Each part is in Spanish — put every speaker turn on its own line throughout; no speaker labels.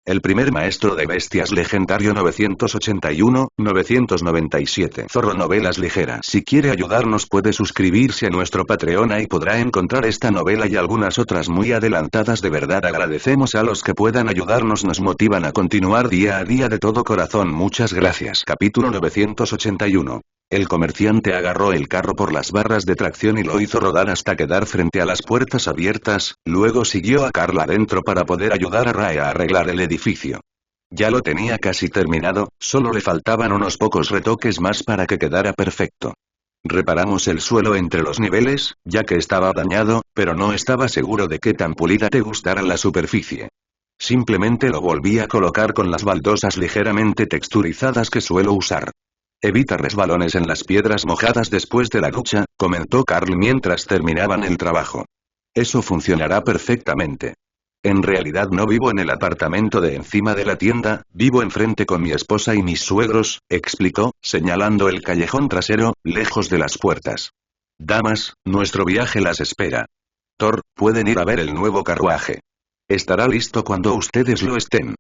El primer maestro de bestias legendario 981-997. Zorro Novelas Ligeras. Si quiere ayudarnos puede suscribirse a nuestro Patreon y podrá encontrar esta novela y algunas otras muy adelantadas. De verdad agradecemos a los que puedan ayudarnos, nos motivan a continuar día a día de todo corazón. Muchas gracias. Capítulo 981. El comerciante agarró el carro por las barras de tracción y lo hizo rodar hasta quedar frente a las puertas abiertas, luego siguió a Carl adentro para poder ayudar a Rae a arreglar el edificio. Ya lo tenía casi terminado, solo le faltaban unos pocos retoques más para que quedara perfecto. Reparamos el suelo entre los niveles, ya que estaba dañado, pero no estaba seguro de qué tan pulida te gustara la superficie. Simplemente lo volví a colocar con las baldosas ligeramente texturizadas que suelo usar. Evita resbalones en las piedras mojadas después de la ducha, comentó Carl mientras terminaban el trabajo. Eso funcionará perfectamente. En realidad no vivo en el apartamento de encima de la tienda, vivo enfrente con mi esposa y mis suegros, explicó, señalando el callejón trasero, lejos de las puertas. Damas, nuestro viaje las espera. Thor, pueden ir a ver el nuevo carruaje. Estará listo cuando ustedes lo estén.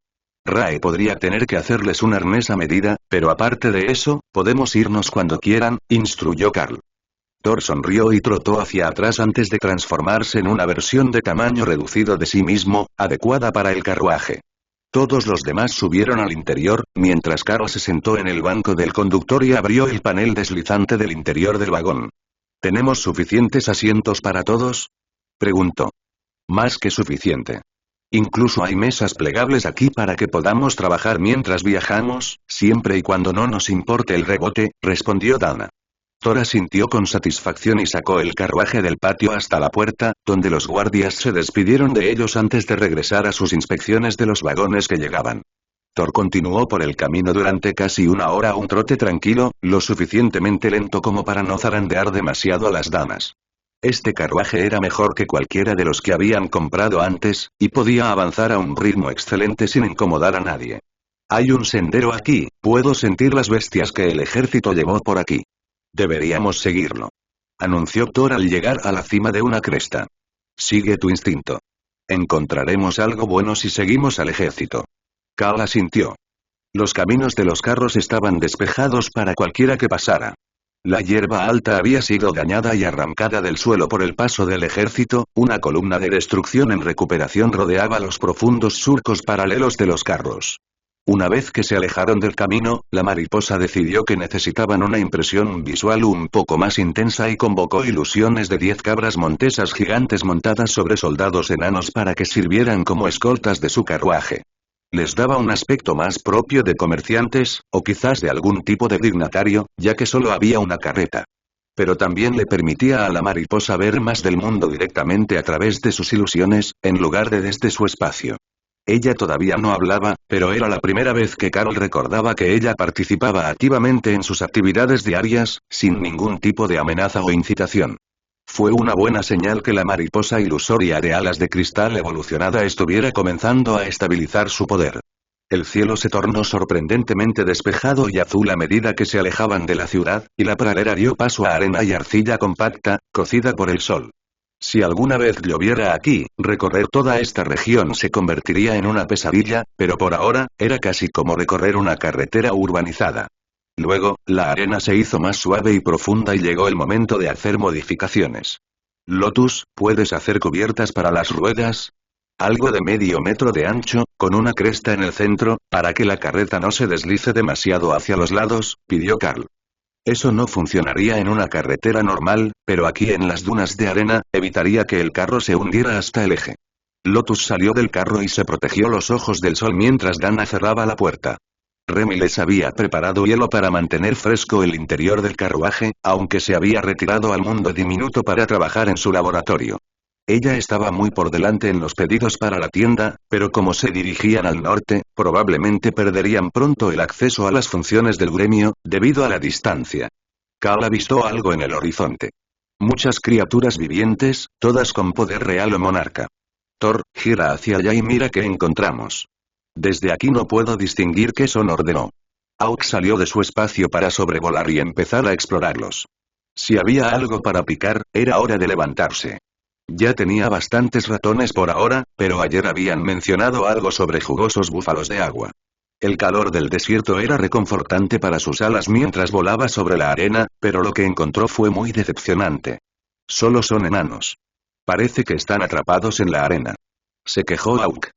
Rae podría tener que hacerles un arnés a medida, pero aparte de eso, podemos irnos cuando quieran, instruyó Carl. Thor sonrió y trotó hacia atrás antes de transformarse en una versión de tamaño reducido de sí mismo, adecuada para el carruaje. Todos los demás subieron al interior, mientras Carl se sentó en el banco del conductor y abrió el panel deslizante del interior del vagón. ¿Tenemos suficientes asientos para todos?, preguntó. Más que suficiente. Incluso hay mesas plegables aquí para que podamos trabajar mientras viajamos, siempre y cuando no nos importe el rebote, respondió Dana. Thor asintió con satisfacción y sacó el carruaje del patio hasta la puerta, donde los guardias se despidieron de ellos antes de regresar a sus inspecciones de los vagones que llegaban. Thor continuó por el camino durante casi una hora, un trote tranquilo, lo suficientemente lento como para no zarandear demasiado a las damas. Este carruaje era mejor que cualquiera de los que habían comprado antes, y podía avanzar a un ritmo excelente sin incomodar a nadie. Hay un sendero aquí, puedo sentir las bestias que el ejército llevó por aquí. Deberíamos seguirlo, anunció Thor al llegar a la cima de una cresta. Sigue tu instinto. Encontraremos algo bueno si seguimos al ejército. Carl asintió. Los caminos de los carros estaban despejados para cualquiera que pasara. La hierba alta había sido dañada y arrancada del suelo por el paso del ejército, una columna de destrucción en recuperación rodeaba los profundos surcos paralelos de los carros. Una vez que se alejaron del camino, la mariposa decidió que necesitaban una impresión visual un poco más intensa y convocó ilusiones de 10 cabras montesas gigantes montadas sobre soldados enanos para que sirvieran como escoltas de su carruaje. Les daba un aspecto más propio de comerciantes, o quizás de algún tipo de dignatario, ya que solo había una carreta. Pero también le permitía a la mariposa ver más del mundo directamente a través de sus ilusiones, en lugar de desde su espacio. Ella todavía no hablaba, pero era la primera vez que Carl recordaba que ella participaba activamente en sus actividades diarias, sin ningún tipo de amenaza o incitación. Fue una buena señal que la mariposa ilusoria de alas de cristal evolucionada estuviera comenzando a estabilizar su poder. El cielo se tornó sorprendentemente despejado y azul a medida que se alejaban de la ciudad, y la pradera dio paso a arena y arcilla compacta, cocida por el sol. Si alguna vez lloviera aquí, recorrer toda esta región se convertiría en una pesadilla, pero por ahora, era casi como recorrer una carretera urbanizada. Luego, la arena se hizo más suave y profunda y llegó el momento de hacer modificaciones. Lotus, ¿puedes hacer cubiertas para las ruedas? Algo de medio metro de ancho, con una cresta en el centro, para que la carreta no se deslice demasiado hacia los lados, pidió Carl. Eso no funcionaría en una carretera normal, pero aquí en las dunas de arena, evitaría que el carro se hundiera hasta el eje. Lotus salió del carro y se protegió los ojos del sol mientras Dana cerraba la puerta. Remy les había preparado hielo para mantener fresco el interior del carruaje, aunque se había retirado al mundo diminuto para trabajar en su laboratorio. Ella estaba muy por delante en los pedidos para la tienda, pero como se dirigían al norte, probablemente perderían pronto el acceso a las funciones del gremio, debido a la distancia. Carl avistó algo en el horizonte. Muchas criaturas vivientes, todas con poder real o monarca. Thor, gira hacia allá y mira qué encontramos. Desde aquí no puedo distinguir qué son, ordenó. Auk salió de su espacio para sobrevolar y empezar a explorarlos. Si había algo para picar, era hora de levantarse. Ya tenía bastantes ratones por ahora, pero ayer habían mencionado algo sobre jugosos búfalos de agua. El calor del desierto era reconfortante para sus alas mientras volaba sobre la arena, pero lo que encontró fue muy decepcionante. Solo son enanos. Parece que están atrapados en la arena. Se quejó Auk.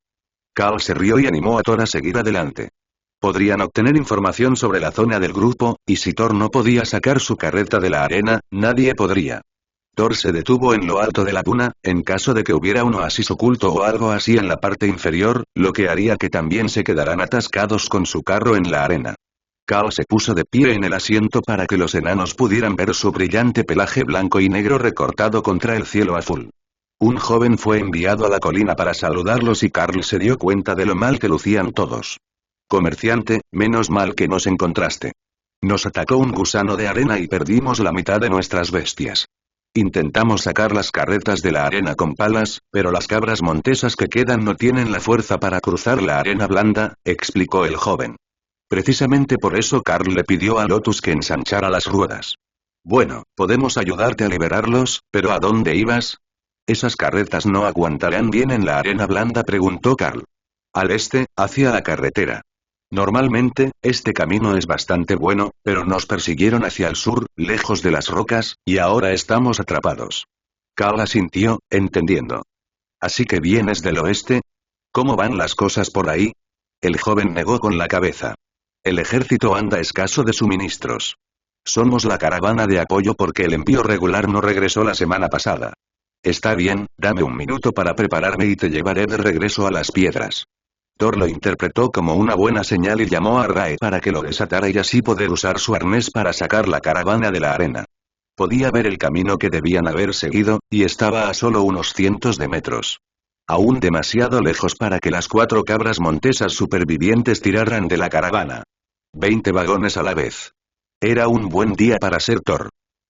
Carl se rió y animó a Thor a seguir adelante. Podrían obtener información sobre la zona del grupo, y si Thor no podía sacar su carreta de la arena, nadie podría. Thor se detuvo en lo alto de la duna, en caso de que hubiera un oasis oculto o algo así en la parte inferior, lo que haría que también se quedaran atascados con su carro en la arena. Carl se puso de pie en el asiento para que los enanos pudieran ver su brillante pelaje blanco y negro recortado contra el cielo azul. Un joven fue enviado a la colina para saludarlos y Carl se dio cuenta de lo mal que lucían todos. Comerciante, menos mal que nos encontraste. Nos atacó un gusano de arena y perdimos la mitad de nuestras bestias. Intentamos sacar las carretas de la arena con palas, pero las cabras montesas que quedan no tienen la fuerza para cruzar la arena blanda, explicó el joven. Precisamente por eso Carl le pidió a Lotus que ensanchara las ruedas. Bueno, podemos ayudarte a liberarlos, pero ¿a dónde ibas? ¿Esas carretas no aguantarán bien en la arena blanda?, preguntó Carl. Al este, hacia la carretera. Normalmente, este camino es bastante bueno, pero nos persiguieron hacia el sur, lejos de las rocas, y ahora estamos atrapados. Carl asintió, entendiendo. ¿Así que vienes del oeste? ¿Cómo van las cosas por ahí? El joven negó con la cabeza. El ejército anda escaso de suministros. Somos la caravana de apoyo porque el envío regular no regresó la semana pasada. Está bien, dame un minuto para prepararme y te llevaré de regreso a las piedras. Thor lo interpretó como una buena señal y llamó a Rae para que lo desatara y así poder usar su arnés para sacar la caravana de la arena. Podía ver el camino que debían haber seguido, y estaba a solo unos cientos de metros. Aún demasiado lejos para que las 4 cabras montesas supervivientes tiraran de la caravana. 20 vagones a la vez. Era un buen día para ser Thor.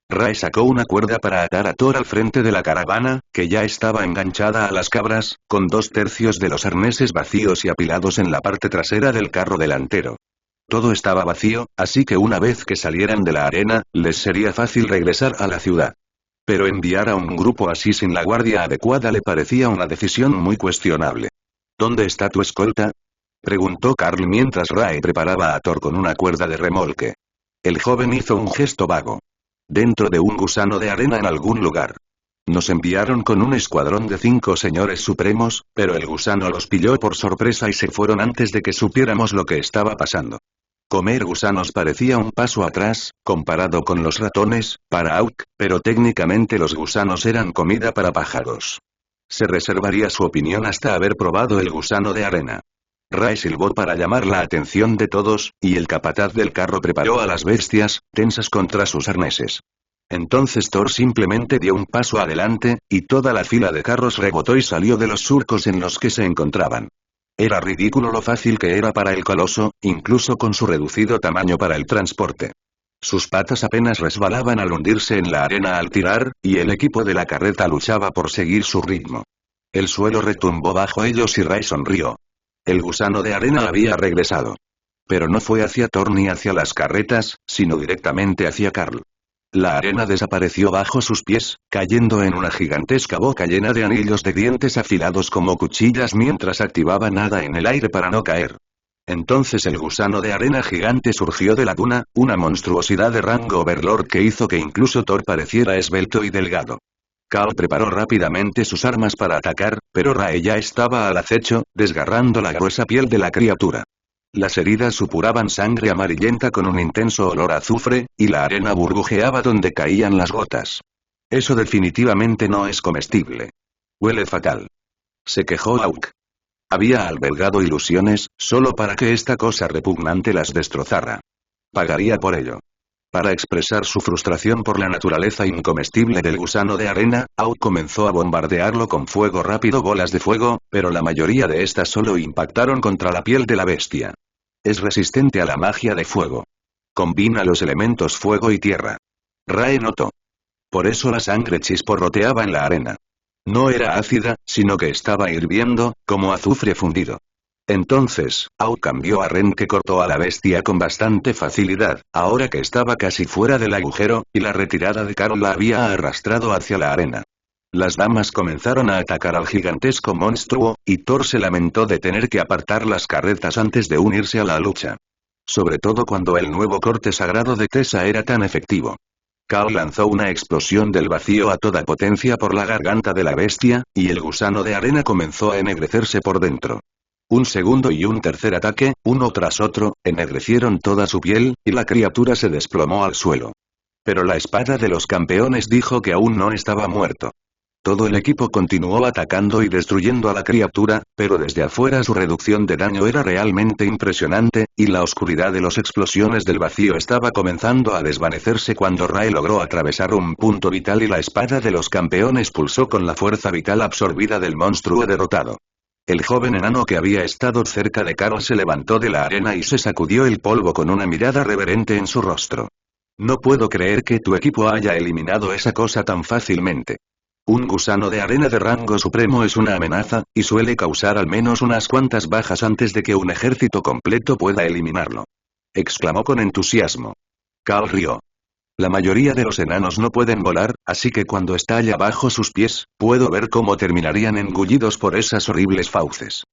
Rae sacó una cuerda para atar a Thor al frente de la caravana, que ya estaba enganchada a las cabras, con 2/3 de los arneses vacíos y apilados en la parte trasera del carro delantero. Todo estaba vacío, así que una vez que salieran de la arena, les sería fácil regresar a la ciudad. Pero enviar a un grupo así sin la guardia adecuada le parecía una decisión muy cuestionable. ¿Dónde está tu escolta?, preguntó Carl mientras Rae preparaba a Thor con una cuerda de remolque. El joven hizo un gesto vago. Dentro de un gusano de arena en algún lugar. Nos enviaron con un escuadrón de 5 señores supremos, pero el gusano los pilló por sorpresa y se fueron antes de que supiéramos lo que estaba pasando. Comer gusanos parecía un paso atrás, comparado con los ratones, para Auk, pero técnicamente los gusanos eran comida para pájaros. Se reservaría su opinión hasta haber probado el gusano de arena. Rae silbó para llamar la atención de todos, y el capataz del carro preparó a las bestias, tensas contra sus arneses. Entonces Thor simplemente dio un paso adelante, y toda la fila de carros rebotó y salió de los surcos en los que se encontraban. Era ridículo lo fácil que era para el coloso, incluso con su reducido tamaño para el transporte. Sus patas apenas resbalaban al hundirse en la arena al tirar, y el equipo de la carreta luchaba por seguir su ritmo. El suelo retumbó bajo ellos y Rae sonrió. El gusano de arena había regresado. Pero no fue hacia Thor ni hacia las carretas, sino directamente hacia Carl. La arena desapareció bajo sus pies, cayendo en una gigantesca boca llena de anillos de dientes afilados como cuchillas mientras activaba nada en el aire para no caer. Entonces el gusano de arena gigante surgió de la duna, una monstruosidad de rango overlord que hizo que incluso Thor pareciera esbelto y delgado. Carl preparó rápidamente sus armas para atacar, pero Rae ya estaba al acecho, desgarrando la gruesa piel de la criatura. Las heridas supuraban sangre amarillenta con un intenso olor a azufre, y la arena burbujeaba donde caían las gotas. Eso definitivamente no es comestible. Huele fatal. Se quejó Auk. Había albergado ilusiones, solo para que esta cosa repugnante las destrozara. Pagaría por ello. Para expresar su frustración por la naturaleza incomestible del gusano de arena, Auk comenzó a bombardearlo con fuego rápido, bolas de fuego, pero la mayoría de estas solo impactaron contra la piel de la bestia. Es resistente a la magia de fuego. Combina los elementos fuego y tierra. Rae notó. Por eso la sangre chisporroteaba en la arena. No era ácida, sino que estaba hirviendo, como azufre fundido. Entonces, Auk cambió a Ren, que cortó a la bestia con bastante facilidad, ahora que estaba casi fuera del agujero, y la retirada de Carl la había arrastrado hacia la arena. Las damas comenzaron a atacar al gigantesco monstruo, y Thor se lamentó de tener que apartar las carretas antes de unirse a la lucha. Sobre todo cuando el nuevo corte sagrado de Tessa era tan efectivo. Carl lanzó una explosión del vacío a toda potencia por la garganta de la bestia, y el gusano de arena comenzó a ennegrecerse por dentro. Un segundo y un tercer ataque, uno tras otro, ennegrecieron toda su piel, y la criatura se desplomó al suelo. Pero la espada de los campeones dijo que aún no estaba muerto. Todo el equipo continuó atacando y destruyendo a la criatura, pero desde afuera su reducción de daño era realmente impresionante, y la oscuridad de las explosiones del vacío estaba comenzando a desvanecerse cuando Rae logró atravesar un punto vital y la espada de los campeones pulsó con la fuerza vital absorbida del monstruo derrotado. El joven enano que había estado cerca de Carl se levantó de la arena y se sacudió el polvo con una mirada reverente en su rostro. No puedo creer que tu equipo haya eliminado esa cosa tan fácilmente. Un gusano de arena de rango supremo es una amenaza, y suele causar al menos unas cuantas bajas antes de que un ejército completo pueda eliminarlo. Exclamó con entusiasmo. Carl rió. La mayoría de los enanos no pueden volar, así que cuando estalla bajo sus pies, puedo ver cómo terminarían engullidos por esas horribles fauces.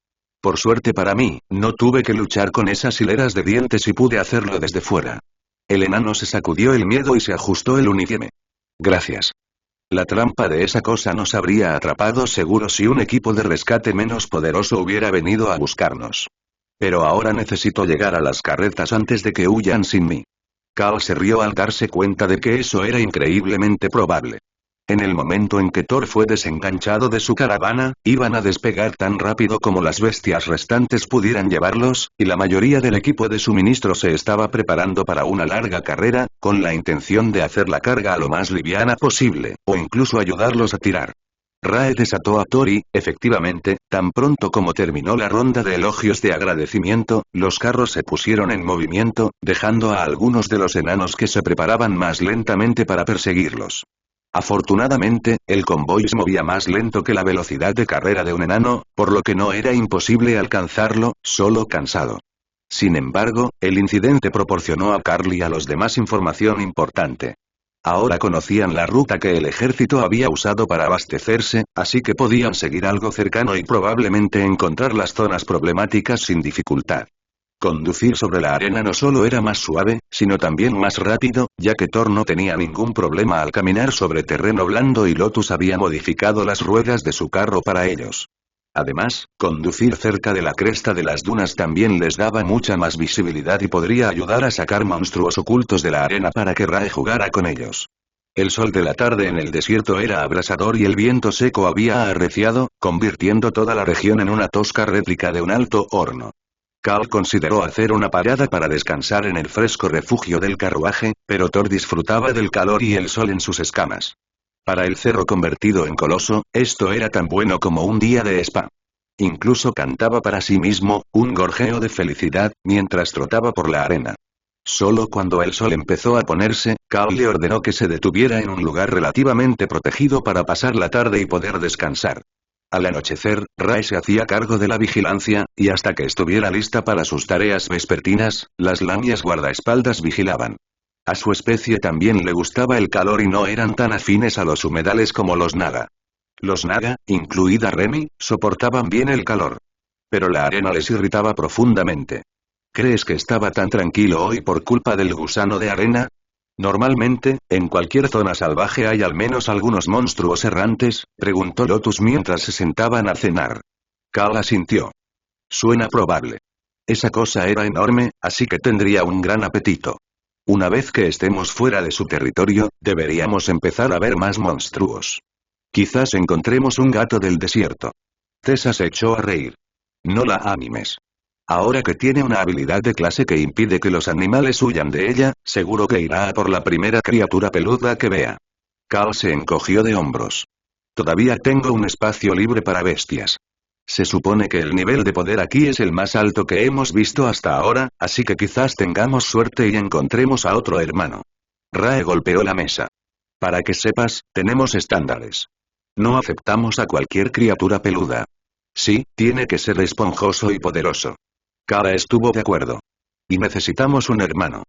Por suerte para mí, no tuve que luchar con esas hileras de dientes y pude hacerlo desde fuera. El enano se sacudió el miedo y se ajustó el uniforme. Gracias. La trampa de esa cosa nos habría atrapado seguro si un equipo de rescate menos poderoso hubiera venido a buscarnos. Pero ahora necesito llegar a las carretas antes de que huyan sin mí. Carl se rió al darse cuenta de que eso era increíblemente probable. En el momento en que Thor fue desenganchado de su caravana, iban a despegar tan rápido como las bestias restantes pudieran llevarlos, y la mayoría del equipo de suministro se estaba preparando para una larga carrera, con la intención de hacer la carga lo más liviana posible, o incluso ayudarlos a tirar. Rae desató a Thor y, efectivamente, tan pronto como terminó la ronda de elogios de agradecimiento, los carros se pusieron en movimiento, dejando a algunos de los enanos que se preparaban más lentamente para perseguirlos. Afortunadamente, el convoy se movía más lento que la velocidad de carrera de un enano, por lo que no era imposible alcanzarlo, solo cansado. Sin embargo, el incidente proporcionó a Carl y a los demás información importante. Ahora conocían la ruta que el ejército había usado para abastecerse, así que podían seguir algo cercano y probablemente encontrar las zonas problemáticas sin dificultad. Conducir sobre la arena no solo era más suave, sino también más rápido, ya que Thor no tenía ningún problema al caminar sobre terreno blando y Lotus había modificado las ruedas de su carro para ellos. Además, conducir cerca de la cresta de las dunas también les daba mucha más visibilidad y podría ayudar a sacar monstruos ocultos de la arena para que Rae jugara con ellos. El sol de la tarde en el desierto era abrasador y el viento seco había arreciado, convirtiendo toda la región en una tosca réplica de un alto horno. Carl consideró hacer una parada para descansar en el fresco refugio del carruaje, pero Thor disfrutaba del calor y el sol en sus escamas. Para el cerro convertido en coloso, esto era tan bueno como un día de spa. Incluso cantaba para sí mismo, un gorjeo de felicidad, mientras trotaba por la arena. Solo cuando el sol empezó a ponerse, Carl le ordenó que se detuviera en un lugar relativamente protegido para pasar la tarde y poder descansar. Al anochecer, Rae se hacía cargo de la vigilancia, y hasta que estuviera lista para sus tareas vespertinas, las lamias guardaespaldas vigilaban. A su especie también le gustaba el calor y no eran tan afines a los humedales como los Naga. Los Naga, incluida Remy, soportaban bien el calor. Pero la arena les irritaba profundamente. ¿Crees que estaba tan tranquilo hoy por culpa del gusano de arena? Normalmente, en cualquier zona salvaje hay al menos algunos monstruos errantes, preguntó Lotus mientras se sentaban a cenar. Carl asintió. Suena probable. Esa cosa era enorme, así que tendría un gran apetito. Una vez que estemos fuera de su territorio, deberíamos empezar a ver más monstruos. Quizás encontremos un gato del desierto. Tessa se echó a reír. No la animes. Ahora que tiene una habilidad de clase que impide que los animales huyan de ella, seguro que irá a por la primera criatura peluda que vea. Carl se encogió de hombros. Todavía tengo un espacio libre para bestias. Se supone que el nivel de poder aquí es el más alto que hemos visto hasta ahora, así que quizás tengamos suerte y encontremos a otro hermano. Rae golpeó la mesa. Para que sepas, tenemos estándares. No aceptamos a cualquier criatura peluda. Sí, tiene que ser esponjoso y poderoso. Kara estuvo de acuerdo. Y necesitamos un hermano.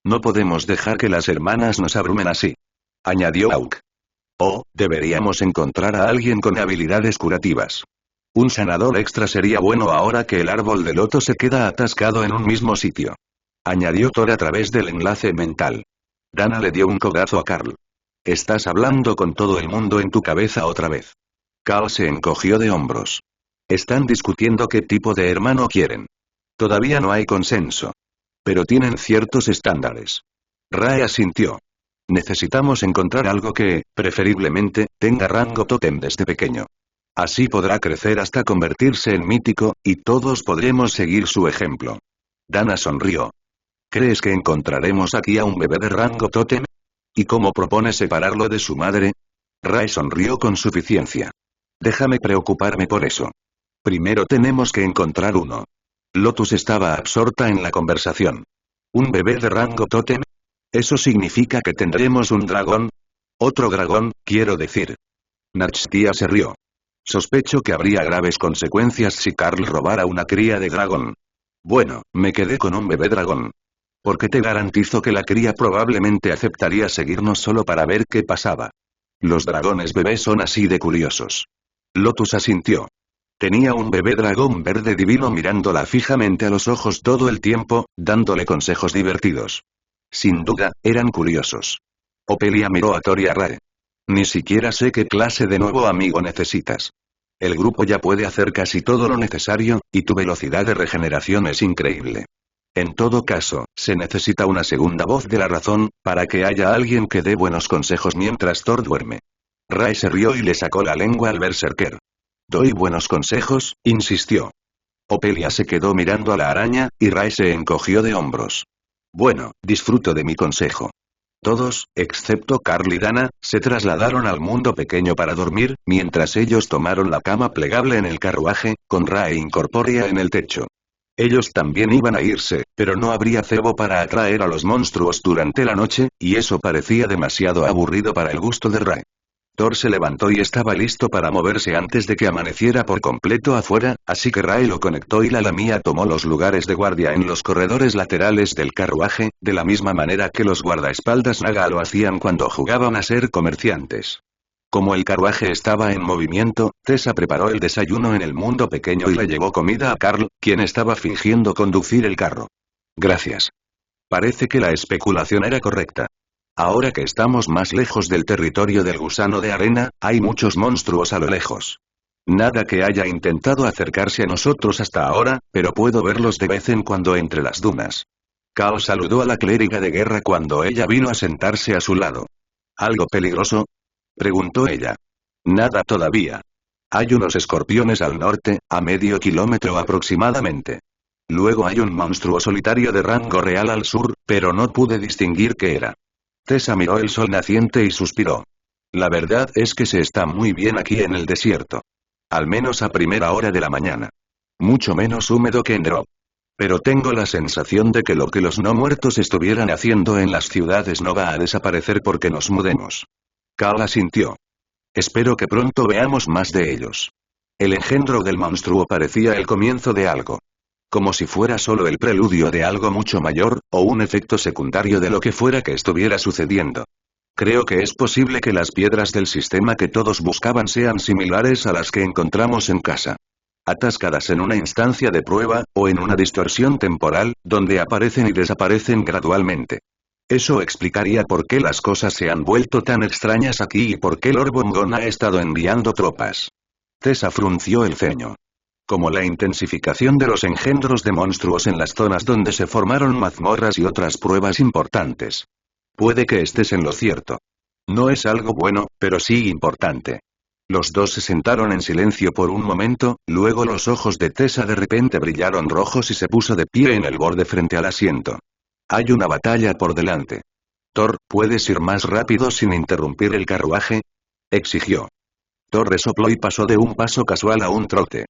No podemos dejar que las hermanas nos abrumen así. Añadió Auk. Oh, deberíamos encontrar a alguien con habilidades curativas. Un sanador extra sería bueno ahora que el árbol de loto se queda atascado en un mismo sitio. Añadió Thor a través del enlace mental. Dana le dio un codazo a Carl. Estás hablando con todo el mundo en tu cabeza otra vez. Carl se encogió de hombros. Están discutiendo qué tipo de hermano quieren. Todavía no hay consenso. Pero tienen ciertos estándares. Rae asintió. Necesitamos encontrar algo que, preferiblemente, tenga rango tótem desde pequeño. Así podrá crecer hasta convertirse en mítico, y todos podremos seguir su ejemplo. Dana sonrió. ¿Crees que encontraremos aquí a un bebé de rango tótem? ¿Y cómo propone separarlo de su madre? Rae sonrió con suficiencia. Déjame preocuparme por eso. Primero tenemos que encontrar uno. Lotus estaba absorta en la conversación. ¿Un bebé de rango tótem? ¿Eso significa que tendremos un dragón? Otro dragón, quiero decir. Nachtia se rió. Sospecho que habría graves consecuencias si Carl robara una cría de dragón. Bueno, me quedé con un bebé dragón. Porque te garantizo que la cría probablemente aceptaría seguirnos solo para ver qué pasaba. Los dragones bebés son así de curiosos. Lotus asintió. Tenía un bebé dragón verde divino mirándola fijamente a los ojos todo el tiempo, dándole consejos divertidos. Sin duda, eran curiosos. Opelia miró a Thor y a Rae. Ni siquiera sé qué clase de nuevo amigo necesitas. El grupo ya puede hacer casi todo lo necesario, y tu velocidad de regeneración es increíble. En todo caso, se necesita una segunda voz de la razón, para que haya alguien que dé buenos consejos mientras Thor duerme. Rae se rió y le sacó la lengua al berserker. ¿Doy buenos consejos?, insistió. Opelia se quedó mirando a la araña, y Rae se encogió de hombros. Bueno, disfruto de mi consejo. Todos, excepto Carl y Dana, se trasladaron al mundo pequeño para dormir, mientras ellos tomaron la cama plegable en el carruaje, con Rae incorpórea en el techo. Ellos también iban a irse, pero no habría cebo para atraer a los monstruos durante la noche, y eso parecía demasiado aburrido para el gusto de Rae. Thor se levantó y estaba listo para moverse antes de que amaneciera por completo afuera, así que Rae lo conectó y la lamía tomó los lugares de guardia en los corredores laterales del carruaje, de la misma manera que los guardaespaldas Naga lo hacían cuando jugaban a ser comerciantes. Como el carruaje estaba en movimiento, Tessa preparó el desayuno en el mundo pequeño y le llevó comida a Carl, quien estaba fingiendo conducir el carro. Gracias. Parece que la especulación era correcta. Ahora que estamos más lejos del territorio del gusano de arena, hay muchos monstruos a lo lejos. Nada que haya intentado acercarse a nosotros hasta ahora, pero puedo verlos de vez en cuando entre las dunas. Kao saludó a la clériga de guerra cuando ella vino a sentarse a su lado. ¿Algo peligroso?, preguntó ella. Nada todavía. Hay unos escorpiones al norte, a medio kilómetro aproximadamente. Luego hay un monstruo solitario de rango real al sur, pero no pude distinguir qué era. Tessa miró el sol naciente y suspiró. La verdad es que se está muy bien aquí en el desierto. Al menos a primera hora de la mañana. Mucho menos húmedo que en Drop. Pero tengo la sensación de que lo que los no muertos estuvieran haciendo en las ciudades no va a desaparecer porque nos mudemos. Carl asintió. Espero que pronto veamos más de ellos. El engendro del monstruo parecía el comienzo de algo. Como si fuera solo el preludio de algo mucho mayor, o un efecto secundario de lo que fuera que estuviera sucediendo. Creo que es posible que las piedras del sistema que todos buscaban sean similares a las que encontramos en casa. Atascadas en una instancia de prueba, o en una distorsión temporal, donde aparecen y desaparecen gradualmente. Eso explicaría por qué las cosas se han vuelto tan extrañas aquí y por qué Lord Bongon ha estado enviando tropas. Tessa frunció el ceño. Como la intensificación de los engendros de monstruos en las zonas donde se formaron mazmorras y otras pruebas importantes. Puede que estés en lo cierto. No es algo bueno, pero sí importante. Los dos se sentaron en silencio por un momento, luego los ojos de Tessa de repente brillaron rojos y se puso de pie en el borde frente al asiento. Hay una batalla por delante. Thor, ¿puedes ir más rápido sin interrumpir el carruaje?, exigió. Thor resopló y pasó de un paso casual a un trote.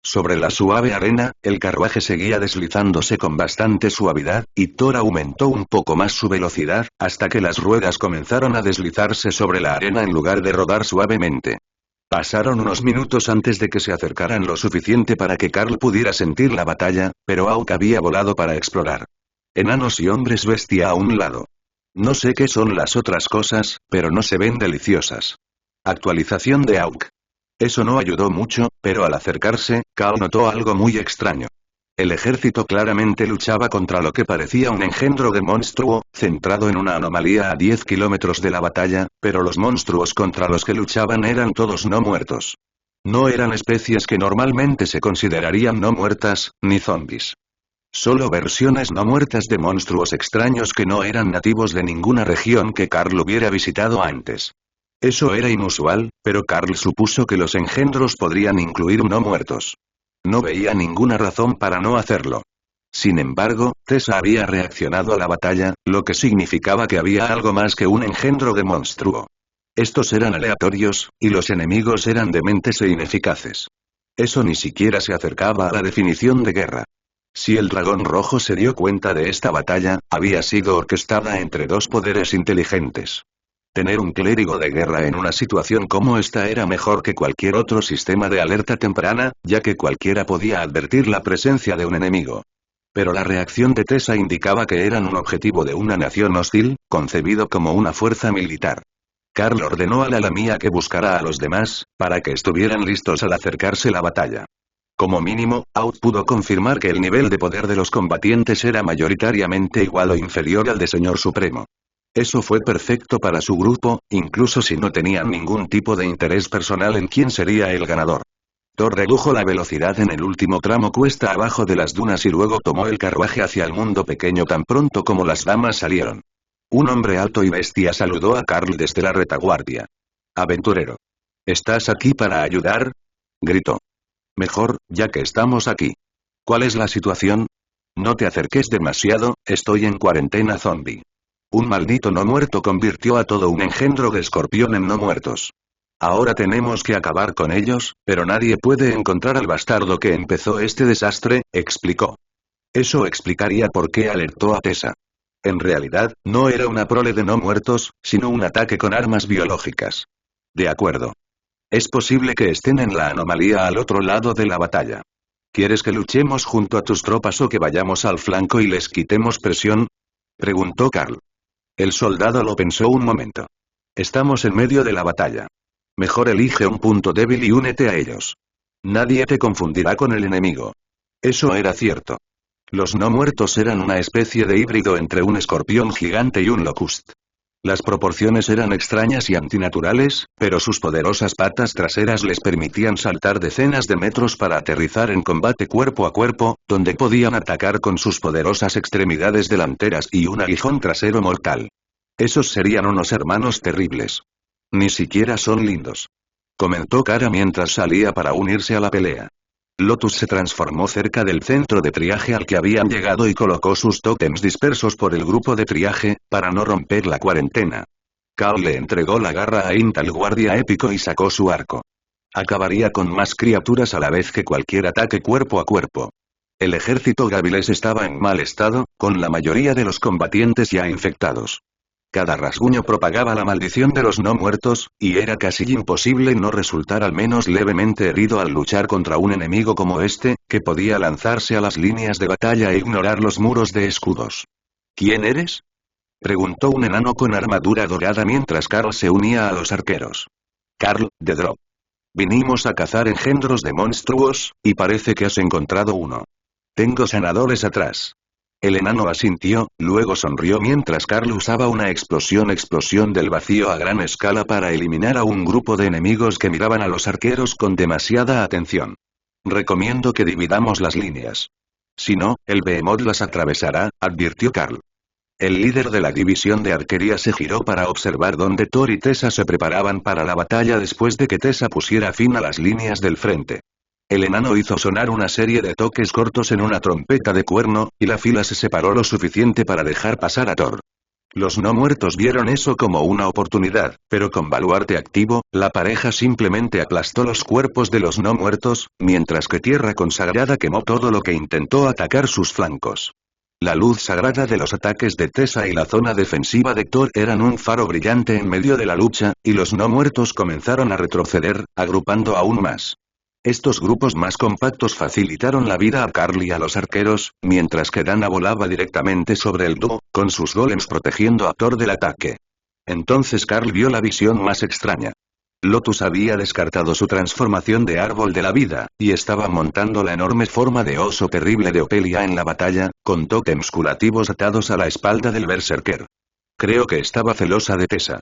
Sobre la suave arena, el carruaje seguía deslizándose con bastante suavidad, y Thor aumentó un poco más su velocidad, hasta que las ruedas comenzaron a deslizarse sobre la arena en lugar de rodar suavemente. Pasaron unos minutos antes de que se acercaran lo suficiente para que Carl pudiera sentir la batalla, pero Auk había volado para explorar. Enanos y hombres bestia a un lado. No sé qué son las otras cosas, pero no se ven deliciosas. Actualización de AUK. Eso no ayudó mucho, pero al acercarse, Carl notó algo muy extraño. El ejército claramente luchaba contra lo que parecía un engendro de monstruo, centrado en una anomalía a 10 kilómetros de la batalla, pero los monstruos contra los que luchaban eran todos no muertos. No eran especies que normalmente se considerarían no muertas, ni zombies. Solo versiones no muertas de monstruos extraños que no eran nativos de ninguna región que Carl hubiera visitado antes. Eso era inusual, pero Carl supuso que los engendros podrían incluir no muertos. No veía ninguna razón para no hacerlo. Sin embargo, Tessa había reaccionado a la batalla, lo que significaba que había algo más que un engendro de monstruo. Estos eran aleatorios, y los enemigos eran dementes e ineficaces. Eso ni siquiera se acercaba a la definición de guerra. Si el dragón rojo se dio cuenta de esta batalla, había sido orquestada entre dos poderes inteligentes. Tener un clérigo de guerra en una situación como esta era mejor que cualquier otro sistema de alerta temprana, ya que cualquiera podía advertir la presencia de un enemigo. Pero la reacción de Tessa indicaba que eran un objetivo de una nación hostil, concebido como una fuerza militar. Carl ordenó a la Lamia que buscara a los demás, para que estuvieran listos al acercarse la batalla. Como mínimo, Out pudo confirmar que el nivel de poder de los combatientes era mayoritariamente igual o inferior al de Señor Supremo. Eso fue perfecto para su grupo, incluso si no tenían ningún tipo de interés personal en quién sería el ganador. Thor redujo la velocidad en el último tramo cuesta abajo de las dunas y luego tomó el carruaje hacia el mundo pequeño tan pronto como las damas salieron. Un hombre alto y bestia saludó a Carl desde la retaguardia. «Aventurero. ¿Estás aquí para ayudar?», gritó. «Mejor, ya que estamos aquí. ¿Cuál es la situación? No te acerques demasiado, estoy en cuarentena zombie. Un maldito no muerto convirtió a todo un engendro de escorpión en no muertos. Ahora tenemos que acabar con ellos, pero nadie puede encontrar al bastardo que empezó este desastre», explicó. Eso explicaría por qué alertó a Tessa. En realidad, no era una prole de no muertos, sino un ataque con armas biológicas. De acuerdo. Es posible que estén en la anomalía al otro lado de la batalla. ¿Quieres que luchemos junto a tus tropas o que vayamos al flanco y les quitemos presión?, preguntó Carl. El soldado lo pensó un momento. Estamos en medio de la batalla. Mejor elige un punto débil y únete a ellos. Nadie te confundirá con el enemigo. Eso era cierto. Los no muertos eran una especie de híbrido entre un escorpión gigante y un locust. Las proporciones eran extrañas y antinaturales, pero sus poderosas patas traseras les permitían saltar decenas de metros para aterrizar en combate cuerpo a cuerpo, donde podían atacar con sus poderosas extremidades delanteras y un aguijón trasero mortal. Esos serían unos hermanos terribles. Ni siquiera son lindos, comentó Kara mientras salía para unirse a la pelea. Lotus se transformó cerca del centro de triaje al que habían llegado y colocó sus tótems dispersos por el grupo de triaje, para no romper la cuarentena. Kao le entregó la garra a Int al guardia épico y sacó su arco. Acabaría con más criaturas a la vez que cualquier ataque cuerpo a cuerpo. El ejército gavilés estaba en mal estado, con la mayoría de los combatientes ya infectados. Cada rasguño propagaba la maldición de los no muertos, y era casi imposible no resultar al menos levemente herido al luchar contra un enemigo como este, que podía lanzarse a las líneas de batalla e ignorar los muros de escudos. ¿Quién eres?, preguntó un enano con armadura dorada mientras Carl se unía a los arqueros. Carl, de Drop. Vinimos a cazar engendros de monstruos, y parece que has encontrado uno. Tengo sanadores atrás. El enano asintió, luego sonrió mientras Carl usaba una explosión del vacío a gran escala para eliminar a un grupo de enemigos que miraban a los arqueros con demasiada atención. Recomiendo que dividamos las líneas. Si no, el Behemoth las atravesará, advirtió Carl. El líder de la división de arquería se giró para observar dónde Thor y Tessa se preparaban para la batalla después de que Tessa pusiera fin a las líneas del frente. El enano hizo sonar una serie de toques cortos en una trompeta de cuerno, y la fila se separó lo suficiente para dejar pasar a Thor. Los no muertos vieron eso como una oportunidad, pero con baluarte activo, la pareja simplemente aplastó los cuerpos de los no muertos, mientras que tierra consagrada quemó todo lo que intentó atacar sus flancos. La luz sagrada de los ataques de Tessa y la zona defensiva de Thor eran un faro brillante en medio de la lucha, y los no muertos comenzaron a retroceder, agrupando aún más. Estos grupos más compactos facilitaron la vida a Carl y a los arqueros, mientras que Dana volaba directamente sobre el dúo, con sus golems protegiendo a Thor del ataque. Entonces Carl vio la visión más extraña. Lotus había descartado su transformación de árbol de la vida, y estaba montando la enorme forma de oso terrible de Opelia en la batalla, con tótems curativos atados a la espalda del berserker. Creo que estaba celosa de Tessa.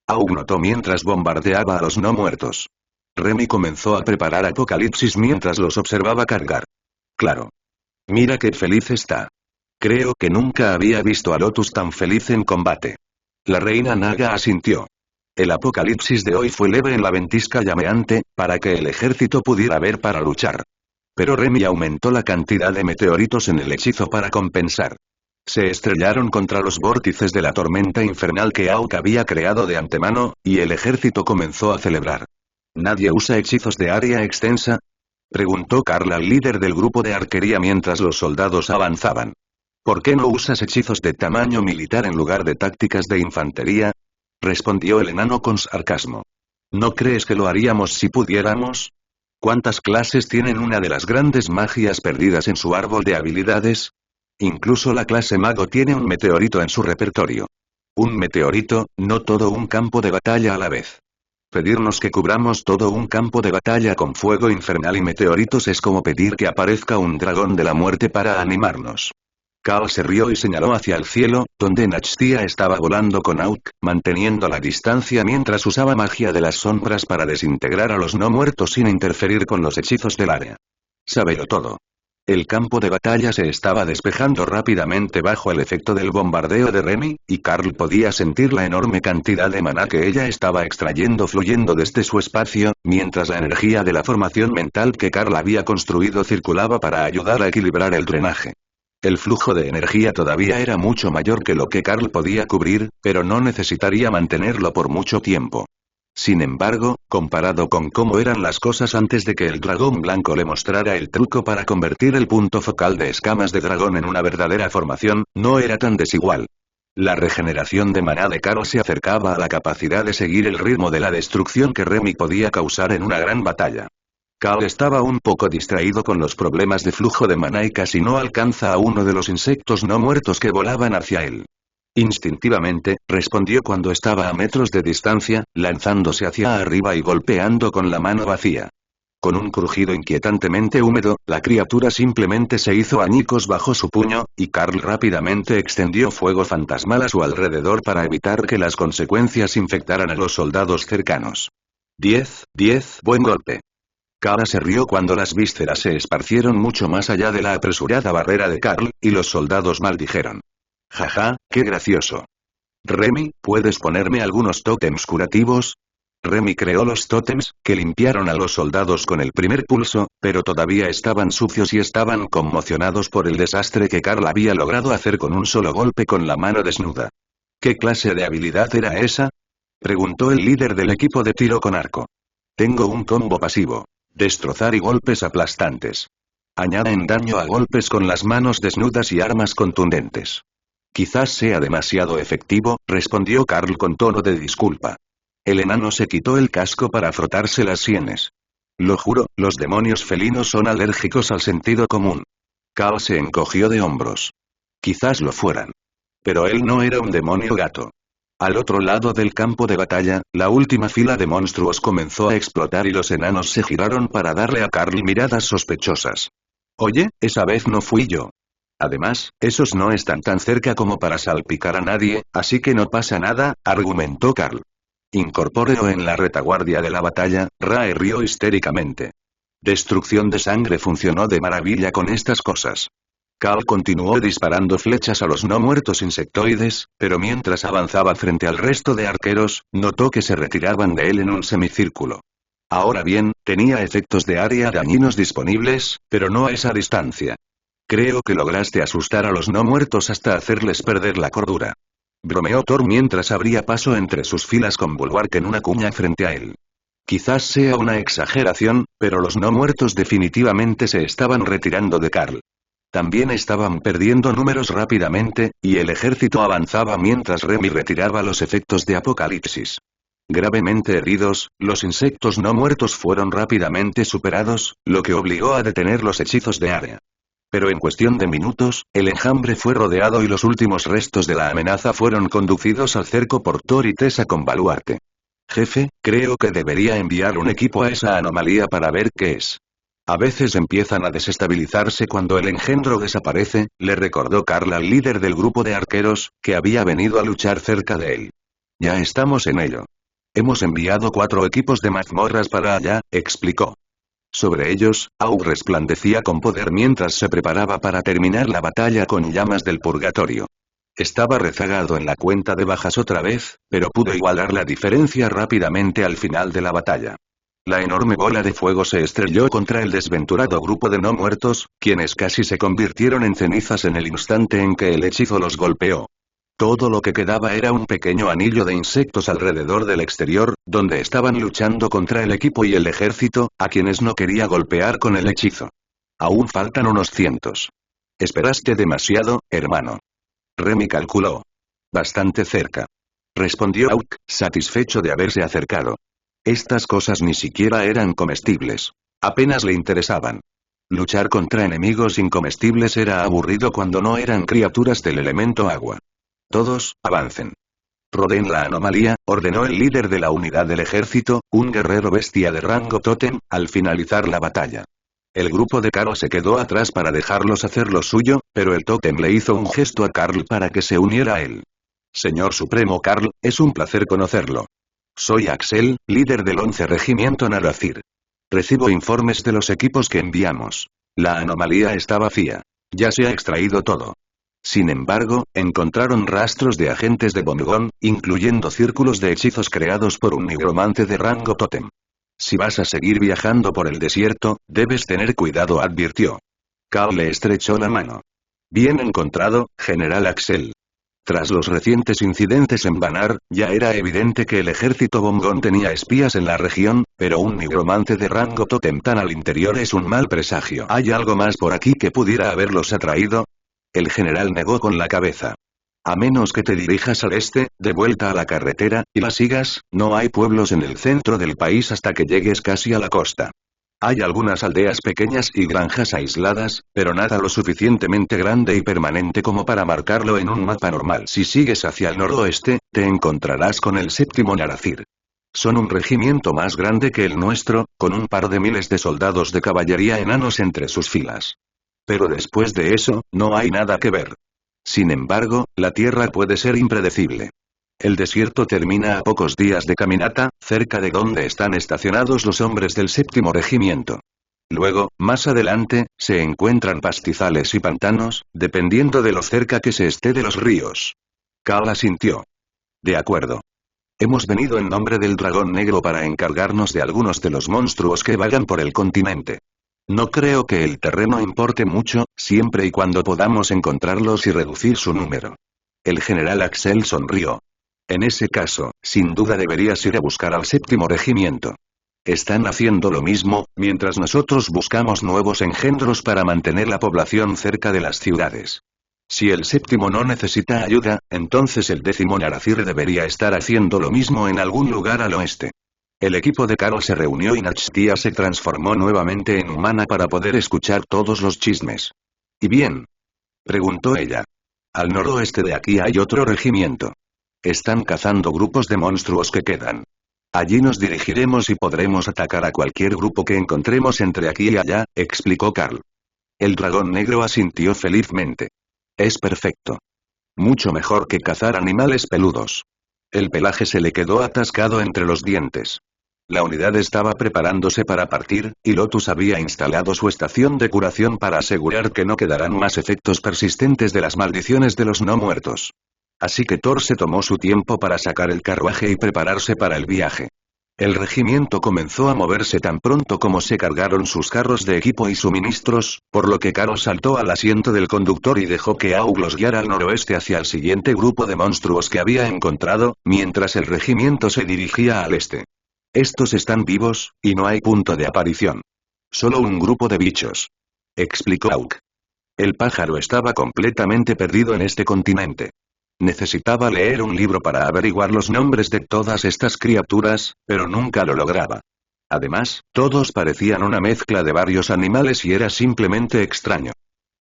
Aug notó mientras bombardeaba a los no muertos. Remy comenzó a preparar Apocalipsis mientras los observaba cargar. Claro. Mira qué feliz está. Creo que nunca había visto a Lotus tan feliz en combate. La reina Naga asintió. El apocalipsis de hoy fue leve en la ventisca llameante, para que el ejército pudiera ver para luchar. Pero Remy aumentó la cantidad de meteoritos en el hechizo para compensar. Se estrellaron contra los vórtices de la tormenta infernal que Auk había creado de antemano, y el ejército comenzó a celebrar. ¿Nadie usa hechizos de área extensa? Preguntó Karl al líder del grupo de arquería mientras los soldados avanzaban. ¿Por qué no usas hechizos de tamaño militar en lugar de tácticas de infantería? Respondió el enano con sarcasmo. ¿No crees que lo haríamos si pudiéramos? ¿Cuántas clases tienen una de las grandes magias perdidas en su árbol de habilidades? Incluso la clase mago tiene un meteorito en su repertorio. Un meteorito, no todo un campo de batalla a la vez. Pedirnos que cubramos todo un campo de batalla con fuego infernal y meteoritos es como pedir que aparezca un dragón de la muerte para animarnos. Karl se rió y señaló hacia el cielo, donde Nachtia estaba volando con Auk, manteniendo la distancia mientras usaba magia de las sombras para desintegrar a los no muertos sin interferir con los hechizos del área. Sábelo todo. El campo de batalla se estaba despejando rápidamente bajo el efecto del bombardeo de Remy, y Karl podía sentir la enorme cantidad de maná que ella estaba extrayendo fluyendo desde su espacio, mientras la energía de la formación mental que Karl había construido circulaba para ayudar a equilibrar el drenaje. El flujo de energía todavía era mucho mayor que lo que Karl podía cubrir, pero no necesitaría mantenerlo por mucho tiempo. Sin embargo, comparado con cómo eran las cosas antes de que el dragón blanco le mostrara el truco para convertir el punto focal de escamas de dragón en una verdadera formación, no era tan desigual. La regeneración de maná de Karl se acercaba a la capacidad de seguir el ritmo de la destrucción que Remy podía causar en una gran batalla. Karl estaba un poco distraído con los problemas de flujo de maná y casi no alcanza a uno de los insectos no muertos que volaban hacia él. Instintivamente, respondió cuando estaba a metros de distancia, lanzándose hacia arriba y golpeando con la mano vacía. Con un crujido inquietantemente húmedo, la criatura simplemente se hizo añicos bajo su puño, y Karl rápidamente extendió fuego fantasmal a su alrededor para evitar que las consecuencias infectaran a los soldados cercanos. 10, buen golpe. Kara se rió cuando las vísceras se esparcieron mucho más allá de la apresurada barrera de Karl, y los soldados maldijeron. Jaja, qué gracioso. Remy, ¿puedes ponerme algunos tótems curativos? Remy creó los tótems, que limpiaron a los soldados con el primer pulso, pero todavía estaban sucios y estaban conmocionados por el desastre que Karl había logrado hacer con un solo golpe con la mano desnuda. ¿Qué clase de habilidad era esa? Preguntó el líder del equipo de tiro con arco. Tengo un combo pasivo. Destrozar y golpes aplastantes. Añaden daño a golpes con las manos desnudas y armas contundentes. Quizás sea demasiado efectivo, respondió Karl con tono de disculpa. El enano se quitó el casco para frotarse las sienes. Lo juro, los demonios felinos son alérgicos al sentido común. Karl se encogió de hombros. Quizás lo fueran. Pero él no era un demonio gato. Al otro lado del campo de batalla, la última fila de monstruos comenzó a explotar y los enanos se giraron para darle a Karl miradas sospechosas. Oye, esa vez no fui yo. Además, esos no están tan cerca como para salpicar a nadie, así que no pasa nada, argumentó Karl. Incorpóreo en la retaguardia de la batalla, Rae rió histéricamente. Destrucción de sangre funcionó de maravilla con estas cosas. Karl continuó disparando flechas a los no muertos insectoides, pero mientras avanzaba frente al resto de arqueros, notó que se retiraban de él en un semicírculo. Ahora bien, tenía efectos de área dañinos disponibles, pero no a esa distancia. Creo que lograste asustar a los no muertos hasta hacerles perder la cordura. Bromeó Thor mientras abría paso entre sus filas con Bulwark en una cuña frente a él. Quizás sea una exageración, pero los no muertos definitivamente se estaban retirando de Karl. También estaban perdiendo números rápidamente, y el ejército avanzaba mientras Remy retiraba los efectos de Apocalipsis. Gravemente heridos, los insectos no muertos fueron rápidamente superados, lo que obligó a detener los hechizos de área. Pero en cuestión de minutos, el enjambre fue rodeado y los últimos restos de la amenaza fueron conducidos al cerco por Thor y Tessa con baluarte. Jefe, creo que debería enviar un equipo a esa anomalía para ver qué es. A veces empiezan a desestabilizarse cuando el engendro desaparece, le recordó Carl al líder del grupo de arqueros, que había venido a luchar cerca de él. Ya estamos en ello. Hemos enviado 4 equipos de mazmorras para allá, explicó. Sobre ellos, Aug resplandecía con poder mientras se preparaba para terminar la batalla con llamas del purgatorio. Estaba rezagado en la cuenta de bajas otra vez, pero pudo igualar la diferencia rápidamente al final de la batalla. La enorme bola de fuego se estrelló contra el desventurado grupo de no muertos, quienes casi se convirtieron en cenizas en el instante en que el hechizo los golpeó. Todo lo que quedaba era un pequeño anillo de insectos alrededor del exterior, donde estaban luchando contra el equipo y el ejército, a quienes no quería golpear con el hechizo. Aún faltan unos cientos. Esperaste demasiado, hermano. Remy calculó. Bastante cerca. Respondió Auk, satisfecho de haberse acercado. Estas cosas ni siquiera eran comestibles. Apenas le interesaban. Luchar contra enemigos incomestibles era aburrido cuando no eran criaturas del elemento agua. Todos, avancen. Rodeen la anomalía, ordenó el líder de la unidad del ejército, un guerrero bestia de rango tótem, al finalizar la batalla. El grupo de Carl se quedó atrás para dejarlos hacer lo suyo, pero el tótem le hizo un gesto a Carl para que se uniera a él. Señor Supremo Carl, es un placer conocerlo. Soy Axel, líder del 11 Regimiento Narazir. Recibo informes de los equipos que enviamos. La anomalía está vacía. Ya se ha extraído todo. Sin embargo, encontraron rastros de agentes de Bomgón, incluyendo círculos de hechizos creados por un nigromante de rango tótem. Si vas a seguir viajando por el desierto, debes tener cuidado, advirtió. Carl le estrechó la mano. Bien encontrado, General Axel. Tras los recientes incidentes en Banar, ya era evidente que el ejército Bomgón tenía espías en la región, pero un nigromante de rango tótem tan al interior es un mal presagio. ¿Hay algo más por aquí que pudiera haberlos atraído? El general negó con la cabeza. A menos que te dirijas al este, de vuelta a la carretera, y la sigas, no hay pueblos en el centro del país hasta que llegues casi a la costa. Hay algunas aldeas pequeñas y granjas aisladas, pero nada lo suficientemente grande y permanente como para marcarlo en un mapa normal. Si sigues hacia el noroeste, te encontrarás con el 7º Narazir. Son un regimiento más grande que el nuestro, con un par de miles de soldados de caballería enanos entre sus filas. Pero después de eso, no hay nada que ver. Sin embargo, la tierra puede ser impredecible. El desierto termina a pocos días de caminata, cerca de donde están estacionados los hombres del 7º Regimiento. Luego, más adelante, se encuentran pastizales y pantanos, dependiendo de lo cerca que se esté de los ríos. Carl asintió. De acuerdo. Hemos venido en nombre del dragón negro para encargarnos de algunos de los monstruos que vagan por el continente. No creo que el terreno importe mucho, siempre y cuando podamos encontrarlos y reducir su número. El general Axel sonrió. En ese caso, sin duda deberías ir a buscar al 7º Regimiento. Están haciendo lo mismo, mientras nosotros buscamos nuevos engendros para mantener la población cerca de las ciudades. Si el 7º no necesita ayuda, entonces el 10º Narazir debería estar haciendo lo mismo en algún lugar al oeste. El equipo de Carl se reunió y Nachtia se transformó nuevamente en humana para poder escuchar todos los chismes. ¿Y bien? Preguntó ella. Al noroeste de aquí hay otro regimiento. Están cazando grupos de monstruos que quedan. Allí nos dirigiremos y podremos atacar a cualquier grupo que encontremos entre aquí y allá, explicó Carl. El dragón negro asintió felizmente. Es perfecto. Mucho mejor que cazar animales peludos. El pelaje se le quedó atascado entre los dientes. La unidad estaba preparándose para partir, y Lotus había instalado su estación de curación para asegurar que no quedarán más efectos persistentes de las maldiciones de los no muertos. Así que Thor se tomó su tiempo para sacar el carruaje y prepararse para el viaje. El regimiento comenzó a moverse tan pronto como se cargaron sus carros de equipo y suministros, por lo que Carl saltó al asiento del conductor y dejó que Aug los guiara al noroeste hacia el siguiente grupo de monstruos que había encontrado, mientras el regimiento se dirigía al este. Estos están vivos, y no hay punto de aparición. Solo un grupo de bichos. Explicó Aug. El pájaro estaba completamente perdido en este continente. Necesitaba leer un libro para averiguar los nombres de todas estas criaturas, pero nunca lo lograba. Además, todos parecían una mezcla de varios animales y era simplemente extraño.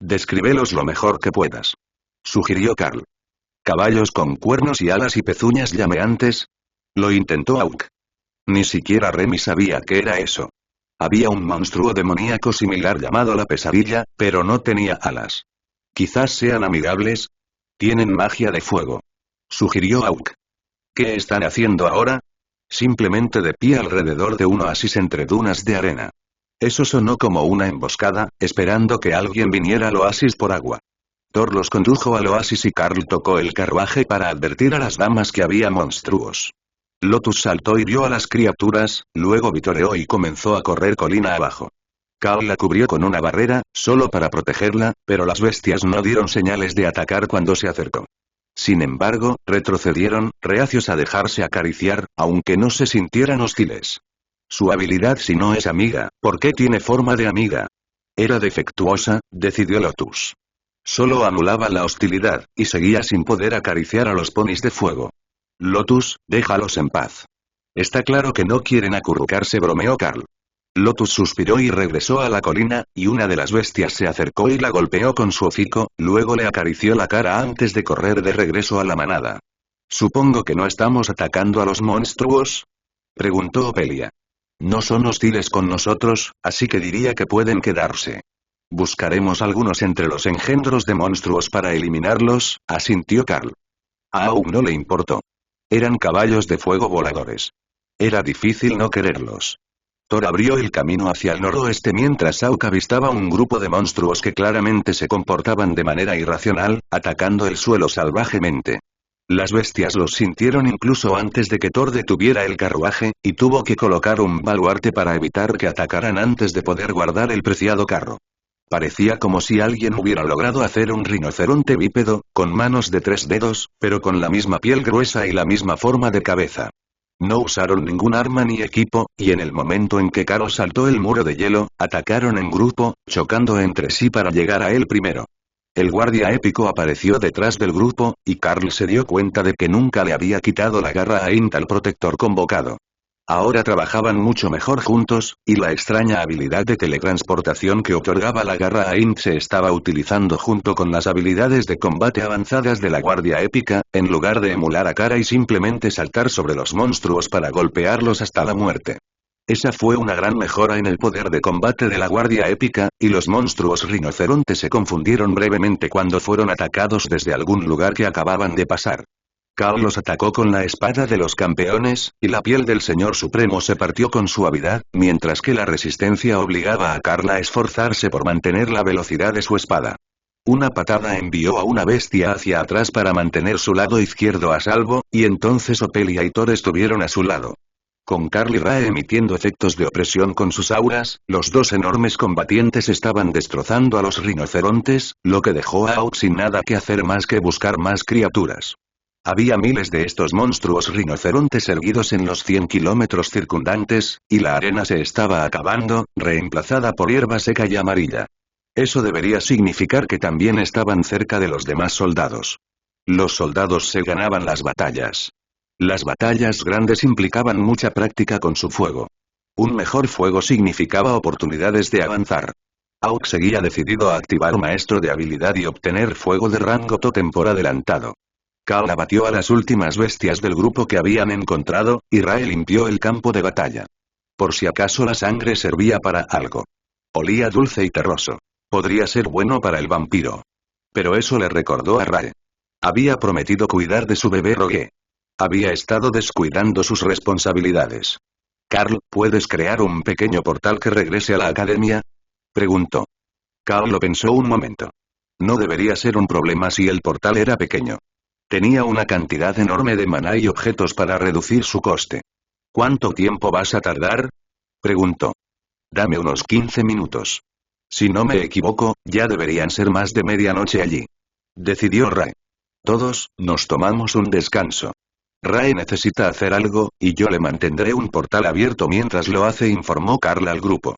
Descríbelos lo mejor que puedas. Sugirió Carl. ¿Caballos con cuernos y alas y pezuñas llameantes? Lo intentó Auk. Ni siquiera Remy sabía qué era eso. Había un monstruo demoníaco similar llamado la pesadilla, pero no tenía alas. Quizás sean amigables. Tienen magia de fuego, sugirió Auk. ¿Qué están haciendo ahora? Simplemente de pie alrededor de un oasis entre dunas de arena. Eso sonó como una emboscada, esperando que alguien viniera al oasis por agua. Thor los condujo al oasis y Carl tocó el carruaje para advertir a las damas que había monstruos. Lotus saltó y vio a las criaturas, luego vitoreó y comenzó a correr colina abajo. Carl la cubrió con una barrera, solo para protegerla, pero las bestias no dieron señales de atacar cuando se acercó. Sin embargo, retrocedieron, reacios a dejarse acariciar, aunque no se sintieran hostiles. Su habilidad si no es amiga, ¿por qué tiene forma de amiga? Era defectuosa, decidió Lotus. Solo anulaba la hostilidad, y seguía sin poder acariciar a los ponis de fuego. Lotus, déjalos en paz. Está claro que no quieren acurrucarse, bromeó Carl. Lotus suspiró y regresó a la colina, y una de las bestias se acercó y la golpeó con su hocico, luego le acarició la cara antes de correr de regreso a la manada. «Supongo que no estamos atacando a los monstruos», preguntó Opelia. «No son hostiles con nosotros, así que diría que pueden quedarse. Buscaremos algunos entre los engendros de monstruos para eliminarlos», asintió Carl. A Aug no le importó. Eran caballos de fuego voladores. Era difícil no quererlos. Thor abrió el camino hacia el noroeste mientras Auk avistaba un grupo de monstruos que claramente se comportaban de manera irracional, atacando el suelo salvajemente. Las bestias los sintieron incluso antes de que Thor detuviera el carruaje, y tuvo que colocar un baluarte para evitar que atacaran antes de poder guardar el preciado carro. Parecía como si alguien hubiera logrado hacer un rinoceronte bípedo, con manos de 3 dedos, pero con la misma piel gruesa y la misma forma de cabeza. No usaron ningún arma ni equipo, y en el momento en que Carl saltó el muro de hielo, atacaron en grupo, chocando entre sí para llegar a él primero. El guardia épico apareció detrás del grupo, y Carl se dio cuenta de que nunca le había quitado la garra a Int al protector convocado. Ahora trabajaban mucho mejor juntos, y la extraña habilidad de teletransportación que otorgaba la garra a Int se estaba utilizando junto con las habilidades de combate avanzadas de la guardia épica, en lugar de emular a Kara y simplemente saltar sobre los monstruos para golpearlos hasta la muerte. Esa fue una gran mejora en el poder de combate de la guardia épica, y los monstruos rinocerontes se confundieron brevemente cuando fueron atacados desde algún lugar que acababan de pasar. Carl los atacó con la espada de los campeones, y la piel del Señor Supremo se partió con suavidad, mientras que la resistencia obligaba a Carl a esforzarse por mantener la velocidad de su espada. Una patada envió a una bestia hacia atrás para mantener su lado izquierdo a salvo, y entonces Opelia y Thor estuvieron a su lado. Con Carl y Rae emitiendo efectos de opresión con sus auras, los dos enormes combatientes estaban destrozando a los rinocerontes, lo que dejó a Auk sin nada que hacer más que buscar más criaturas. Había miles de estos monstruos rinocerontes erguidos en los 100 kilómetros circundantes, y la arena se estaba acabando, reemplazada por hierba seca y amarilla. Eso debería significar que también estaban cerca de los demás soldados. Los soldados se ganaban las batallas. Las batallas grandes implicaban mucha práctica con su fuego. Un mejor fuego significaba oportunidades de avanzar. Auk seguía decidido a activar Maestro de Habilidad y obtener fuego de rango totem por adelantado. Carl abatió a las últimas bestias del grupo que habían encontrado, y Rae limpió el campo de batalla. Por si acaso la sangre servía para algo. Olía dulce y terroso. Podría ser bueno para el vampiro. Pero eso le recordó a Rae. Había prometido cuidar de su bebé Rogue. Había estado descuidando sus responsabilidades. «Carl, ¿puedes crear un pequeño portal que regrese a la academia?», preguntó. Carl lo pensó un momento. No debería ser un problema si el portal era pequeño. Tenía una cantidad enorme de maná y objetos para reducir su coste. «¿Cuánto tiempo vas a tardar?», preguntó. «Dame unos 15 minutos. Si no me equivoco, ya deberían ser más de medianoche allí», decidió Rae. «Todos, nos tomamos un descanso. Rae necesita hacer algo, y yo le mantendré un portal abierto mientras lo hace», informó Carl al grupo.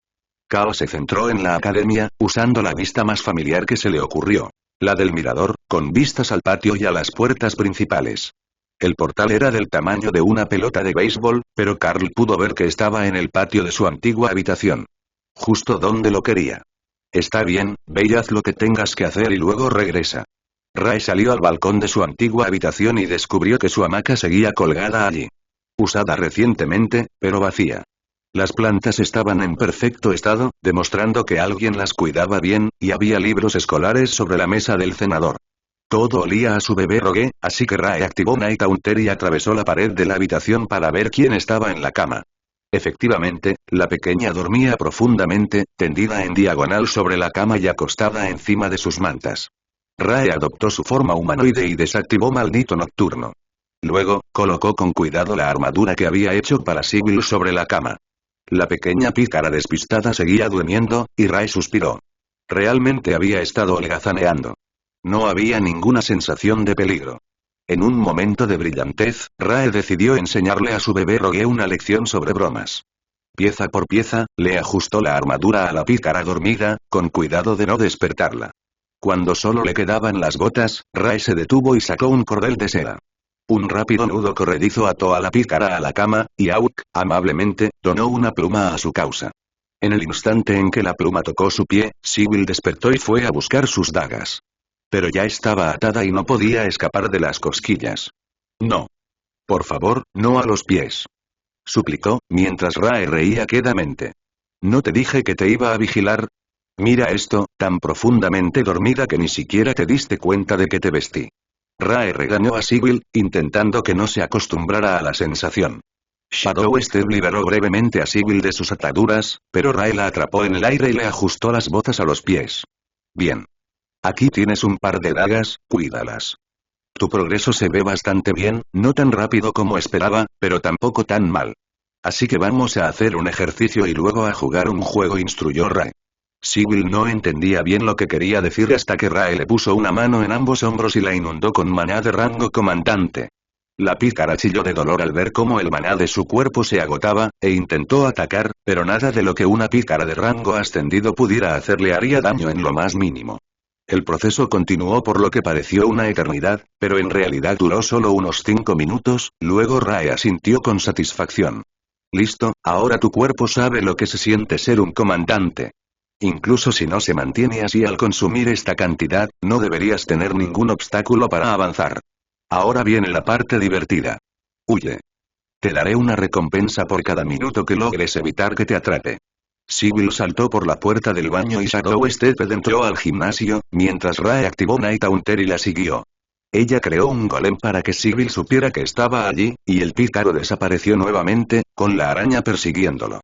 Carl se centró en la academia, usando la vista más familiar que se le ocurrió. La del mirador, con vistas al patio y a las puertas principales. El portal era del tamaño de una pelota de béisbol, pero Carl pudo ver que estaba en el patio de su antigua habitación. Justo donde lo quería. «Está bien, ve y haz lo que tengas que hacer y luego regresa». Rae salió al balcón de su antigua habitación y descubrió que su hamaca seguía colgada allí. Usada recientemente, pero vacía. Las plantas estaban en perfecto estado, demostrando que alguien las cuidaba bien, y había libros escolares sobre la mesa del cenador. Todo olía a su bebé Rogue, así que Rae activó Night Haunter y atravesó la pared de la habitación para ver quién estaba en la cama. Efectivamente, la pequeña dormía profundamente, tendida en diagonal sobre la cama y acostada encima de sus mantas. Rae adoptó su forma humanoide y desactivó Maldito Nocturno. Luego, colocó con cuidado la armadura que había hecho para Sigil sobre la cama. La pequeña pícara despistada seguía durmiendo, y Rae suspiró. Realmente había estado holgazaneando. No había ninguna sensación de peligro. En un momento de brillantez, Rae decidió enseñarle a su bebé Rogue una lección sobre bromas. Pieza por pieza, le ajustó la armadura a la pícara dormida, con cuidado de no despertarla. Cuando solo le quedaban las botas, Rae se detuvo y sacó un cordel de seda. Un rápido nudo corredizo ató a la pícara a la cama, y Auk, amablemente, donó una pluma a su causa. En el instante en que la pluma tocó su pie, Sigil despertó y fue a buscar sus dagas. Pero ya estaba atada y no podía escapar de las cosquillas. No. Por favor, no a los pies. Suplicó, mientras Rae reía quedamente. ¿No te dije que te iba a vigilar? Mira esto, tan profundamente dormida que ni siquiera te diste cuenta de que te vestí. Rae regañó a Sigil, intentando que no se acostumbrara a la sensación. Shadow Step liberó brevemente a Sigil de sus ataduras, pero Rae la atrapó en el aire y le ajustó las botas a los pies. Bien. Aquí tienes un par de dagas, cuídalas. Tu progreso se ve bastante bien, no tan rápido como esperaba, pero tampoco tan mal. Así que vamos a hacer un ejercicio y luego a jugar un juego, instruyó Rae. Sigil no entendía bien lo que quería decir hasta que Rae le puso una mano en ambos hombros y la inundó con maná de rango comandante. La pícara chilló de dolor al ver cómo el maná de su cuerpo se agotaba, e intentó atacar, pero nada de lo que una pícara de rango ascendido pudiera hacerle haría daño en lo más mínimo. El proceso continuó por lo que pareció una eternidad, pero en realidad duró solo unos 5 minutos, luego Rae asintió con satisfacción. Listo, ahora tu cuerpo sabe lo que se siente ser un comandante. Incluso si no se mantiene así al consumir esta cantidad, no deberías tener ningún obstáculo para avanzar. Ahora viene la parte divertida. Huye. Te daré una recompensa por cada minuto que logres evitar que te atrape. Sigil saltó por la puerta del baño y Shadow Step entró al gimnasio, mientras Rae activó Night Haunter y la siguió. Ella creó un golem para que Sigil supiera que estaba allí, y el pícaro desapareció nuevamente, con la araña persiguiéndolo.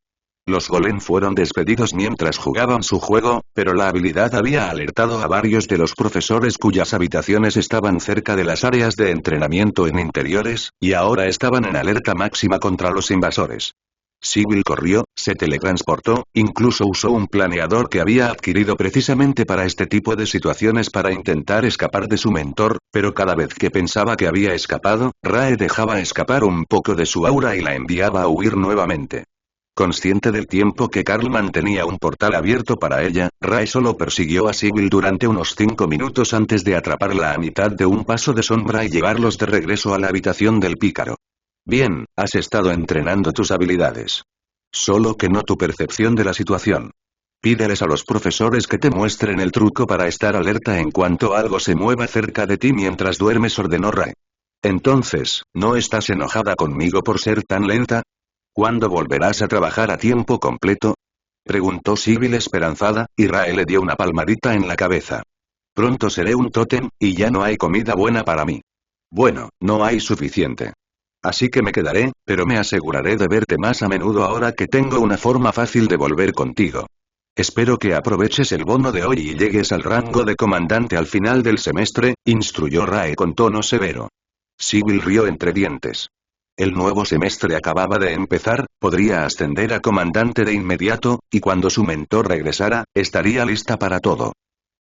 Los golem fueron despedidos mientras jugaban su juego, pero la habilidad había alertado a varios de los profesores cuyas habitaciones estaban cerca de las áreas de entrenamiento en interiores, y ahora estaban en alerta máxima contra los invasores. Sigil corrió, se teletransportó, incluso usó un planeador que había adquirido precisamente para este tipo de situaciones para intentar escapar de su mentor, pero cada vez que pensaba que había escapado, Rae dejaba escapar un poco de su aura y la enviaba a huir nuevamente. Consciente del tiempo que Carl mantenía un portal abierto para ella, Rae solo persiguió a Sigil durante unos 5 minutos antes de atraparla a mitad de un paso de sombra y llevarlos de regreso a la habitación del pícaro. Bien, has estado entrenando tus habilidades. Solo que no tu percepción de la situación. Pídeles a los profesores que te muestren el truco para estar alerta en cuanto algo se mueva cerca de ti mientras duermes, ordenó Rae. Entonces, ¿no estás enojada conmigo por ser tan lenta? ¿Cuándo volverás a trabajar a tiempo completo? Preguntó Sigil esperanzada, y Rae le dio una palmadita en la cabeza. Pronto seré un tótem, y ya no hay comida buena para mí. Bueno, no hay suficiente. Así que me quedaré, pero me aseguraré de verte más a menudo ahora que tengo una forma fácil de volver contigo. Espero que aproveches el bono de hoy y llegues al rango de comandante al final del semestre, instruyó Rae con tono severo. Sigil rió entre dientes. El nuevo semestre acababa de empezar, podría ascender a comandante de inmediato, y cuando su mentor regresara, estaría lista para todo.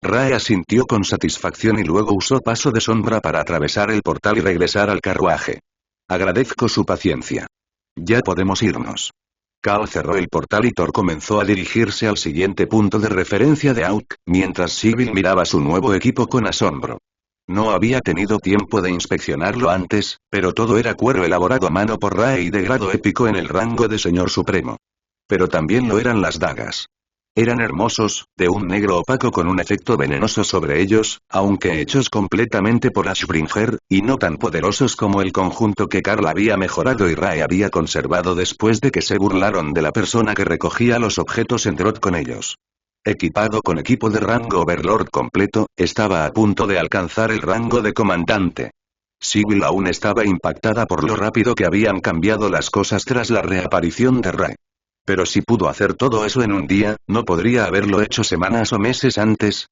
Rae asintió con satisfacción y luego usó paso de sombra para atravesar el portal y regresar al carruaje. Agradezco su paciencia. Ya podemos irnos. Kao cerró el portal y Thor comenzó a dirigirse al siguiente punto de referencia de Auk, mientras Sigil miraba su nuevo equipo con asombro. No había tenido tiempo de inspeccionarlo antes, pero todo era cuero elaborado a mano por Rae y de grado épico en el rango de Señor Supremo. Pero también lo eran las dagas. Eran hermosos, de un negro opaco con un efecto venenoso sobre ellos, aunque hechos completamente por Ashbringer, y no tan poderosos como el conjunto que Carl había mejorado y Rae había conservado después de que se burlaron de la persona que recogía los objetos en Drot con ellos. Equipado con equipo de rango Overlord completo, estaba a punto de alcanzar el rango de comandante. Sybil aún estaba impactada por lo rápido que habían cambiado las cosas tras la reaparición de Rae. Pero si pudo hacer todo eso en un día, ¿no podría haberlo hecho semanas o meses antes?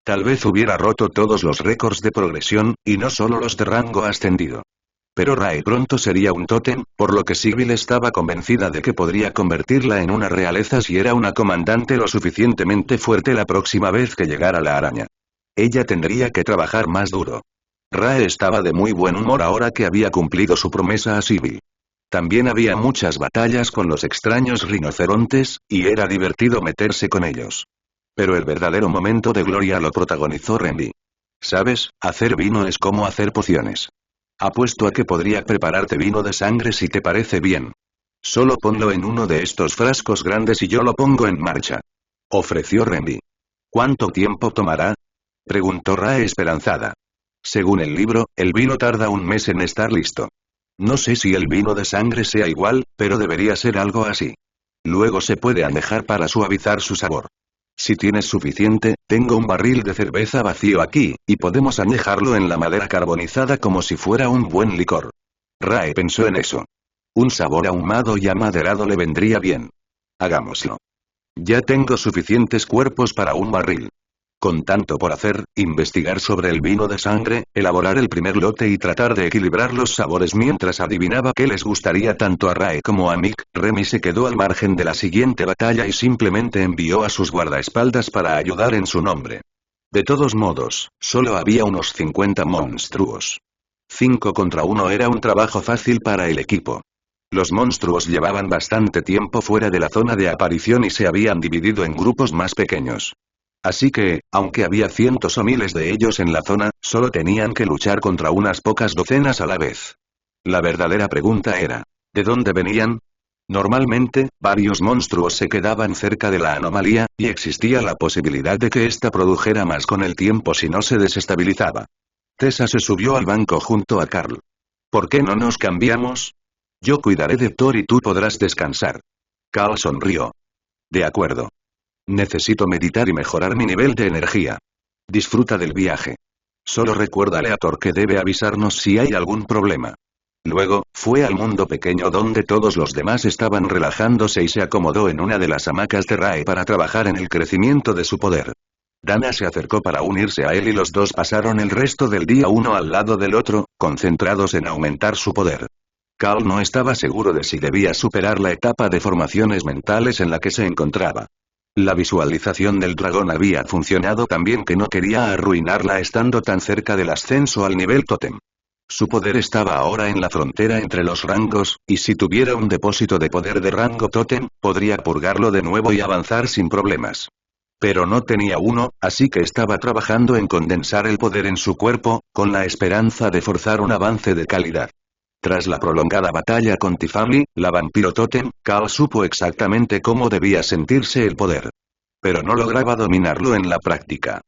Tal vez hubiera roto todos los récords de progresión, y no solo los de rango ascendido. Pero Rae pronto sería un tótem, por lo que Sybil estaba convencida de que podría convertirla en una realeza si era una comandante lo suficientemente fuerte la próxima vez que llegara la araña. Ella tendría que trabajar más duro. Rae estaba de muy buen humor ahora que había cumplido su promesa a Sybil. También había muchas batallas con los extraños rinocerontes, y era divertido meterse con ellos. Pero el verdadero momento de gloria lo protagonizó Renly. ¿Sabes? Hacer vino es como hacer pociones. Apuesto a que podría prepararte vino de sangre si te parece bien. Solo ponlo en uno de estos frascos grandes y yo lo pongo en marcha. Ofreció Renly. ¿Cuánto tiempo tomará? Preguntó Rae esperanzada. Según el libro, el vino tarda un mes en estar listo. No sé si el vino de sangre sea igual, pero debería ser algo así. Luego se puede añejar para suavizar su sabor. Si tienes suficiente, tengo un barril de cerveza vacío aquí, y podemos añejarlo en la madera carbonizada como si fuera un buen licor. Rae pensó en eso. Un sabor ahumado y amaderado le vendría bien. Hagámoslo. Ya tengo suficientes cuerpos para un barril. Con tanto por hacer, investigar sobre el vino de sangre, elaborar el primer lote y tratar de equilibrar los sabores mientras adivinaba qué les gustaría tanto a Rae como a Mick, Remy se quedó al margen de la siguiente batalla y simplemente envió a sus guardaespaldas para ayudar en su nombre. De todos modos, solo había unos 50 monstruos. 5 contra 1 era un trabajo fácil para el equipo. Los monstruos llevaban bastante tiempo fuera de la zona de aparición y se habían dividido en grupos más pequeños. Así que, aunque había cientos o miles de ellos en la zona, solo tenían que luchar contra unas pocas docenas a la vez. La verdadera pregunta era, ¿de dónde venían? Normalmente, varios monstruos se quedaban cerca de la anomalía, y existía la posibilidad de que ésta produjera más con el tiempo si no se desestabilizaba. Tessa se subió al banco junto a Carl. ¿Por qué no nos cambiamos? Yo cuidaré de Thor y tú podrás descansar. Carl sonrió. De acuerdo. Necesito meditar y mejorar mi nivel de energía. Disfruta del viaje. Solo recuérdale a Thor que debe avisarnos si hay algún problema. Luego, fue al mundo pequeño donde todos los demás estaban relajándose y se acomodó en una de las hamacas de Rae para trabajar en el crecimiento de su poder. Dana se acercó para unirse a él y los dos pasaron el resto del día uno al lado del otro, concentrados en aumentar su poder. Carl no estaba seguro de si debía superar la etapa de formaciones mentales en la que se encontraba. La visualización del dragón había funcionado tan bien que no quería arruinarla estando tan cerca del ascenso al nivel tótem. Su poder estaba ahora en la frontera entre los rangos, y si tuviera un depósito de poder de rango tótem, podría purgarlo de nuevo y avanzar sin problemas. Pero no tenía uno, así que estaba trabajando en condensar el poder en su cuerpo, con la esperanza de forzar un avance de calidad. Tras la prolongada batalla con Tifani, la vampiro tótem, Carl supo exactamente cómo debía sentirse el poder. Pero no lograba dominarlo en la práctica.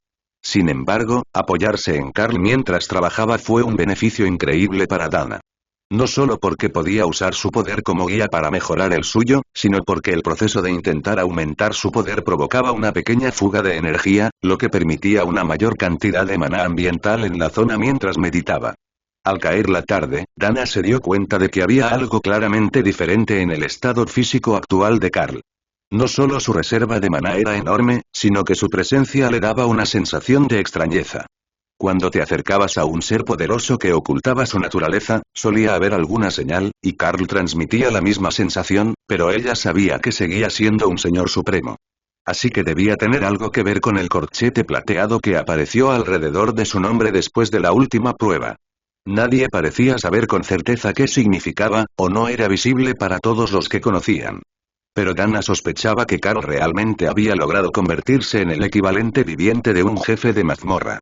Sin embargo, apoyarse en Carl mientras trabajaba fue un beneficio increíble para Dana. No solo porque podía usar su poder como guía para mejorar el suyo, sino porque el proceso de intentar aumentar su poder provocaba una pequeña fuga de energía, lo que permitía una mayor cantidad de maná ambiental en la zona mientras meditaba. Al caer la tarde, Dana se dio cuenta de que había algo claramente diferente en el estado físico actual de Carl. No solo su reserva de maná era enorme, sino que su presencia le daba una sensación de extrañeza. Cuando te acercabas a un ser poderoso que ocultaba su naturaleza, solía haber alguna señal, y Carl transmitía la misma sensación, pero ella sabía que seguía siendo un señor supremo. Así que debía tener algo que ver con el corchete plateado que apareció alrededor de su nombre después de la última prueba. Nadie parecía saber con certeza qué significaba, o no era visible para todos los que conocían. Pero Dana sospechaba que Carl realmente había logrado convertirse en el equivalente viviente de un jefe de mazmorra.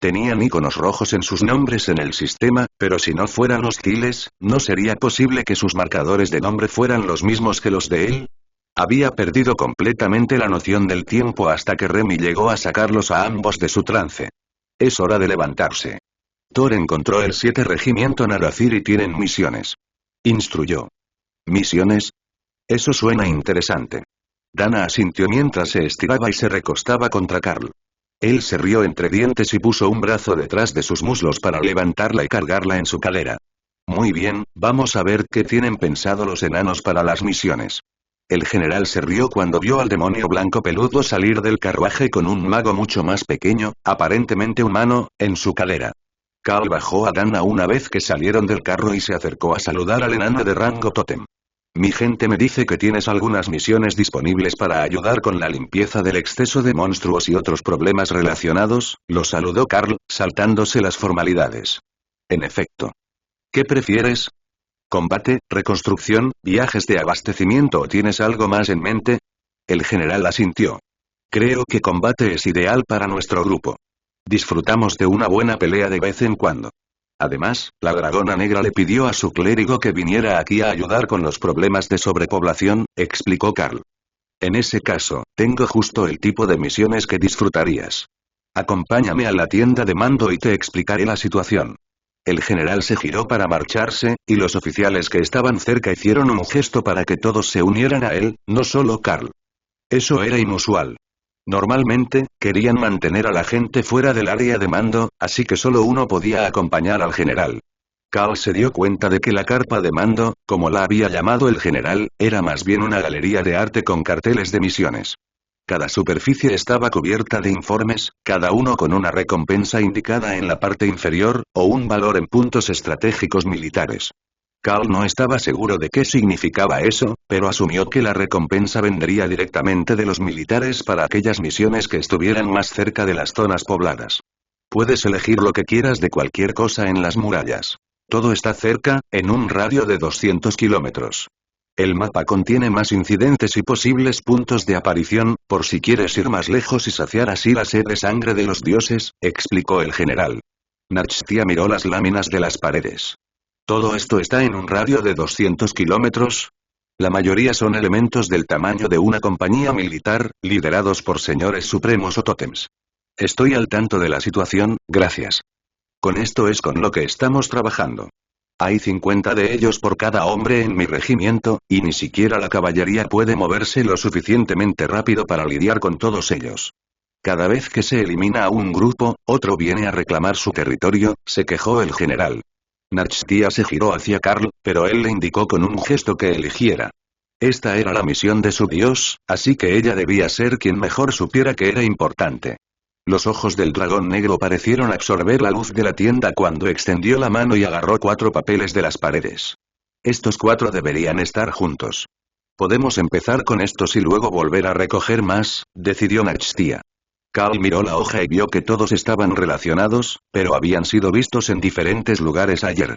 Tenían iconos rojos en sus nombres en el sistema, pero si no fueran hostiles, ¿no sería posible que sus marcadores de nombre fueran los mismos que los de él? Había perdido completamente la noción del tiempo hasta que Remy llegó a sacarlos a ambos de su trance. Es hora de levantarse. Thor encontró el 7 Regimiento Narazir y tienen misiones. Instruyó. ¿Misiones? Eso suena interesante. Dana asintió mientras se estiraba y se recostaba contra Carl. Él se rió entre dientes y puso un brazo detrás de sus muslos para levantarla y cargarla en su cadera. Muy bien, vamos a ver qué tienen pensado los enanos para las misiones. El general se rió cuando vio al demonio blanco peludo salir del carruaje con un mago mucho más pequeño, aparentemente humano, en su cadera. Carl bajó a Dana una vez que salieron del carro y se acercó a saludar al enano de rango tótem. Mi gente me dice que tienes algunas misiones disponibles para ayudar con la limpieza del exceso de monstruos y otros problemas relacionados, lo saludó Carl, saltándose las formalidades. En efecto. ¿Qué prefieres? ¿Combate, reconstrucción, viajes de abastecimiento o tienes algo más en mente? El general asintió. Creo que combate es ideal para nuestro grupo. Disfrutamos de una buena pelea de vez en cuando. Además, la dragona negra le pidió a su clérigo que viniera aquí a ayudar con los problemas de sobrepoblación, explicó Carl. En ese caso, tengo justo el tipo de misiones que disfrutarías. Acompáñame a la tienda de mando y te explicaré la situación. El general se giró para marcharse, y los oficiales que estaban cerca hicieron un gesto para que todos se unieran a él, no solo Carl. Eso era inusual. Normalmente, querían mantener a la gente fuera del área de mando, así que solo uno podía acompañar al general. Carl se dio cuenta de que la carpa de mando, como la había llamado el general, era más bien una galería de arte con carteles de misiones. Cada superficie estaba cubierta de informes, cada uno con una recompensa indicada en la parte inferior, o un valor en puntos estratégicos militares. Carl no estaba seguro de qué significaba eso, pero asumió que la recompensa vendría directamente de los militares para aquellas misiones que estuvieran más cerca de las zonas pobladas. Puedes elegir lo que quieras de cualquier cosa en las murallas. Todo está cerca, en un radio de 200 kilómetros. El mapa contiene más incidentes y posibles puntos de aparición, por si quieres ir más lejos y saciar así la sed de sangre de los dioses, explicó el general. Nachtia miró las láminas de las paredes. ¿Todo esto está en un radio de 200 kilómetros? La mayoría son elementos del tamaño de una compañía militar, liderados por señores supremos o tótems. Estoy al tanto de la situación, gracias. Con esto es con lo que estamos trabajando. Hay 50 de ellos por cada hombre en mi regimiento, y ni siquiera la caballería puede moverse lo suficientemente rápido para lidiar con todos ellos. Cada vez que se elimina a un grupo, otro viene a reclamar su territorio, se quejó el general. Nachtia se giró hacia Carl, pero él le indicó con un gesto que eligiera. Esta era la misión de su dios, así que ella debía ser quien mejor supiera que era importante. Los ojos del dragón negro parecieron absorber la luz de la tienda cuando extendió la mano y agarró 4 papeles de las paredes. Estos 4 deberían estar juntos. Podemos empezar con estos y luego volver a recoger más, decidió Nachtia. Carl miró la hoja y vio que todos estaban relacionados, pero habían sido vistos en diferentes lugares ayer.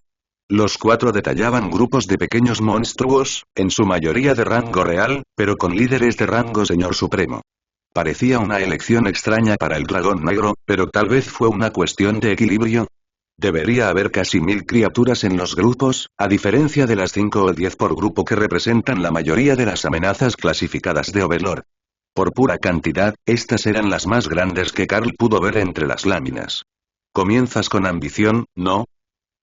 Los 4 detallaban grupos de pequeños monstruos, en su mayoría de rango real, pero con líderes de rango señor supremo. Parecía una elección extraña para el dragón negro, pero tal vez fue una cuestión de equilibrio. Debería haber casi 1000 criaturas en los grupos, a diferencia de las 5 o 10 por grupo que representan la mayoría de las amenazas clasificadas de Overlord. Por pura cantidad, estas eran las más grandes que Carl pudo ver entre las láminas. Comienzas con ambición, ¿no?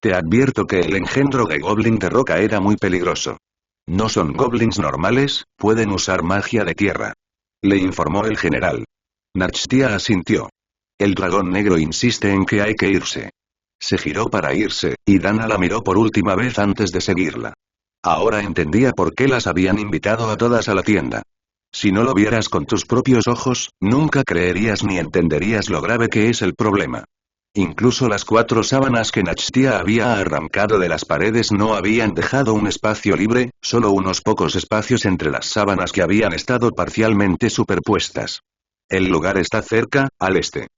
Te advierto que el engendro de Goblin de roca era muy peligroso. No son goblins normales, pueden usar magia de tierra. Le informó el general. Nachtia asintió. El dragón negro insiste en que hay que irse. Se giró para irse, y Dana la miró por última vez antes de seguirla. Ahora entendía por qué las habían invitado a todas a la tienda. Si no lo vieras con tus propios ojos, nunca creerías ni entenderías lo grave que es el problema. Incluso las 4 sábanas que Nachtia había arrancado de las paredes no habían dejado un espacio libre, solo unos pocos espacios entre las sábanas que habían estado parcialmente superpuestas. El lugar está cerca, al este.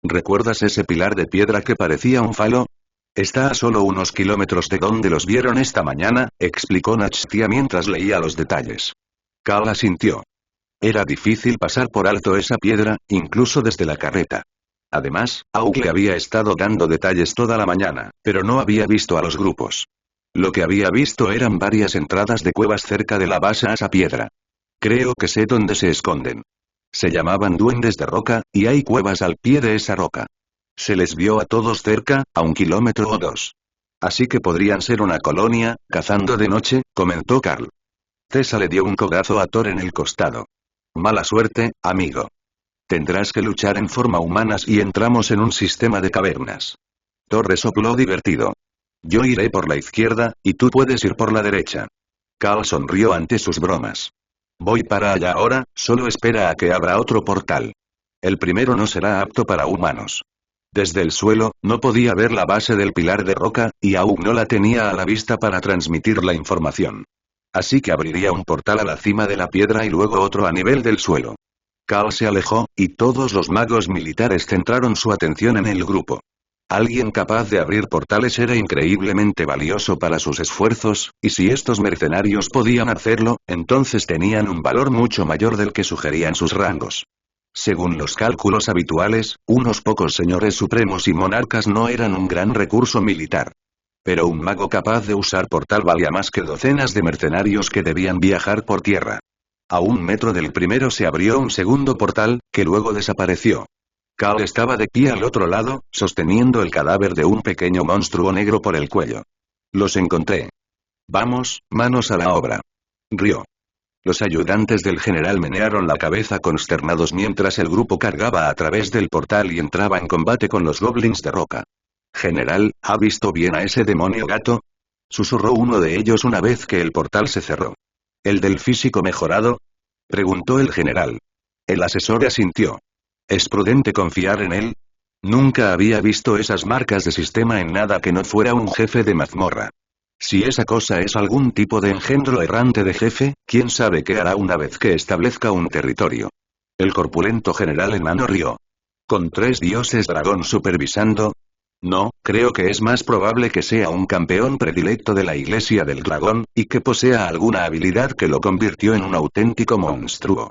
¿Recuerdas ese pilar de piedra que parecía un falo? Está a solo unos kilómetros de donde los vieron esta mañana, explicó Nachtia mientras leía los detalles. Carl asintió. Era difícil pasar por alto esa piedra, incluso desde la carreta. Además, Auk le había estado dando detalles toda la mañana, pero no había visto a los grupos. Lo que había visto eran varias entradas de cuevas cerca de la base a esa piedra. Creo que sé dónde se esconden. Se llamaban duendes de roca, y hay cuevas al pie de esa roca. Se les vio a todos cerca, a 1 kilómetro o 2. Así que podrían ser una colonia, cazando de noche, comentó Carl. Tessa le dio un codazo a Thor en el costado. Mala suerte, amigo. Tendrás que luchar en forma humana si entramos en un sistema de cavernas. Thor resopló divertido. Yo iré por la izquierda, y tú puedes ir por la derecha. Carl sonrió ante sus bromas. Voy para allá ahora, solo espera a que abra otro portal. El primero no será apto para humanos. Desde el suelo, no podía ver la base del pilar de roca, y aún no la tenía a la vista para transmitir la información. Así que abriría un portal a la cima de la piedra y luego otro a nivel del suelo. Carl se alejó, y todos los magos militares centraron su atención en el grupo. Alguien capaz de abrir portales era increíblemente valioso para sus esfuerzos, y si estos mercenarios podían hacerlo, entonces tenían un valor mucho mayor del que sugerían sus rangos. Según los cálculos habituales, unos pocos señores supremos y monarcas no eran un gran recurso militar. Pero un mago capaz de usar portal valía más que docenas de mercenarios que debían viajar por tierra. A 1 metro del primero se abrió un segundo portal, que luego desapareció. Carl estaba de pie al otro lado, sosteniendo el cadáver de un pequeño monstruo negro por el cuello. Los encontré. Vamos, manos a la obra. Rió. Los ayudantes del general menearon la cabeza consternados mientras el grupo cargaba a través del portal y entraba en combate con los goblins de roca. General, ¿ha visto bien a ese demonio gato? Susurró uno de ellos una vez que el portal se cerró. ¿El del físico mejorado? Preguntó el general. El asesor asintió. ¿Es prudente confiar en él? Nunca había visto esas marcas de sistema en nada que no fuera un jefe de mazmorra. Si esa cosa es algún tipo de engendro errante de jefe, quién sabe qué hará una vez que establezca un territorio. El corpulento general enano rió. ¿Con 3 dioses dragón supervisando? No, creo que es más probable que sea un campeón predilecto de la iglesia del dragón, y que posea alguna habilidad que lo convirtió en un auténtico monstruo.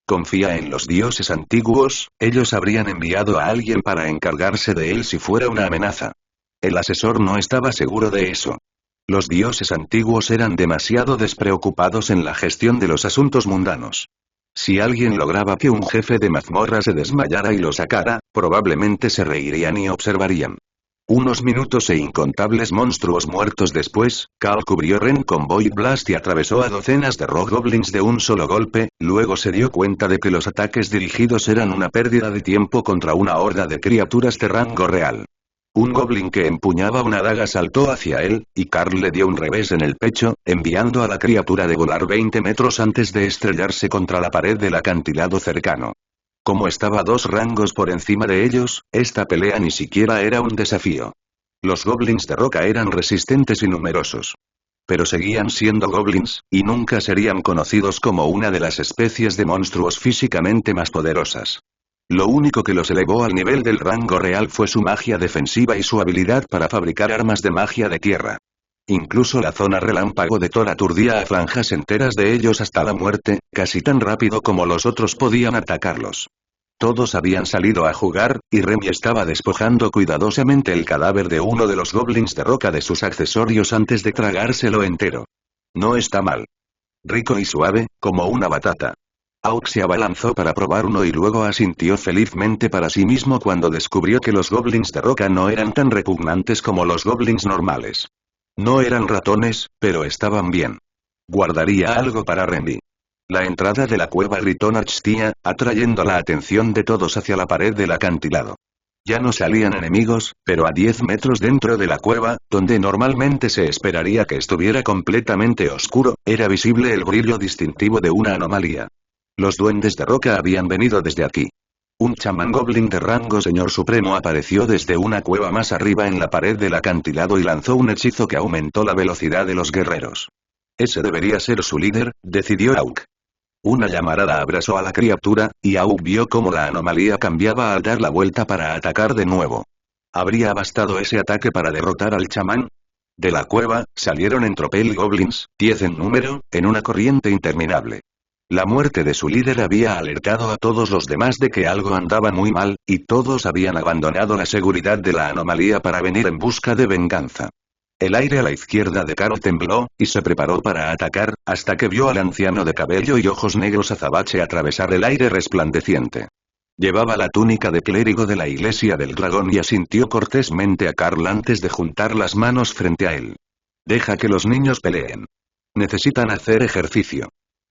Confía en los dioses antiguos, ellos habrían enviado a alguien para encargarse de él si fuera una amenaza. El asesor no estaba seguro de eso. Los dioses antiguos eran demasiado despreocupados en la gestión de los asuntos mundanos. Si alguien lograba que un jefe de mazmorra se desmayara y lo sacara, probablemente se reirían y observarían. Unos minutos e incontables monstruos muertos después, Carl cubrió Ren con Void Blast y atravesó a docenas de Rock Goblins de un solo golpe, luego se dio cuenta de que los ataques dirigidos eran una pérdida de tiempo contra una horda de criaturas de rango real. Un goblin que empuñaba una daga saltó hacia él, y Carl le dio un revés en el pecho, enviando a la criatura de volar 20 metros antes de estrellarse contra la pared del acantilado cercano. Como estaba 2 rangos por encima de ellos, esta pelea ni siquiera era un desafío. Los goblins de roca eran resistentes y numerosos. Pero seguían siendo goblins, y nunca serían conocidos como una de las especies de monstruos físicamente más poderosas. Lo único que los elevó al nivel del rango real fue su magia defensiva y su habilidad para fabricar armas de magia de tierra. Incluso la zona relámpago de Thor aturdía a franjas enteras de ellos hasta la muerte, casi tan rápido como los otros podían atacarlos. Todos habían salido a jugar, y Remy estaba despojando cuidadosamente el cadáver de uno de los goblins de roca de sus accesorios antes de tragárselo entero. No está mal. Rico y suave, como una batata. Auk se abalanzó para probar uno y luego asintió felizmente para sí mismo cuando descubrió que los goblins de roca no eran tan repugnantes como los goblins normales. No eran ratones, pero estaban bien. Guardaría algo para Remy. La entrada de la cueva gritó Nachtia, atrayendo la atención de todos hacia la pared del acantilado. Ya no salían enemigos, pero a 10 metros dentro de la cueva, donde normalmente se esperaría que estuviera completamente oscuro, era visible el brillo distintivo de una anomalía. Los duendes de roca habían venido desde aquí. Un chamán goblin de rango señor supremo apareció desde una cueva más arriba en la pared del acantilado y lanzó un hechizo que aumentó la velocidad de los guerreros. Ese debería ser su líder, decidió Auk. Una llamarada abrazó a la criatura, y Auk vio cómo la anomalía cambiaba al dar la vuelta para atacar de nuevo. ¿Habría bastado ese ataque para derrotar al chamán? De la cueva, salieron en tropel goblins, 10 en número, en una corriente interminable. La muerte de su líder había alertado a todos los demás de que algo andaba muy mal, y todos habían abandonado la seguridad de la anomalía para venir en busca de venganza. El aire a la izquierda de Carl tembló, y se preparó para atacar, hasta que vio al anciano de cabello y ojos negros azabache atravesar el aire resplandeciente. Llevaba la túnica de clérigo de la iglesia del dragón y asintió cortésmente a Carl antes de juntar las manos frente a él. Deja que los niños peleen. Necesitan hacer ejercicio.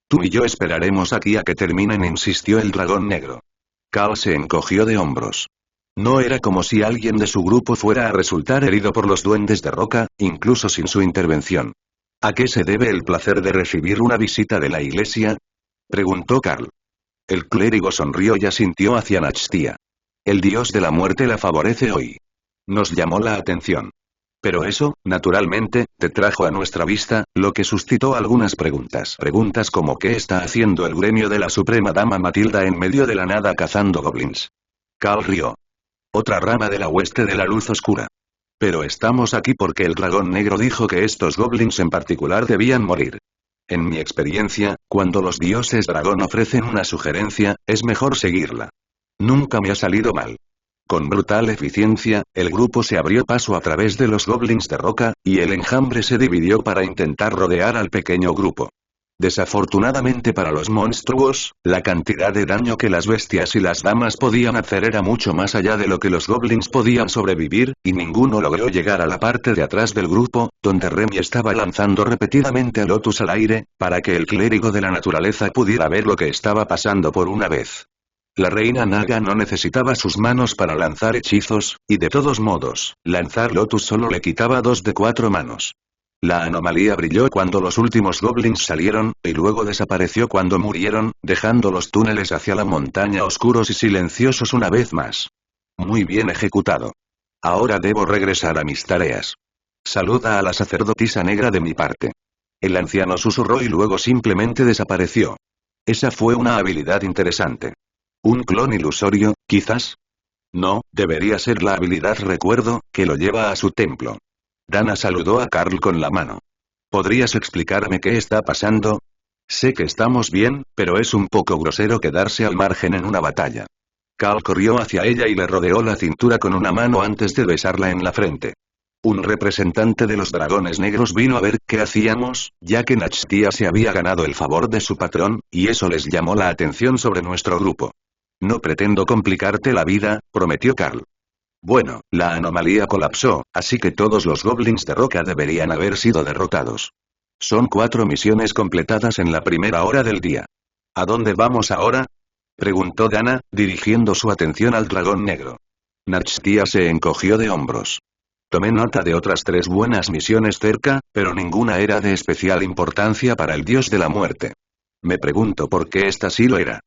Tú y yo esperaremos aquí a que terminen, insistió el dragón negro. Carl se encogió de hombros. No era como si alguien de su grupo fuera a resultar herido por los duendes de roca, incluso sin su intervención. ¿A qué se debe el placer de recibir una visita de la iglesia?, preguntó Carl. El clérigo sonrió y asintió hacia Nachtia. El dios de la muerte la favorece hoy. Nos llamó la atención. Pero eso, naturalmente, te trajo a nuestra vista, lo que suscitó algunas preguntas. Preguntas como ¿qué está haciendo el gremio de la Suprema Dama Matilda en medio de la nada cazando goblins? Carl rió. Otra rama de la hueste de la luz oscura. Pero estamos aquí porque el dragón negro dijo que estos goblins en particular debían morir. En mi experiencia, cuando los dioses dragón ofrecen una sugerencia, es mejor seguirla. Nunca me ha salido mal. Con brutal eficiencia, el grupo se abrió paso a través de los goblins de roca, y el enjambre se dividió para intentar rodear al pequeño grupo. Desafortunadamente para los monstruos, la cantidad de daño que las bestias y las damas podían hacer era mucho más allá de lo que los goblins podían sobrevivir, y ninguno logró llegar a la parte de atrás del grupo, donde Remy estaba lanzando repetidamente a Lotus al aire, para que el clérigo de la naturaleza pudiera ver lo que estaba pasando por una vez. La reina Naga no necesitaba sus manos para lanzar hechizos, y de todos modos, lanzar Lotus solo le quitaba 2 de 4 manos. La anomalía brilló cuando los últimos goblins salieron, y luego desapareció cuando murieron, dejando los túneles hacia la montaña oscuros y silenciosos una vez más. Muy bien ejecutado. Ahora debo regresar a mis tareas. Saluda a la sacerdotisa negra de mi parte. El anciano susurró y luego simplemente desapareció. Esa fue una habilidad interesante. ¿Un clon ilusorio, quizás? No, debería ser la habilidad recuerdo, que lo lleva a su templo. Dana saludó a Carl con la mano. ¿Podrías explicarme qué está pasando? Sé que estamos bien, pero es un poco grosero quedarse al margen en una batalla. Carl corrió hacia ella y le rodeó la cintura con una mano antes de besarla en la frente. Un representante de los dragones negros vino a ver qué hacíamos, ya que Nachtia se había ganado el favor de su patrón, y eso les llamó la atención sobre nuestro grupo. No pretendo complicarte la vida, prometió Carl. Bueno, la anomalía colapsó, así que todos los goblins de roca deberían haber sido derrotados. Son 4 misiones completadas en la primera hora del día. ¿A dónde vamos ahora?, preguntó Dana, dirigiendo su atención al dragón negro. Nachtia se encogió de hombros. Tomé nota de otras 3 buenas misiones cerca, pero ninguna era de especial importancia para el dios de la muerte. Me pregunto por qué esta sí lo era.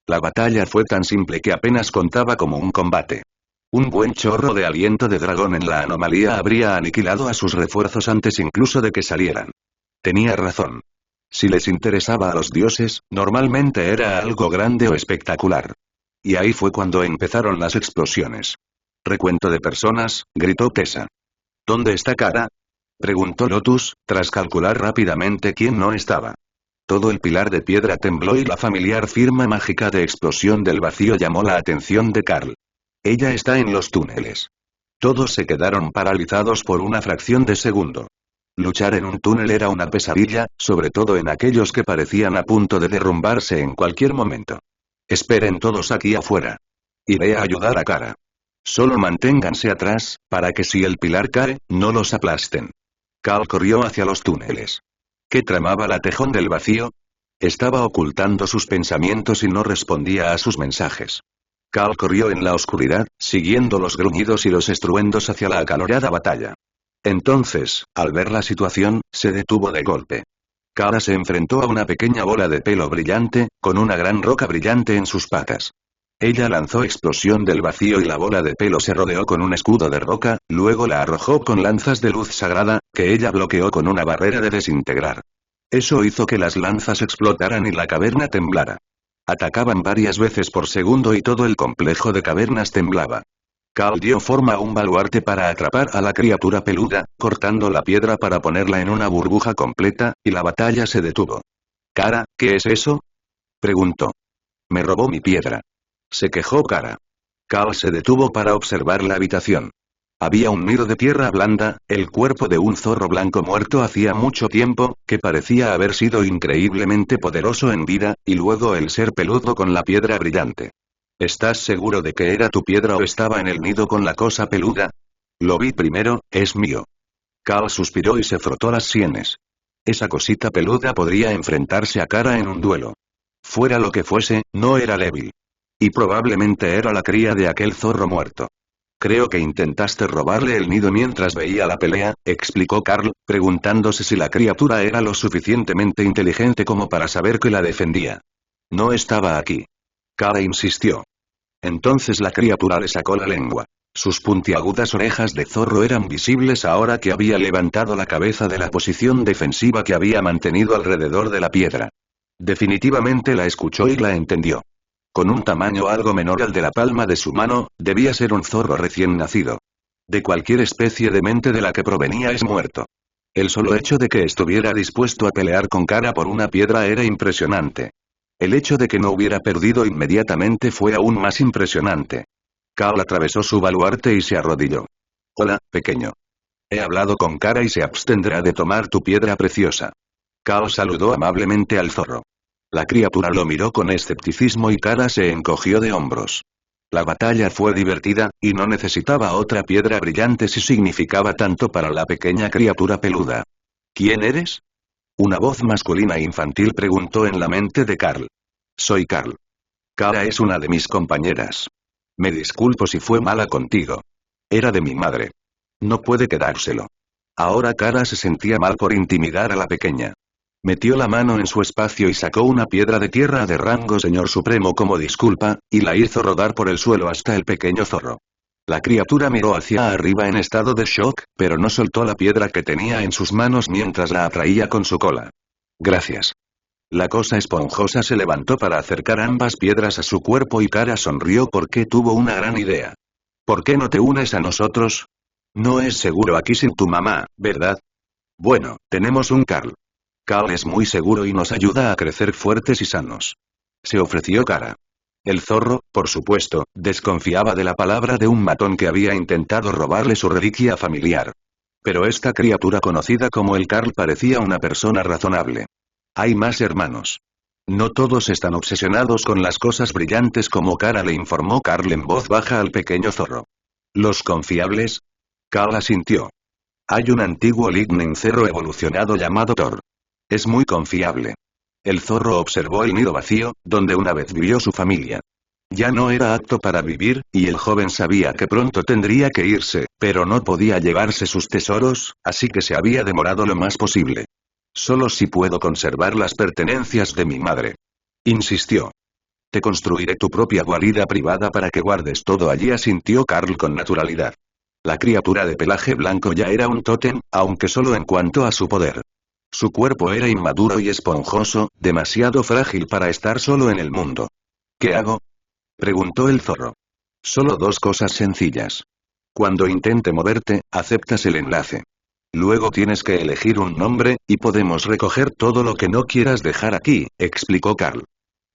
La batalla fue tan simple que apenas contaba como un combate. Un buen chorro de aliento de dragón en la anomalía habría aniquilado a sus refuerzos antes incluso de que salieran. Tenía razón. Si les interesaba a los dioses, normalmente era algo grande o espectacular. Y ahí fue cuando empezaron las explosiones. Recuento de personas, gritó Tessa. ¿Dónde está Kara?, preguntó Lotus, tras calcular rápidamente quién no estaba. Todo el pilar de piedra tembló y la familiar firma mágica de explosión del vacío llamó la atención de Carl. Ella está en los túneles. Todos se quedaron paralizados por una fracción de segundo. Luchar en un túnel era una pesadilla, sobre todo en aquellos que parecían a punto de derrumbarse en cualquier momento. Esperen todos aquí afuera. Iré a ayudar a Kara. Solo manténganse atrás, para que si el pilar cae, no los aplasten. Carl corrió hacia los túneles. ¿Qué tramaba la tejón del vacío? Estaba ocultando sus pensamientos y no respondía a sus mensajes. Carl corrió en la oscuridad, siguiendo los gruñidos y los estruendos hacia la acalorada batalla. Entonces, al ver la situación, se detuvo de golpe. Kara se enfrentó a una pequeña bola de pelo brillante, con una gran roca brillante en sus patas. Ella lanzó explosión del vacío y la bola de pelo se rodeó con un escudo de roca, luego la arrojó con lanzas de luz sagrada, que ella bloqueó con una barrera de desintegrar. Eso hizo que las lanzas explotaran y la caverna temblara. Atacaban varias veces por segundo y todo el complejo de cavernas temblaba. Carl dio forma a un baluarte para atrapar a la criatura peluda, cortando la piedra para ponerla en una burbuja completa, y la batalla se detuvo. «Kara, ¿qué es eso?», preguntó. «Me robó mi piedra», se quejó Kara. Carl se detuvo para observar la habitación. Había un nido de tierra blanda, el cuerpo de un zorro blanco muerto hacía mucho tiempo, que parecía haber sido increíblemente poderoso en vida, y luego el ser peludo con la piedra brillante. ¿Estás seguro de que era tu piedra o estaba en el nido con la cosa peluda? Lo vi primero, es mío. Carl suspiró y se frotó las sienes. Esa cosita peluda podría enfrentarse a Kara en un duelo. Fuera lo que fuese, no era débil. Y probablemente era la cría de aquel zorro muerto. Creo que intentaste robarle el nido mientras veía la pelea, explicó Carl, preguntándose si la criatura era lo suficientemente inteligente como para saber que la defendía. No estaba aquí. Kara insistió. Entonces la criatura le sacó la lengua. Sus puntiagudas orejas de zorro eran visibles ahora que había levantado la cabeza de la posición defensiva que había mantenido alrededor de la piedra. Definitivamente la escuchó y la entendió. Con un tamaño algo menor al de la palma de su mano, debía ser un zorro recién nacido. De cualquier especie de mente de la que provenía es muerto. El solo hecho de que estuviera dispuesto a pelear con Kara por una piedra era impresionante. El hecho de que no hubiera perdido inmediatamente fue aún más impresionante. Carl atravesó su baluarte y se arrodilló. Hola, pequeño. He hablado con Kara y se abstendrá de tomar tu piedra preciosa. Carl saludó amablemente al zorro. La criatura lo miró con escepticismo y Kara se encogió de hombros. La batalla fue divertida, y no necesitaba otra piedra brillante si significaba tanto para la pequeña criatura peluda. ¿Quién eres? Una voz masculina infantil preguntó en la mente de Carl. Soy Carl. Kara es una de mis compañeras. Me disculpo si fue mala contigo. Era de mi madre. No puede quedárselo. Ahora Kara se sentía mal por intimidar a la pequeña. Metió la mano en su espacio y sacó una piedra de tierra de rango señor supremo como disculpa, y la hizo rodar por el suelo hasta el pequeño zorro. La criatura miró hacia arriba en estado de shock, pero no soltó la piedra que tenía en sus manos mientras la atraía con su cola. Gracias. La cosa esponjosa se levantó para acercar ambas piedras a su cuerpo y Kara sonrió porque tuvo una gran idea. ¿Por qué no te unes a nosotros? No es seguro aquí sin tu mamá, ¿verdad? Bueno, tenemos un Carl. Carl es muy seguro y nos ayuda a crecer fuertes y sanos. Se ofreció Kara. El zorro, por supuesto, desconfiaba de la palabra de un matón que había intentado robarle su reliquia familiar. Pero esta criatura conocida como el Carl parecía una persona razonable. Hay más hermanos. No todos están obsesionados con las cosas brillantes como Kara le informó Carl en voz baja al pequeño zorro. ¿Los confiables? Carl asintió. Hay un antiguo Lightning Zero evolucionado llamado Thor. Es muy confiable. El zorro observó el nido vacío, donde una vez vivió su familia. Ya no era apto para vivir, y el joven sabía que pronto tendría que irse, pero no podía llevarse sus tesoros, así que se había demorado lo más posible. Solo si puedo conservar las pertenencias de mi madre. Insistió. Te construiré tu propia guarida privada para que guardes todo allí, asintió Carl con naturalidad. La criatura de pelaje blanco ya era un tótem, aunque solo en cuanto a su poder. Su cuerpo era inmaduro y esponjoso, demasiado frágil para estar solo en el mundo. ¿Qué hago? Preguntó el zorro. Solo dos cosas sencillas. Cuando intente moverte, aceptas el enlace. Luego tienes que elegir un nombre, y podemos recoger todo lo que no quieras dejar aquí, explicó Carl.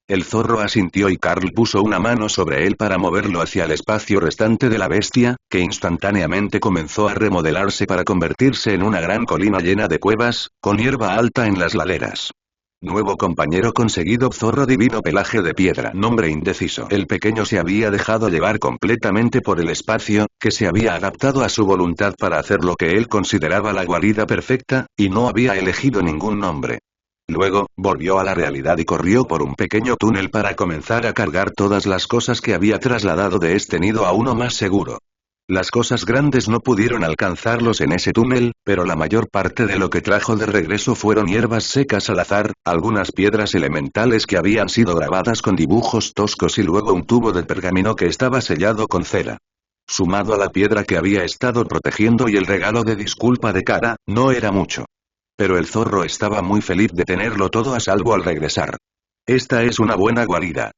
El zorro asintió y Carl puso una mano sobre él para moverlo hacia el espacio restante de la bestia, que instantáneamente comenzó a remodelarse para convertirse en una gran colina llena de cuevas, con hierba alta en las laderas. Nuevo compañero conseguido, zorro divino pelaje de piedra, nombre indeciso. El pequeño se había dejado llevar completamente por el espacio, que se había adaptado a su voluntad para hacer lo que él consideraba la guarida perfecta, y no había elegido ningún nombre. Luego, volvió a la realidad y corrió por un pequeño túnel para comenzar a cargar todas las cosas que había trasladado de este nido a uno más seguro. Las cosas grandes no pudieron alcanzarlos en ese túnel, pero la mayor parte de lo que trajo de regreso fueron hierbas secas al azar, algunas piedras elementales que habían sido grabadas con dibujos toscos y luego un tubo de pergamino que estaba sellado con cera. Sumado a la piedra que había estado protegiendo y el regalo de disculpa de Kara, no era mucho. Pero el zorro estaba muy feliz de tenerlo todo a salvo al regresar. Esta es una buena guarida.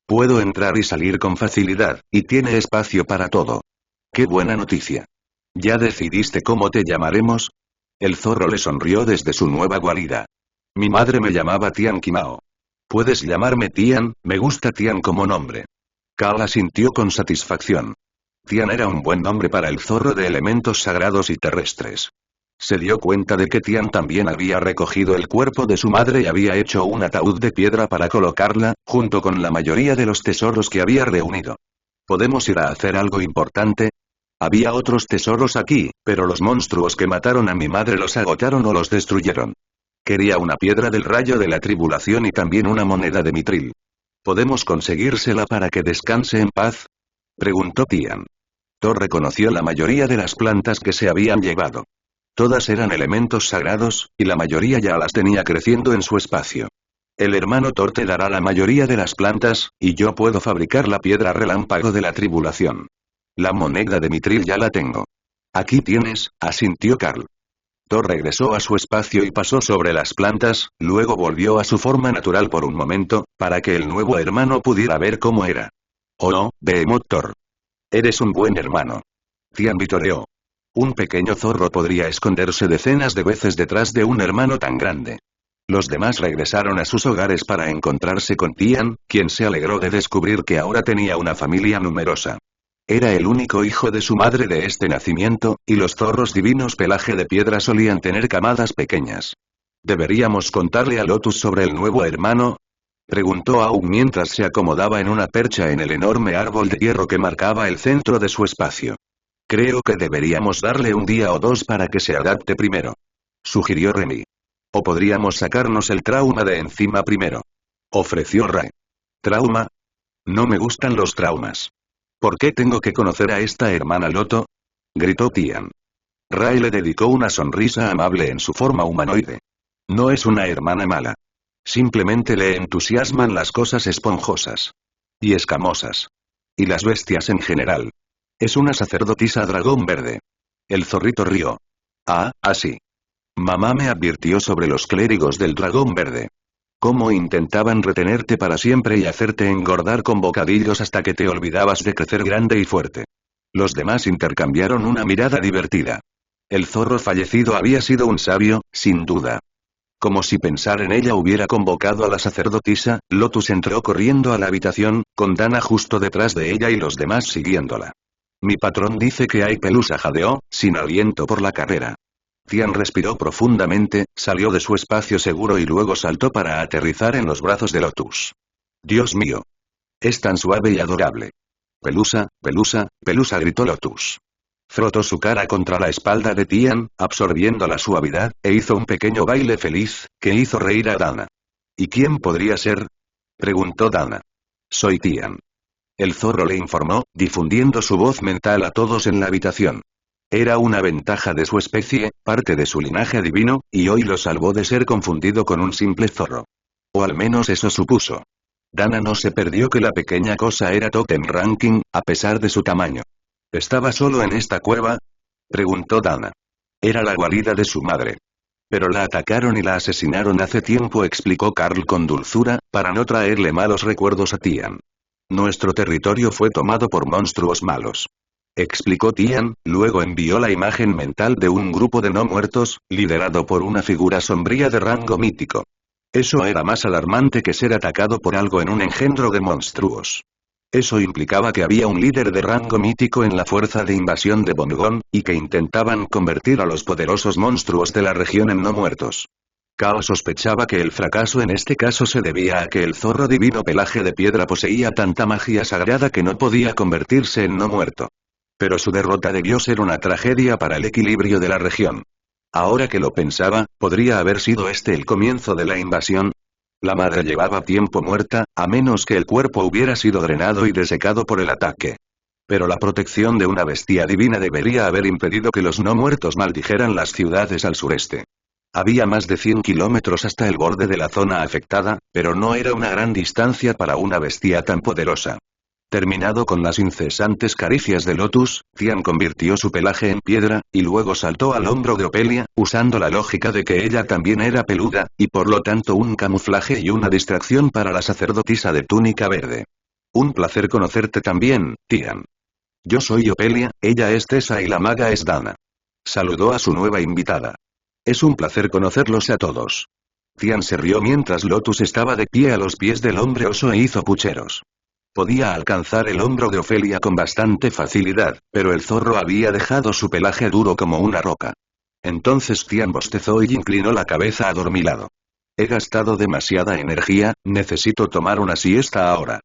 Puedo entrar y salir con facilidad, y tiene espacio para todo. ¡Qué buena noticia! ¿Ya decidiste cómo te llamaremos? El zorro le sonrió desde su nueva guarida. Mi madre me llamaba Tian Kimao. Puedes llamarme Tian, me gusta Tian como nombre. Carl asintió con satisfacción. Tian era un buen nombre para el zorro de elementos sagrados y terrestres. Se dio cuenta de que Tian también había recogido el cuerpo de su madre y había hecho un ataúd de piedra para colocarla, junto con la mayoría de los tesoros que había reunido. ¿Podemos ir a hacer algo importante? Había otros tesoros aquí, pero los monstruos que mataron a mi madre los agotaron o los destruyeron. Quería una piedra del rayo de la tribulación y también una moneda de mitril. ¿Podemos conseguírsela para que descanse en paz? Preguntó Tian. Thor reconoció la mayoría de las plantas que se habían llevado. Todas eran elementos sagrados, y la mayoría ya las tenía creciendo en su espacio. El hermano Thor te dará la mayoría de las plantas, y yo puedo fabricar la piedra relámpago de la tribulación. La moneda de mitril ya la tengo. Aquí tienes, asintió Carl. Thor regresó a su espacio y pasó sobre las plantas, luego volvió a su forma natural por un momento, para que el nuevo hermano pudiera ver cómo era. Oh no, Behemoth Thor. Eres un buen hermano. Tian vitoreó. Un pequeño zorro podría esconderse decenas de veces detrás de un hermano tan grande. Los demás regresaron a sus hogares para encontrarse con Tian, quien se alegró de descubrir que ahora tenía una familia numerosa. Era el único hijo de su madre de este nacimiento, y los zorros divinos pelaje de piedra solían tener camadas pequeñas. ¿Deberíamos contarle a Lotus sobre el nuevo hermano? Preguntó Aug mientras se acomodaba en una percha en el enorme árbol de hierro que marcaba el centro de su espacio. Creo que deberíamos darle un día o dos para que se adapte primero. Sugirió Remy. O podríamos sacarnos el trauma de encima primero. Ofreció Rae. ¿Trauma? No me gustan los traumas. ¿Por qué tengo que conocer a esta hermana Loto? Gritó Tian. Rae le dedicó una sonrisa amable en su forma humanoide. No es una hermana mala. Simplemente le entusiasman las cosas esponjosas. Y escamosas. Y las bestias en general. Es una sacerdotisa dragón verde. El zorrito rió. Ah, así. Mamá me advirtió sobre los clérigos del dragón verde. Cómo intentaban retenerte para siempre y hacerte engordar con bocadillos hasta que te olvidabas de crecer grande y fuerte. Los demás intercambiaron una mirada divertida. El zorro fallecido había sido un sabio, sin duda. Como si pensar en ella hubiera convocado a la sacerdotisa, Lotus entró corriendo a la habitación, con Dana justo detrás de ella y los demás siguiéndola. Mi patrón dice que hay pelusa, jadeó, sin aliento por la carrera. Tian respiró profundamente, salió de su espacio seguro y luego saltó para aterrizar en los brazos de Lotus. Dios mío. Es tan suave y adorable. Pelusa, pelusa, pelusa, gritó Lotus. Frotó su cara contra la espalda de Tian, absorbiendo la suavidad, e hizo un pequeño baile feliz, que hizo reír a Dana. ¿Y quién podría ser? Preguntó Dana. Soy Tian. El zorro le informó, difundiendo su voz mental a todos en la habitación. Era una ventaja de su especie, parte de su linaje divino, y hoy lo salvó de ser confundido con un simple zorro. O al menos eso supuso. Dana no se perdió que la pequeña cosa era Totem Ranking, a pesar de su tamaño. ¿Estaba solo en esta cueva? Preguntó Dana. Era la guarida de su madre. Pero la atacaron y la asesinaron hace tiempo, explicó Carl con dulzura, para no traerle malos recuerdos a Tian. Nuestro territorio fue tomado por monstruos malos. Explicó Tian, luego envió la imagen mental de un grupo de no muertos, liderado por una figura sombría de rango mítico. Eso era más alarmante que ser atacado por algo en un engendro de monstruos. Eso implicaba que había un líder de rango mítico en la fuerza de invasión de Bongon, y que intentaban convertir a los poderosos monstruos de la región en no muertos. Kao sospechaba que el fracaso en este caso se debía a que el zorro divino pelaje de piedra poseía tanta magia sagrada que no podía convertirse en no muerto. Pero su derrota debió ser una tragedia para el equilibrio de la región. Ahora que lo pensaba, ¿podría haber sido este el comienzo de la invasión? La madre llevaba tiempo muerta, a menos que el cuerpo hubiera sido drenado y desecado por el ataque. Pero la protección de una bestia divina debería haber impedido que los no muertos maldijeran las ciudades al sureste. Había más de 100 kilómetros hasta el borde de la zona afectada, pero no era una gran distancia para una bestia tan poderosa. Terminado con las incesantes caricias de Lotus, Tian convirtió su pelaje en piedra, y luego saltó al hombro de Opelia, usando la lógica de que ella también era peluda, y por lo tanto un camuflaje y una distracción para la sacerdotisa de túnica verde. Un placer conocerte también, Tian. Yo soy Opelia, ella es Tessa y la maga es Dana. Saludó a su nueva invitada. Es un placer conocerlos a todos. Tian se rió mientras Lotus estaba de pie a los pies del hombre oso e hizo pucheros. Podía alcanzar el hombro de Ofelia con bastante facilidad, pero el zorro había dejado su pelaje duro como una roca. Entonces Tian bostezó y inclinó la cabeza adormilado. He gastado demasiada energía, necesito tomar una siesta ahora.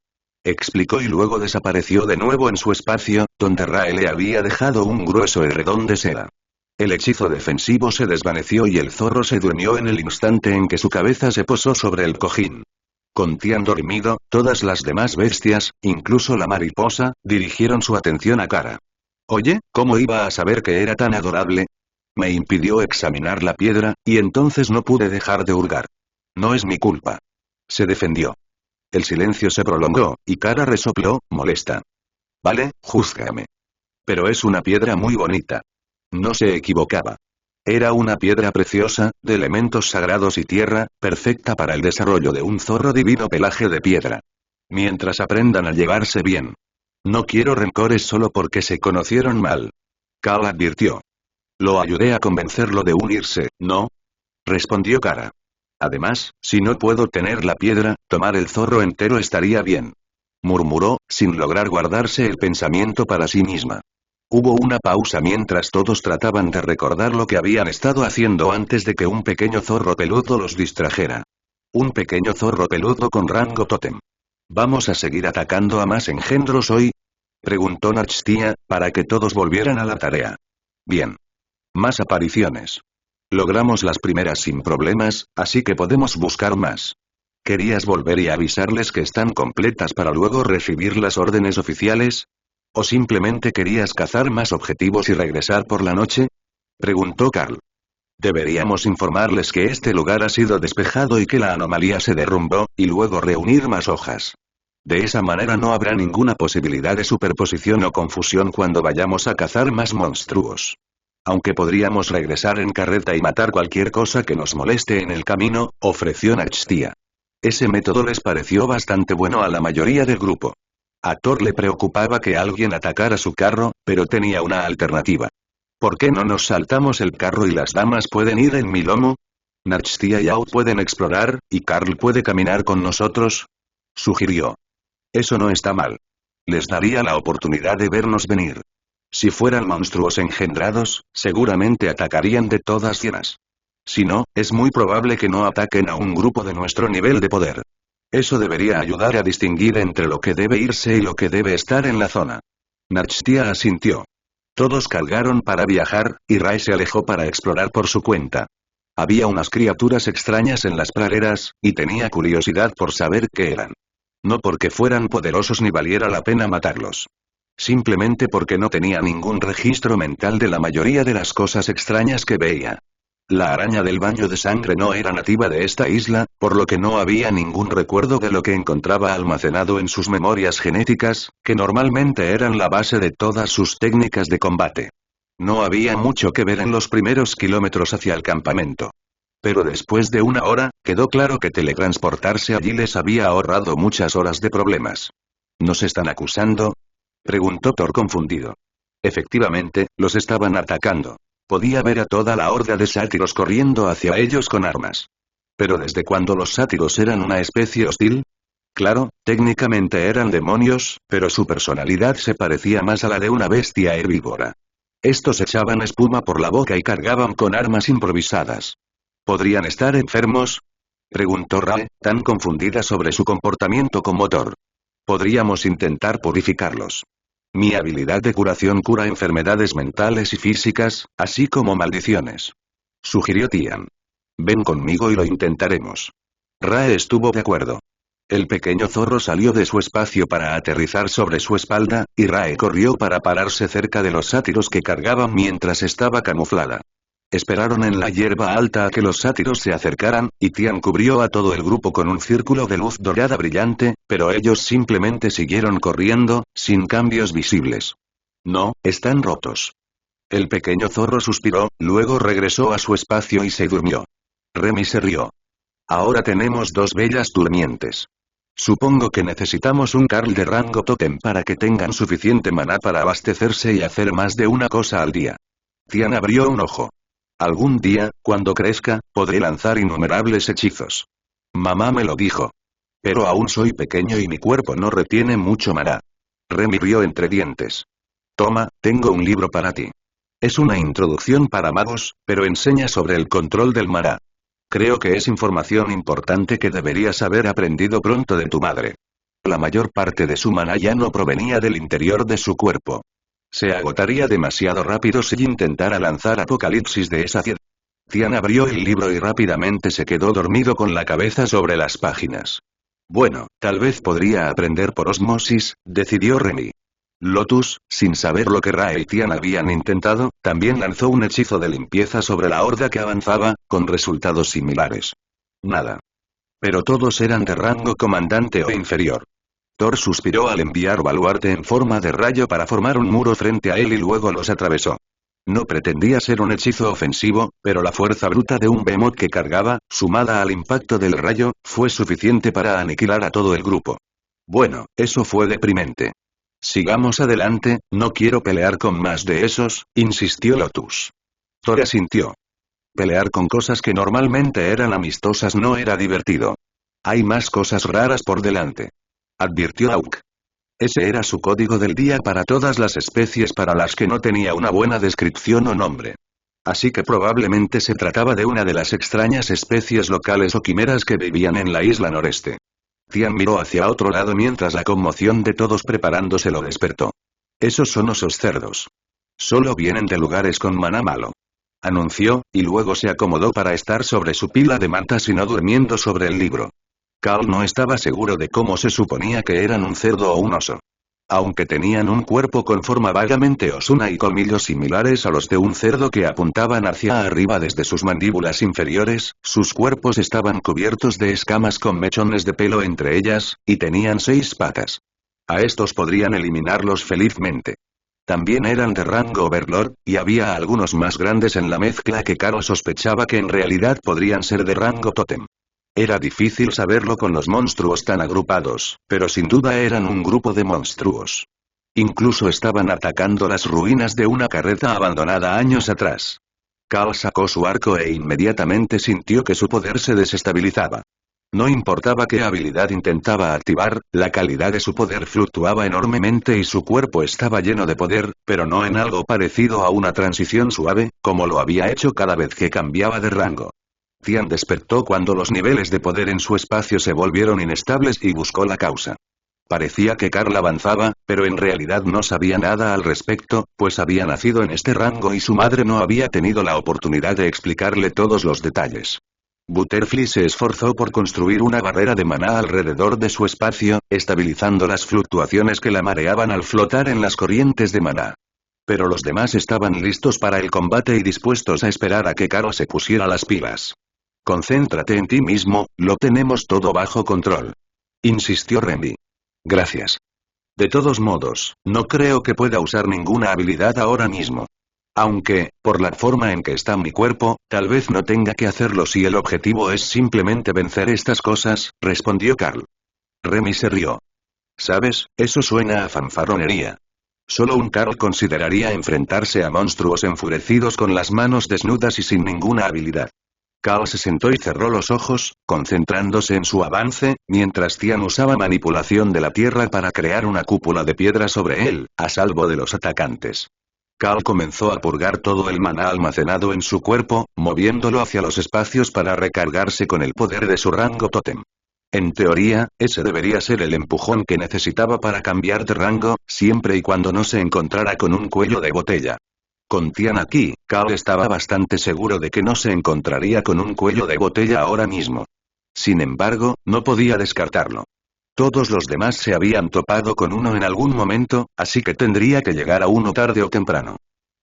Explicó y luego desapareció de nuevo en su espacio, donde Rae le había dejado un grueso edredón de seda. El hechizo defensivo se desvaneció y el zorro se durmió en el instante en que su cabeza se posó sobre el cojín. Con Tian dormido, todas las demás bestias, incluso la mariposa, dirigieron su atención a Kara. Oye, ¿cómo iba a saber que era tan adorable? Me impidió examinar la piedra, y entonces no pude dejar de hurgar. No es mi culpa. Se defendió. El silencio se prolongó, y Kara resopló, molesta. Vale, júzgame. Pero es una piedra muy bonita. No se equivocaba. Era una piedra preciosa, de elementos sagrados y tierra, perfecta para el desarrollo de un zorro divino pelaje de piedra. Mientras aprendan a llevarse bien. No quiero rencores solo porque se conocieron mal. Cal advirtió. Lo ayudé a convencerlo de unirse, ¿no? Respondió Kara. Además, si no puedo tener la piedra, tomar el zorro entero estaría bien. Murmuró, sin lograr guardarse el pensamiento para sí misma. Hubo una pausa mientras todos trataban de recordar lo que habían estado haciendo antes de que un pequeño zorro peludo los distrajera. Un pequeño zorro peludo con rango tótem. ¿Vamos a seguir atacando a más engendros hoy? Preguntó Nachtia, para que todos volvieran a la tarea. Bien. Más apariciones. Logramos las primeras sin problemas, así que podemos buscar más. ¿Querías volver y avisarles que están completas para luego recibir las órdenes oficiales? ¿O simplemente querías cazar más objetivos y regresar por la noche? Preguntó Carl. Deberíamos informarles que este lugar ha sido despejado y que la anomalía se derrumbó, y luego reunir más hojas. De esa manera no habrá ninguna posibilidad de superposición o confusión cuando vayamos a cazar más monstruos. Aunque podríamos regresar en carreta y matar cualquier cosa que nos moleste en el camino, ofreció Nachtia. Ese método les pareció bastante bueno a la mayoría del grupo. A Thor le preocupaba que alguien atacara su carro, pero tenía una alternativa. ¿Por qué no nos saltamos el carro y las damas pueden ir en mi lomo? Nachtia y Au pueden explorar, y Carl puede caminar con nosotros, sugirió. Eso no está mal. Les daría la oportunidad de vernos venir. Si fueran monstruos engendrados, seguramente atacarían de todas llenas. Si no, es muy probable que no ataquen a un grupo de nuestro nivel de poder. Eso debería ayudar a distinguir entre lo que debe irse y lo que debe estar en la zona. Nachtia asintió. Todos cargaron para viajar, y Rae se alejó para explorar por su cuenta. Había unas criaturas extrañas en las praderas, y tenía curiosidad por saber qué eran. No porque fueran poderosos ni valiera la pena matarlos. Simplemente porque no tenía ningún registro mental de la mayoría de las cosas extrañas que veía. La araña del baño de sangre no era nativa de esta isla, por lo que no había ningún recuerdo de lo que encontraba almacenado en sus memorias genéticas, que normalmente eran la base de todas sus técnicas de combate. No había mucho que ver en los primeros kilómetros hacia el campamento. Pero después de una hora, quedó claro que teletransportarse allí les había ahorrado muchas horas de problemas. ¿Nos están acusando?, preguntó Thor confundido. Efectivamente, los estaban atacando. Podía ver a toda la horda de sátiros corriendo hacia ellos con armas. ¿Pero desde cuándo los sátiros eran una especie hostil? Claro, técnicamente eran demonios, pero su personalidad se parecía más a la de una bestia herbívora. Estos echaban espuma por la boca y cargaban con armas improvisadas. ¿Podrían estar enfermos?, preguntó Rae, tan confundida sobre su comportamiento como Thor. Podríamos intentar purificarlos. Mi habilidad de curación cura enfermedades mentales y físicas, así como maldiciones. Sugirió Tian. Ven conmigo y lo intentaremos. Rae estuvo de acuerdo. El pequeño zorro salió de su espacio para aterrizar sobre su espalda, y Rae corrió para pararse cerca de los sátiros que cargaban mientras estaba camuflada. Esperaron en la hierba alta a que los sátiros se acercaran, y Tian cubrió a todo el grupo con un círculo de luz dorada brillante, pero ellos simplemente siguieron corriendo, sin cambios visibles. No, están rotos. El pequeño zorro suspiró, luego regresó a su espacio y se durmió. Remy se rió. Ahora tenemos dos bellas durmientes. Supongo que necesitamos un Carl de rango tótem para que tengan suficiente maná para abastecerse y hacer más de una cosa al día. Tian abrió un ojo. Algún día, cuando crezca, podré lanzar innumerables hechizos. Mamá me lo dijo. Pero aún soy pequeño y mi cuerpo no retiene mucho maná. Remy rió entre dientes. Toma, tengo un libro para ti. Es una introducción para magos, pero enseña sobre el control del maná. Creo que es información importante que deberías haber aprendido pronto de tu madre. La mayor parte de su maná ya no provenía del interior de su cuerpo. Se agotaría demasiado rápido si intentara lanzar apocalipsis de esa ciudad. Tian abrió el libro y rápidamente se quedó dormido con la cabeza sobre las páginas. Bueno, tal vez podría aprender por osmosis, decidió Remy. Lotus, sin saber lo que Ra y Tian habían intentado, también lanzó un hechizo de limpieza sobre la horda que avanzaba, con resultados similares. Nada. Pero todos eran de rango comandante o inferior. Thor suspiró al enviar Baluarte en forma de rayo para formar un muro frente a él y luego los atravesó. No pretendía ser un hechizo ofensivo, pero la fuerza bruta de un behemoth que cargaba, sumada al impacto del rayo, fue suficiente para aniquilar a todo el grupo. Bueno, eso fue deprimente. Sigamos adelante, no quiero pelear con más de esos, insistió Lotus. Thor asintió. Pelear con cosas que normalmente eran amistosas no era divertido. Hay más cosas raras por delante. Advirtió Auk. Ese era su código del día para todas las especies para las que no tenía una buena descripción o nombre. Así que probablemente se trataba de una de las extrañas especies locales o quimeras que vivían en la isla noreste. Tian miró hacia otro lado mientras la conmoción de todos preparándose lo despertó. Esos son osos cerdos. Solo vienen de lugares con maná malo. Anunció, y luego se acomodó para estar sobre su pila de mantas y no durmiendo sobre el libro. Carl no estaba seguro de cómo se suponía que eran un cerdo o un oso. Aunque tenían un cuerpo con forma vagamente osuna y colmillos similares a los de un cerdo que apuntaban hacia arriba desde sus mandíbulas inferiores, sus cuerpos estaban cubiertos de escamas con mechones de pelo entre ellas, y tenían 6 patas. A estos podrían eliminarlos felizmente. También eran de rango Overlord, y había algunos más grandes en la mezcla que Carl sospechaba que en realidad podrían ser de rango Totem. Era difícil saberlo con los monstruos tan agrupados, pero sin duda eran un grupo de monstruos. Incluso estaban atacando las ruinas de una carreta abandonada años atrás. Carl sacó su arco e inmediatamente sintió que su poder se desestabilizaba. No importaba qué habilidad intentaba activar, la calidad de su poder fluctuaba enormemente y su cuerpo estaba lleno de poder, pero no en algo parecido a una transición suave, como lo había hecho cada vez que cambiaba de rango. Tian despertó cuando los niveles de poder en su espacio se volvieron inestables y buscó la causa. Parecía que Carl avanzaba, pero en realidad no sabía nada al respecto, pues había nacido en este rango y su madre no había tenido la oportunidad de explicarle todos los detalles. Butterfly se esforzó por construir una barrera de maná alrededor de su espacio, estabilizando las fluctuaciones que la mareaban al flotar en las corrientes de maná. Pero los demás estaban listos para el combate y dispuestos a esperar a que Carl se pusiera las pilas. Concéntrate en ti mismo, lo tenemos todo bajo control. Insistió Remy. Gracias. De todos modos, no creo que pueda usar ninguna habilidad ahora mismo. Aunque, por la forma en que está mi cuerpo, tal vez no tenga que hacerlo si el objetivo es simplemente vencer estas cosas, respondió Carl. Remy se rió. ¿Sabes? Eso suena a fanfarronería. Solo un Carl consideraría enfrentarse a monstruos enfurecidos con las manos desnudas y sin ninguna habilidad. Carl se sentó y cerró los ojos, concentrándose en su avance, mientras Tian usaba manipulación de la tierra para crear una cúpula de piedra sobre él, a salvo de los atacantes. Carl comenzó a purgar todo el maná almacenado en su cuerpo, moviéndolo hacia los espacios para recargarse con el poder de su rango tótem. En teoría, ese debería ser el empujón que necesitaba para cambiar de rango, siempre y cuando no se encontrara con un cuello de botella. Con Tian aquí, Carl estaba bastante seguro de que no se encontraría con un cuello de botella ahora mismo. Sin embargo, no podía descartarlo. Todos los demás se habían topado con uno en algún momento, así que tendría que llegar a uno tarde o temprano.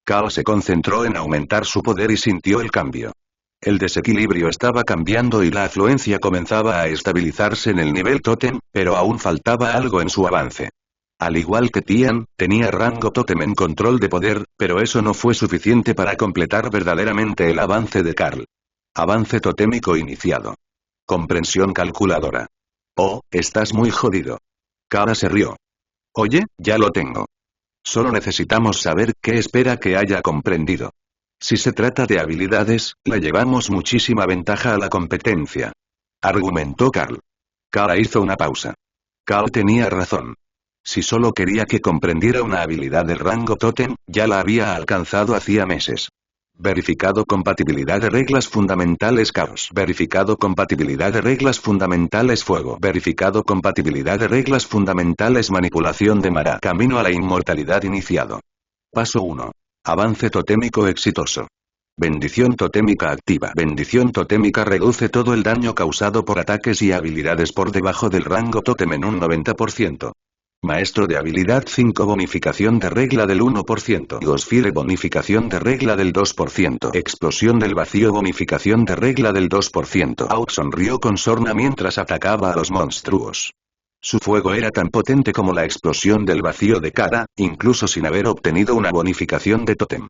Carl se concentró en aumentar su poder y sintió el cambio. El desequilibrio estaba cambiando y la afluencia comenzaba a estabilizarse en el nivel tótem, pero aún faltaba algo en su avance. Al igual que Tian, tenía rango tótem en control de poder, pero eso no fue suficiente para completar verdaderamente el avance de Carl. Avance totémico iniciado. Comprensión calculadora. Oh, estás muy jodido. Carl se rió. Oye, ya lo tengo. Solo necesitamos saber qué espera que haya comprendido. Si se trata de habilidades, le llevamos muchísima ventaja a la competencia. Argumentó Carl. Kara hizo una pausa. Cal tenía razón. Si solo quería que comprendiera una habilidad del rango Totem, ya la había alcanzado hacía meses. Verificado compatibilidad de reglas fundamentales Caos. Verificado compatibilidad de reglas fundamentales Fuego. Verificado compatibilidad de reglas fundamentales Manipulación de Mara. Camino a la inmortalidad iniciado. Paso 1. Avance totémico exitoso. Bendición totémica activa. Bendición totémica reduce todo el daño causado por ataques y habilidades por debajo del rango tótem en un 90%. Maestro de habilidad 5 bonificación de regla del 1%. Ghostfire bonificación de regla del 2%. Explosión del vacío bonificación de regla del 2%. Out sonrió con sorna mientras atacaba a los monstruos. Su fuego era tan potente como la explosión del vacío de Kara, incluso sin haber obtenido una bonificación de tótem.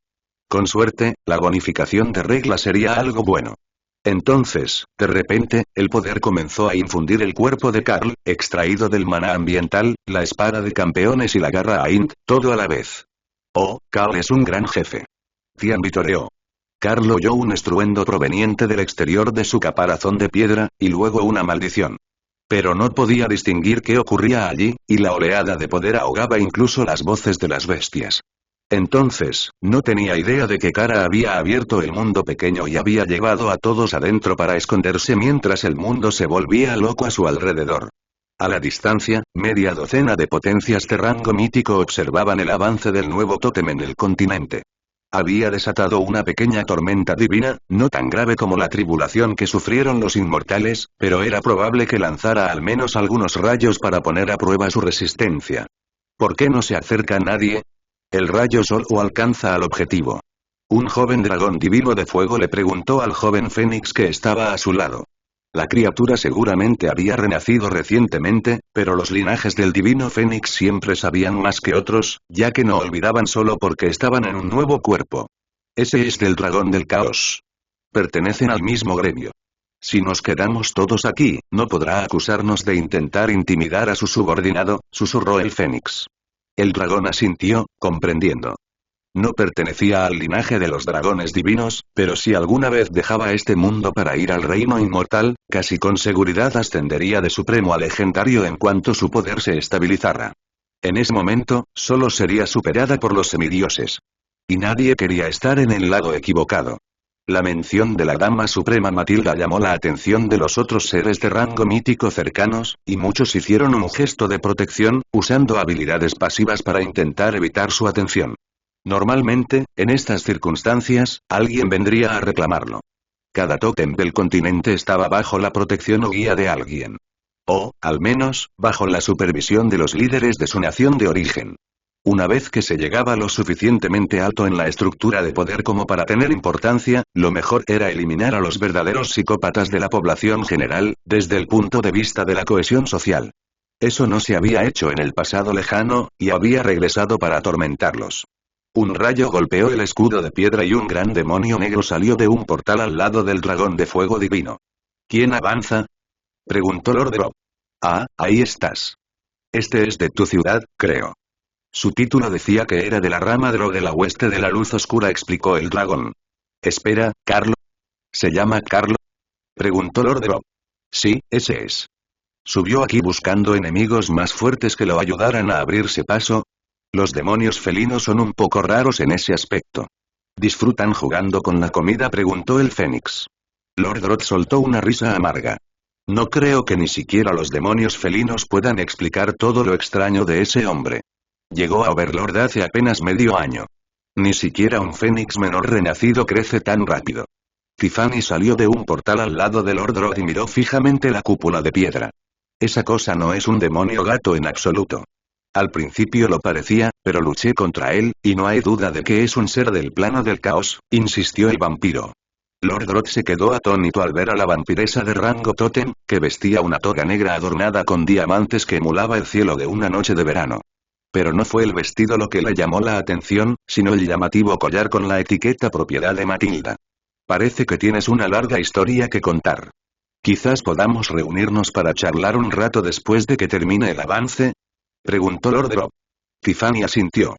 Con suerte, la bonificación de regla sería algo bueno. Entonces, de repente, el poder comenzó a infundir el cuerpo de Carl, extraído del maná ambiental, la espada de campeones y la garra a Int, todo a la vez. Oh, Carl es un gran jefe. Tian vitoreó. Carl oyó un estruendo proveniente del exterior de su caparazón de piedra, y luego una maldición. Pero no podía distinguir qué ocurría allí, y la oleada de poder ahogaba incluso las voces de las bestias. Entonces, no tenía idea de que Kara había abierto el mundo pequeño y había llevado a todos adentro para esconderse mientras el mundo se volvía loco a su alrededor. A la distancia, media docena de potencias de rango mítico observaban el avance del nuevo tótem en el continente. Había desatado una pequeña tormenta divina, no tan grave como la tribulación que sufrieron los inmortales, pero era probable que lanzara al menos algunos rayos para poner a prueba su resistencia. ¿Por qué no se acerca nadie? El rayo solo alcanza al objetivo. Un joven dragón divino de fuego le preguntó al joven fénix que estaba a su lado. La criatura seguramente había renacido recientemente, pero los linajes del divino fénix siempre sabían más que otros, ya que no olvidaban solo porque estaban en un nuevo cuerpo. Ese es del dragón del caos. Pertenecen al mismo gremio. Si nos quedamos todos aquí, no podrá acusarnos de intentar intimidar a su subordinado, susurró el fénix. El dragón asintió, comprendiendo. No pertenecía al linaje de los dragones divinos, pero si alguna vez dejaba este mundo para ir al reino inmortal, casi con seguridad ascendería de supremo a legendario en cuanto su poder se estabilizara. En ese momento, solo sería superada por los semidioses. Y nadie quería estar en el lado equivocado. La mención de la Dama Suprema Matilda llamó la atención de los otros seres de rango mítico cercanos, y muchos hicieron un gesto de protección, usando habilidades pasivas para intentar evitar su atención. Normalmente, en estas circunstancias, alguien vendría a reclamarlo. Cada tótem del continente estaba bajo la protección o guía de alguien. O, al menos, bajo la supervisión de los líderes de su nación de origen. Una vez que se llegaba lo suficientemente alto en la estructura de poder como para tener importancia, lo mejor era eliminar a los verdaderos psicópatas de la población general, desde el punto de vista de la cohesión social. Eso no se había hecho en el pasado lejano, y había regresado para atormentarlos. Un rayo golpeó el escudo de piedra y un gran demonio negro salió de un portal al lado del dragón de fuego divino. ¿Quién avanza? Preguntó Lord Drop. Ah, ahí estás. Este es de tu ciudad, creo. Su título decía que era de la rama Drog de la hueste de la luz oscura, explicó el dragón. Espera, ¿Carlo? ¿Se llama Carlo? Preguntó Lord Drop. Sí, ese es. ¿Subió aquí buscando enemigos más fuertes que lo ayudaran a abrirse paso? Los demonios felinos son un poco raros en ese aspecto. ¿Disfrutan jugando con la comida?, preguntó el fénix. Lord Drop soltó una risa amarga. No creo que ni siquiera los demonios felinos puedan explicar todo lo extraño de ese hombre. Llegó a Overlord hace apenas medio año. Ni siquiera un fénix menor renacido crece tan rápido. Tiffany salió de un portal al lado de Lord Drop y miró fijamente la cúpula de piedra. Esa cosa no es un demonio gato en absoluto. Al principio lo parecía, pero luché contra él, y no hay duda de que es un ser del plano del caos, insistió el vampiro. Lord Drop se quedó atónito al ver a la vampiresa de rango tótem, que vestía una toga negra adornada con diamantes que emulaba el cielo de una noche de verano. Pero no fue el vestido lo que le llamó la atención, sino el llamativo collar con la etiqueta propiedad de Matilda. Parece que tienes una larga historia que contar. Quizás podamos reunirnos para charlar un rato después de que termine el avance, preguntó Lord Drop. Tiffany asintió.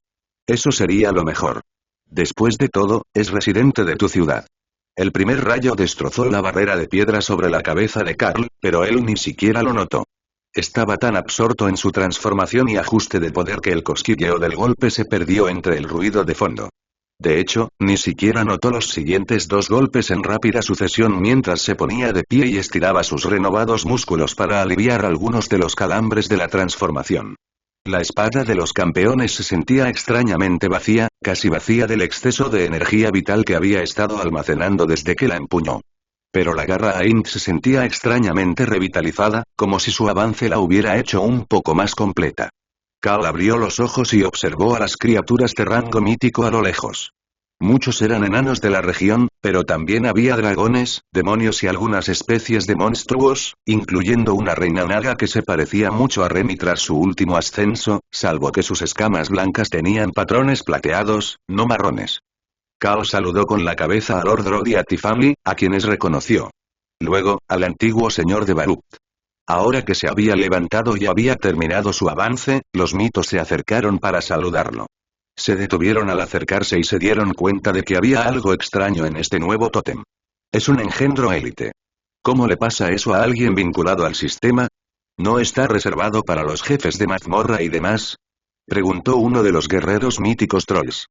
Eso sería lo mejor. Después de todo, es residente de tu ciudad. El primer rayo destrozó la barrera de piedra sobre la cabeza de Carl, pero él ni siquiera lo notó. Estaba tan absorto en su transformación y ajuste de poder que el cosquilleo del golpe se perdió entre el ruido de fondo. De hecho, ni siquiera notó los siguientes dos golpes en rápida sucesión mientras se ponía de pie y estiraba sus renovados músculos para aliviar algunos de los calambres de la transformación. La espada de los campeones se sentía extrañamente vacía, casi vacía del exceso de energía vital que había estado almacenando desde que la empuñó. Pero la garra Ain se sentía extrañamente revitalizada, como si su avance la hubiera hecho un poco más completa. Cal abrió los ojos y observó a las criaturas de rango mítico a lo lejos. Muchos eran enanos de la región, pero también había dragones, demonios y algunas especies de monstruos, incluyendo una reina naga que se parecía mucho a Remy tras su último ascenso, salvo que sus escamas blancas tenían patrones plateados, no marrones. Cal saludó con la cabeza a Lord Rod y a Tiffany, a quienes reconoció. Luego, al antiguo señor de Barut. Ahora que se había levantado y había terminado su avance, los mitos se acercaron para saludarlo. Se detuvieron al acercarse y se dieron cuenta de que había algo extraño en este nuevo tótem. Es un engendro élite. ¿Cómo le pasa eso a alguien vinculado al sistema? ¿No está reservado para los jefes de mazmorra y demás? Preguntó uno de los guerreros míticos trolls.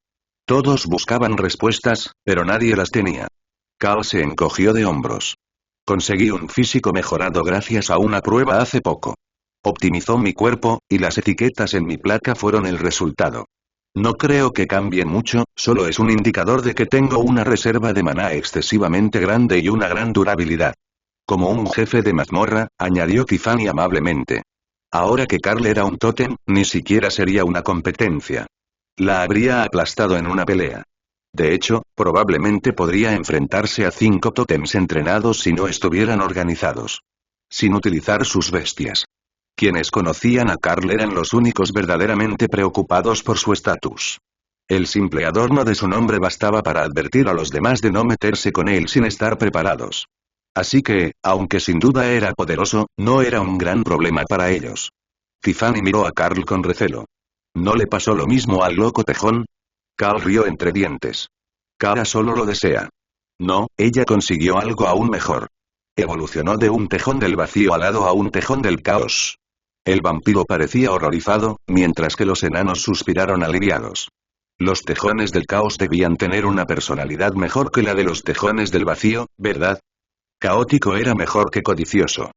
Todos buscaban respuestas, pero nadie las tenía. Cal se encogió de hombros. Conseguí un físico mejorado gracias a una prueba hace poco. Optimizó mi cuerpo, y las etiquetas en mi placa fueron el resultado. No creo que cambien mucho, solo es un indicador de que tengo una reserva de maná excesivamente grande y una gran durabilidad. Como un jefe de mazmorra, añadió Tiffany amablemente. Ahora que Carl era un tótem, ni siquiera sería una competencia. La habría aplastado en una pelea. De hecho, probablemente podría enfrentarse a 5 tótems entrenados si no estuvieran organizados. Sin utilizar sus bestias. Quienes conocían a Carl eran los únicos verdaderamente preocupados por su estatus. El simple adorno de su nombre bastaba para advertir a los demás de no meterse con él sin estar preparados. Así que, aunque sin duda era poderoso, no era un gran problema para ellos. Tiffany miró a Carl con recelo. ¿No le pasó lo mismo al loco tejón? Carl rió entre dientes. Kara solo lo desea. No, ella consiguió algo aún mejor. Evolucionó de un tejón del vacío alado a un tejón del caos. El vampiro parecía horrorizado, mientras que los enanos suspiraron aliviados. Los tejones del caos debían tener una personalidad mejor que la de los tejones del vacío, ¿verdad? Caótico era mejor que codicioso.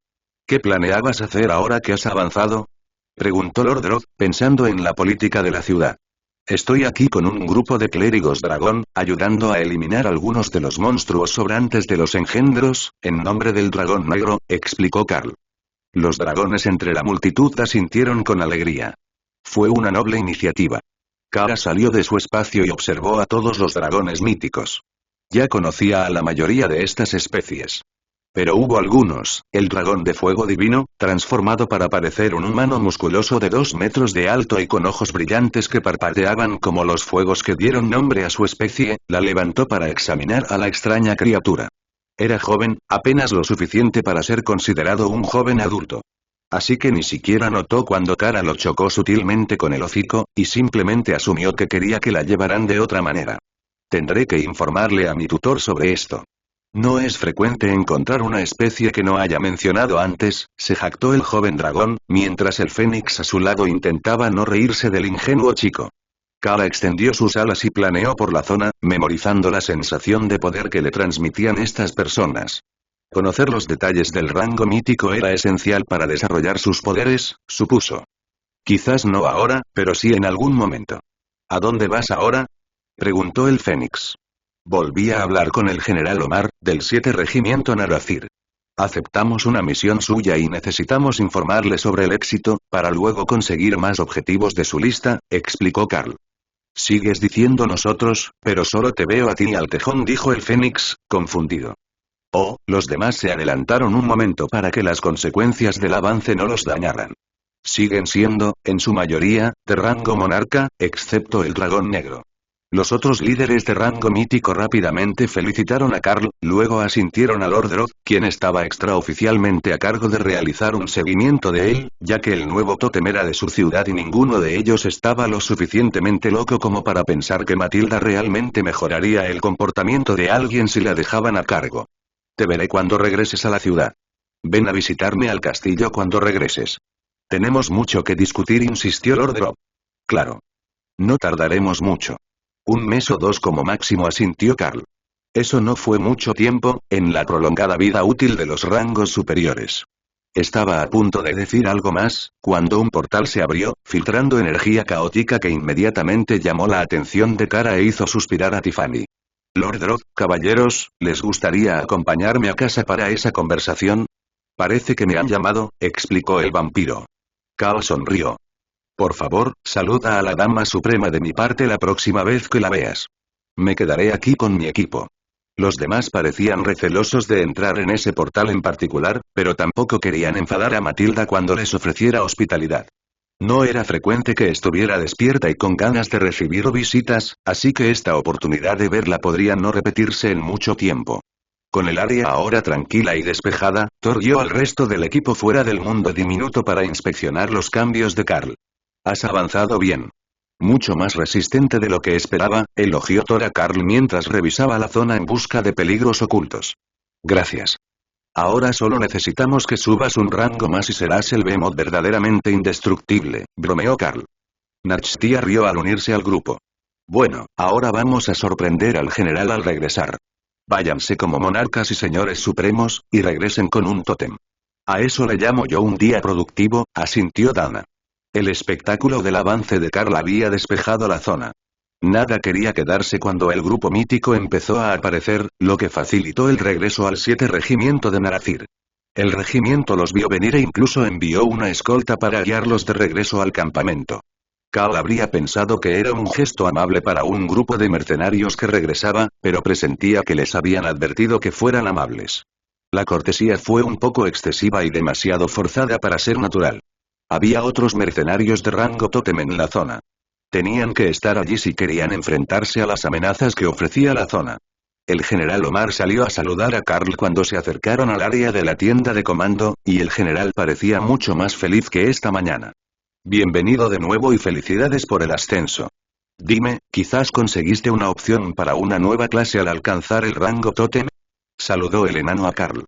¿Qué planeabas hacer ahora que has avanzado? Preguntó Lord Rod, pensando en la política de la ciudad. Estoy aquí con un grupo de clérigos dragón, ayudando a eliminar algunos de los monstruos sobrantes de los engendros, en nombre del dragón negro, explicó Carl. Los dragones entre la multitud asintieron con alegría. Fue una noble iniciativa. Kara salió de su espacio y observó a todos los dragones míticos. Ya conocía a la mayoría de estas especies. Pero hubo algunos, el dragón de fuego divino, transformado para parecer un humano musculoso de 2 metros de alto y con ojos brillantes que parpadeaban como los fuegos que dieron nombre a su especie, la levantó para examinar a la extraña criatura. Era joven, apenas lo suficiente para ser considerado un joven adulto. Así que ni siquiera notó cuando Kara lo chocó sutilmente con el hocico, y simplemente asumió que quería que la llevaran de otra manera. Tendré que informarle a mi tutor sobre esto. No es frecuente encontrar una especie que no haya mencionado antes, se jactó el joven dragón, mientras el fénix a su lado intentaba no reírse del ingenuo chico. Kara extendió sus alas y planeó por la zona, memorizando la sensación de poder que le transmitían estas personas. Conocer los detalles del rango mítico era esencial para desarrollar sus poderes, supuso. Quizás no ahora, pero sí en algún momento. ¿A dónde vas ahora? Preguntó el fénix. Volví a hablar con el general Omar, del 7 Regimiento Naracir. Aceptamos una misión suya y necesitamos informarle sobre el éxito, para luego conseguir más objetivos de su lista, explicó Carl. Sigues diciendo nosotros, pero solo te veo a ti y al tejón, dijo el fénix, confundido. Oh, los demás se adelantaron un momento para que las consecuencias del avance no los dañaran. Siguen siendo, en su mayoría, de rango monarca, excepto el dragón negro. Los otros líderes de rango mítico rápidamente felicitaron a Carl, luego asintieron a Lord Drog, quien estaba extraoficialmente a cargo de realizar un seguimiento de él, ya que el nuevo tótem era de su ciudad y ninguno de ellos estaba lo suficientemente loco como para pensar que Matilda realmente mejoraría el comportamiento de alguien si la dejaban a cargo. Te veré cuando regreses a la ciudad. Ven a visitarme al castillo cuando regreses. Tenemos mucho que discutir, insistió Lord Drog. Claro. No tardaremos mucho. Un mes o dos como máximo, asintió Carl. Eso no fue mucho tiempo, en la prolongada vida útil de los rangos superiores. Estaba a punto de decir algo más, cuando un portal se abrió, filtrando energía caótica que inmediatamente llamó la atención de Kara e hizo suspirar a Tiffany. Lord Drog, caballeros, ¿les gustaría acompañarme a casa para esa conversación? Parece que me han llamado, explicó el vampiro. Carl sonrió. Por favor, saluda a la Dama Suprema de mi parte la próxima vez que la veas. Me quedaré aquí con mi equipo. Los demás parecían recelosos de entrar en ese portal en particular, pero tampoco querían enfadar a Matilda cuando les ofreciera hospitalidad. No era frecuente que estuviera despierta y con ganas de recibir visitas, así que esta oportunidad de verla podría no repetirse en mucho tiempo. Con el área ahora tranquila y despejada, Thor guió al resto del equipo fuera del mundo diminuto para inspeccionar los cambios de Carl. Has avanzado bien. Mucho más resistente de lo que esperaba, elogió Thor a Carl mientras revisaba la zona en busca de peligros ocultos. Gracias. Ahora solo necesitamos que subas un rango más y serás el Behemoth verdaderamente indestructible, bromeó Carl. Nachtia rió al unirse al grupo. Bueno, ahora vamos a sorprender al general al regresar. Váyanse como monarcas y señores supremos, y regresen con un tótem. A eso le llamo yo un día productivo, asintió Dana. El espectáculo del avance de Carl había despejado la zona. Nada quería quedarse cuando el grupo mítico empezó a aparecer, lo que facilitó el regreso al 7 regimiento de Naracir. El regimiento los vio venir e incluso envió una escolta para guiarlos de regreso al campamento. Carl habría pensado que era un gesto amable para un grupo de mercenarios que regresaba, pero presentía que les habían advertido que fueran amables. La cortesía fue un poco excesiva y demasiado forzada para ser natural. Había otros mercenarios de rango tótem en la zona. Tenían que estar allí si querían enfrentarse a las amenazas que ofrecía la zona. El general Omar salió a saludar a Carl cuando se acercaron al área de la tienda de comando, y el general parecía mucho más feliz que esta mañana. Bienvenido de nuevo y felicidades por el ascenso. Dime, ¿quizás conseguiste una opción para una nueva clase al alcanzar el rango tótem? Saludó el enano a Carl.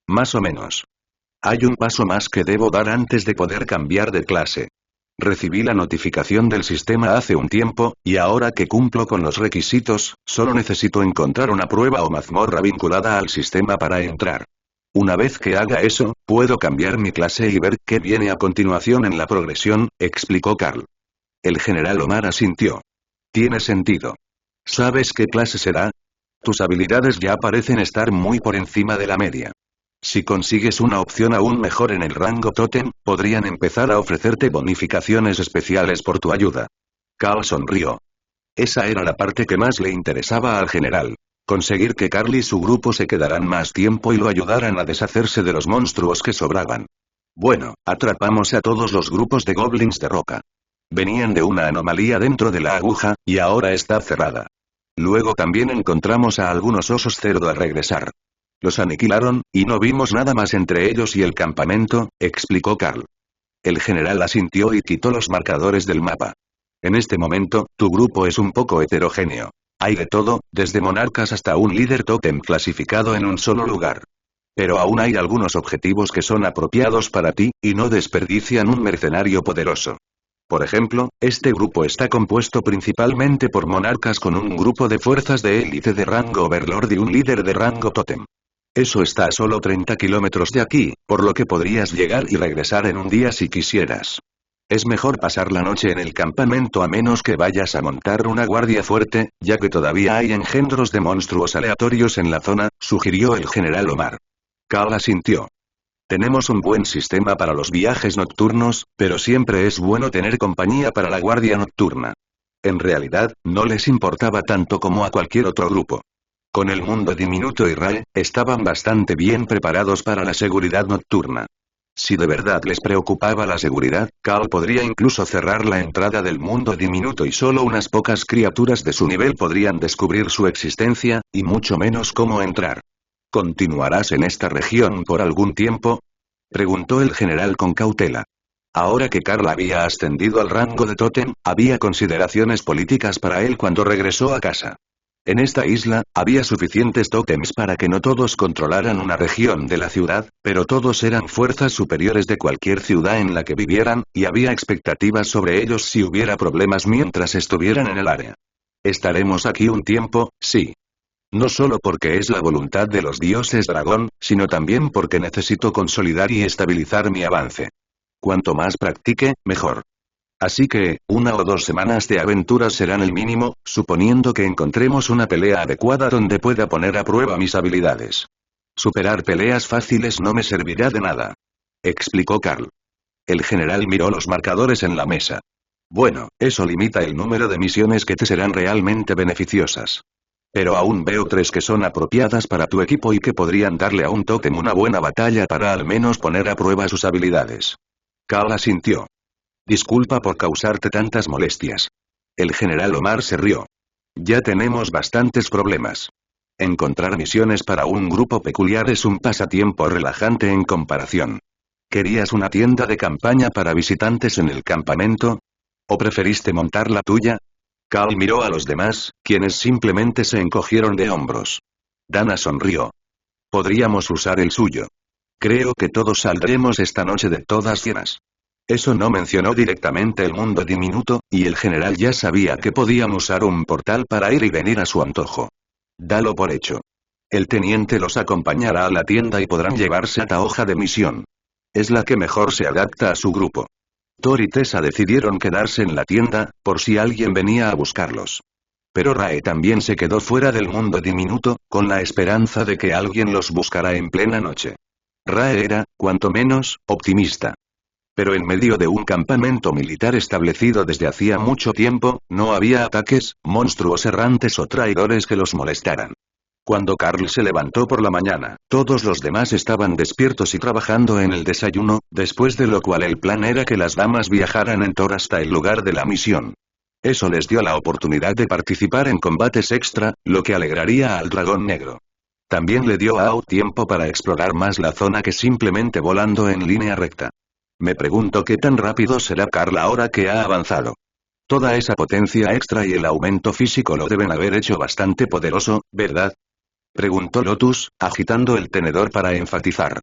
Más o menos. Hay un paso más que debo dar antes de poder cambiar de clase. Recibí la notificación del sistema hace un tiempo, y ahora que cumplo con los requisitos, solo necesito encontrar una prueba o mazmorra vinculada al sistema para entrar. Una vez que haga eso, puedo cambiar mi clase y ver qué viene a continuación en la progresión, explicó Carl. El general Omar asintió. Tiene sentido. ¿Sabes qué clase será? Tus habilidades ya parecen estar muy por encima de la media. Si consigues una opción aún mejor en el rango tótem, podrían empezar a ofrecerte bonificaciones especiales por tu ayuda. Carl sonrió. Esa era la parte que más le interesaba al general. Conseguir que Carl y su grupo se quedaran más tiempo y lo ayudaran a deshacerse de los monstruos que sobraban. Bueno, atrapamos a todos los grupos de goblins de roca. Venían de una anomalía dentro de la aguja, y ahora está cerrada. Luego también encontramos a algunos osos cerdo al regresar. Los aniquilaron, y no vimos nada más entre ellos y el campamento, explicó Carl. El general asintió y quitó los marcadores del mapa. En este momento, tu grupo es un poco heterogéneo. Hay de todo, desde monarcas hasta un líder tótem clasificado en un solo lugar. Pero aún hay algunos objetivos que son apropiados para ti, y no desperdician un mercenario poderoso. Por ejemplo, este grupo está compuesto principalmente por monarcas con un grupo de fuerzas de élite de rango Overlord y un líder de rango tótem. Eso está a solo 30 kilómetros de aquí, por lo que podrías llegar y regresar en un día si quisieras. Es mejor pasar la noche en el campamento a menos que vayas a montar una guardia fuerte, ya que todavía hay engendros de monstruos aleatorios en la zona, sugirió el general Omar. Carl asintió. Tenemos un buen sistema para los viajes nocturnos, pero siempre es bueno tener compañía para la guardia nocturna. En realidad, no les importaba tanto como a cualquier otro grupo. Con el mundo diminuto y Rae, estaban bastante bien preparados para la seguridad nocturna. Si de verdad les preocupaba la seguridad, Carl podría incluso cerrar la entrada del mundo diminuto y solo unas pocas criaturas de su nivel podrían descubrir su existencia, y mucho menos cómo entrar. ¿Continuarás en esta región por algún tiempo? Preguntó el general con cautela. Ahora que Carl había ascendido al rango de tótem, había consideraciones políticas para él cuando regresó a casa. En esta isla, había suficientes tótems para que no todos controlaran una región de la ciudad, pero todos eran fuerzas superiores de cualquier ciudad en la que vivieran, y había expectativas sobre ellos si hubiera problemas mientras estuvieran en el área. Estaremos aquí un tiempo, sí. No solo porque es la voluntad de los dioses dragón, sino también porque necesito consolidar y estabilizar mi avance. Cuanto más practique, mejor. Así que, 1 o 2 semanas de aventura serán el mínimo, suponiendo que encontremos una pelea adecuada donde pueda poner a prueba mis habilidades. Superar peleas fáciles no me servirá de nada. Explicó Carl. El general miró los marcadores en la mesa. Bueno, eso limita el número de misiones que te serán realmente beneficiosas. Pero aún veo 3 que son apropiadas para tu equipo y que podrían darle a un tótem una buena batalla para al menos poner a prueba sus habilidades. Carl asintió. Disculpa por causarte tantas molestias. El general Omar se rió. Ya tenemos bastantes problemas. Encontrar misiones para un grupo peculiar es un pasatiempo relajante en comparación. ¿Querías una tienda de campaña para visitantes en el campamento? ¿O preferiste montar la tuya? Carl miró a los demás, quienes simplemente se encogieron de hombros. Dana sonrió. Podríamos usar el suyo. Creo que todos saldremos esta noche de todas llenas. Eso no mencionó directamente el mundo diminuto, y el general ya sabía que podían usar un portal para ir y venir a su antojo. Dalo por hecho. El teniente los acompañará a la tienda y podrán llevarse a la hoja de misión. Es la que mejor se adapta a su grupo. Thor y Tessa decidieron quedarse en la tienda, por si alguien venía a buscarlos. Pero Rae también se quedó fuera del mundo diminuto, con la esperanza de que alguien los buscará en plena noche. Rae era, cuanto menos, optimista. Pero en medio de un campamento militar establecido desde hacía mucho tiempo, no había ataques, monstruos errantes o traidores que los molestaran. Cuando Carl se levantó por la mañana, todos los demás estaban despiertos y trabajando en el desayuno, después de lo cual el plan era que las damas viajaran en Thor hasta el lugar de la misión. Eso les dio la oportunidad de participar en combates extra, lo que alegraría al dragón negro. También le dio a Ao tiempo para explorar más la zona que simplemente volando en línea recta. Me pregunto qué tan rápido será Carl ahora que ha avanzado. Toda esa potencia extra y el aumento físico lo deben haber hecho bastante poderoso, ¿verdad? Preguntó Lotus, agitando el tenedor para enfatizar.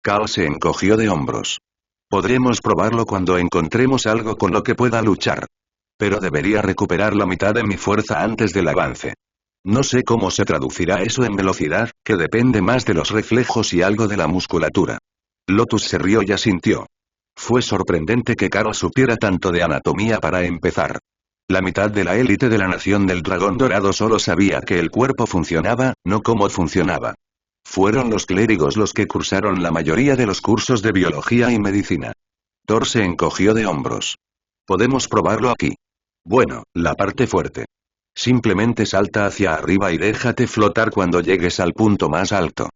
Carl se encogió de hombros. Podremos probarlo cuando encontremos algo con lo que pueda luchar. Pero debería recuperar la mitad de mi fuerza antes del avance. No sé cómo se traducirá eso en velocidad, que depende más de los reflejos y algo de la musculatura. Lotus se rió y asintió. Fue sorprendente que Carl supiera tanto de anatomía para empezar. La mitad de la élite de la Nación del Dragón Dorado solo sabía que el cuerpo funcionaba, no cómo funcionaba. Fueron los clérigos los que cursaron la mayoría de los cursos de biología y medicina. Thor se encogió de hombros. Podemos probarlo aquí. Bueno, la parte fuerte. Simplemente salta hacia arriba y déjate flotar cuando llegues al punto más alto.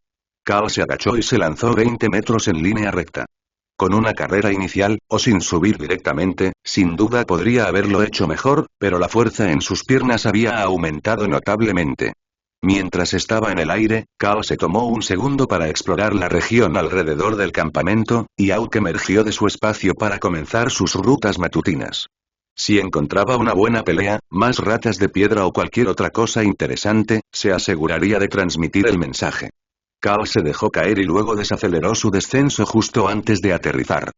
Carl se agachó y se lanzó 20 metros en línea recta. Con una carrera inicial, o sin subir directamente, sin duda podría haberlo hecho mejor, pero la fuerza en sus piernas había aumentado notablemente. Mientras estaba en el aire, Carl se tomó un segundo para explorar la región alrededor del campamento, y Auk emergió de su espacio para comenzar sus rutas matutinas. Si encontraba una buena pelea, más ratas de piedra o cualquier otra cosa interesante, se aseguraría de transmitir el mensaje. Carl se dejó caer y luego desaceleró su descenso justo antes de aterrizar.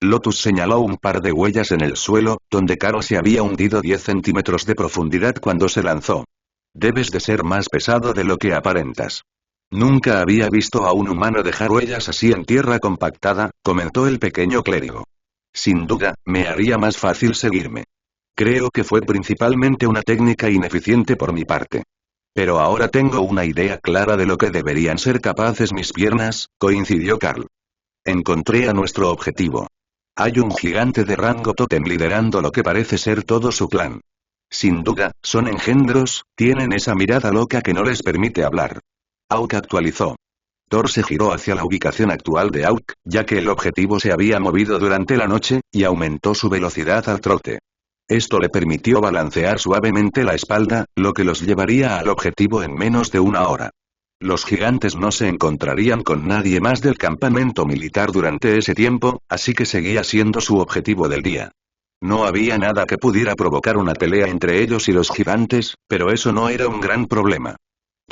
Lotus señaló un par de huellas en el suelo, donde Carl se había hundido 10 centímetros de profundidad cuando se lanzó. Debes de ser más pesado de lo que aparentas. Nunca había visto a un humano dejar huellas así en tierra compactada, comentó el pequeño clérigo. Sin duda, me haría más fácil seguirme. Creo que fue principalmente una técnica ineficiente por mi parte. Pero ahora tengo una idea clara de lo que deberían ser capaces mis piernas, coincidió Carl. Encontré a nuestro objetivo. Hay un gigante de rango tótem liderando lo que parece ser todo su clan. Sin duda, son engendros, tienen esa mirada loca que no les permite hablar. Auk actualizó. Thor se giró hacia la ubicación actual de Auk, ya que el objetivo se había movido durante la noche, y aumentó su velocidad al trote. Esto le permitió balancear suavemente la espalda, lo que los llevaría al objetivo en menos de una hora. Los gigantes no se encontrarían con nadie más del campamento militar durante ese tiempo, así que seguía siendo su objetivo del día. No había nada que pudiera provocar una pelea entre ellos y los gigantes, pero eso no era un gran problema.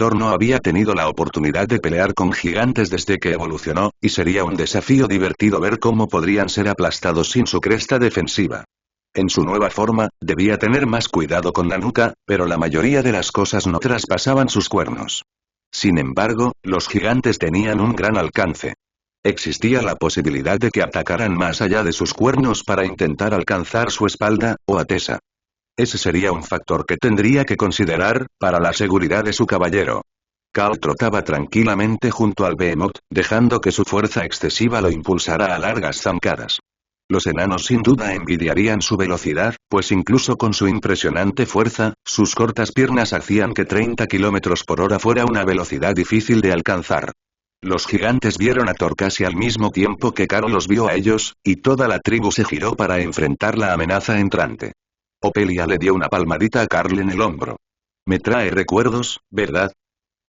Thor no había tenido la oportunidad de pelear con gigantes desde que evolucionó, y sería un desafío divertido ver cómo podrían ser aplastados sin su cresta defensiva. En su nueva forma, debía tener más cuidado con la nuca, pero la mayoría de las cosas no traspasaban sus cuernos. Sin embargo, los gigantes tenían un gran alcance. Existía la posibilidad de que atacaran más allá de sus cuernos para intentar alcanzar su espalda, o atesa. Ese sería un factor que tendría que considerar, para la seguridad de su caballero. Carl trotaba tranquilamente junto al Behemoth, dejando que su fuerza excesiva lo impulsara a largas zancadas. Los enanos sin duda envidiarían su velocidad, pues incluso con su impresionante fuerza, sus cortas piernas hacían que 30 km/h fuera una velocidad difícil de alcanzar. Los gigantes vieron a Thor casi al mismo tiempo que Carl los vio a ellos, y toda la tribu se giró para enfrentar la amenaza entrante. Opelia le dio una palmadita a Carl en el hombro. Me trae recuerdos, ¿verdad?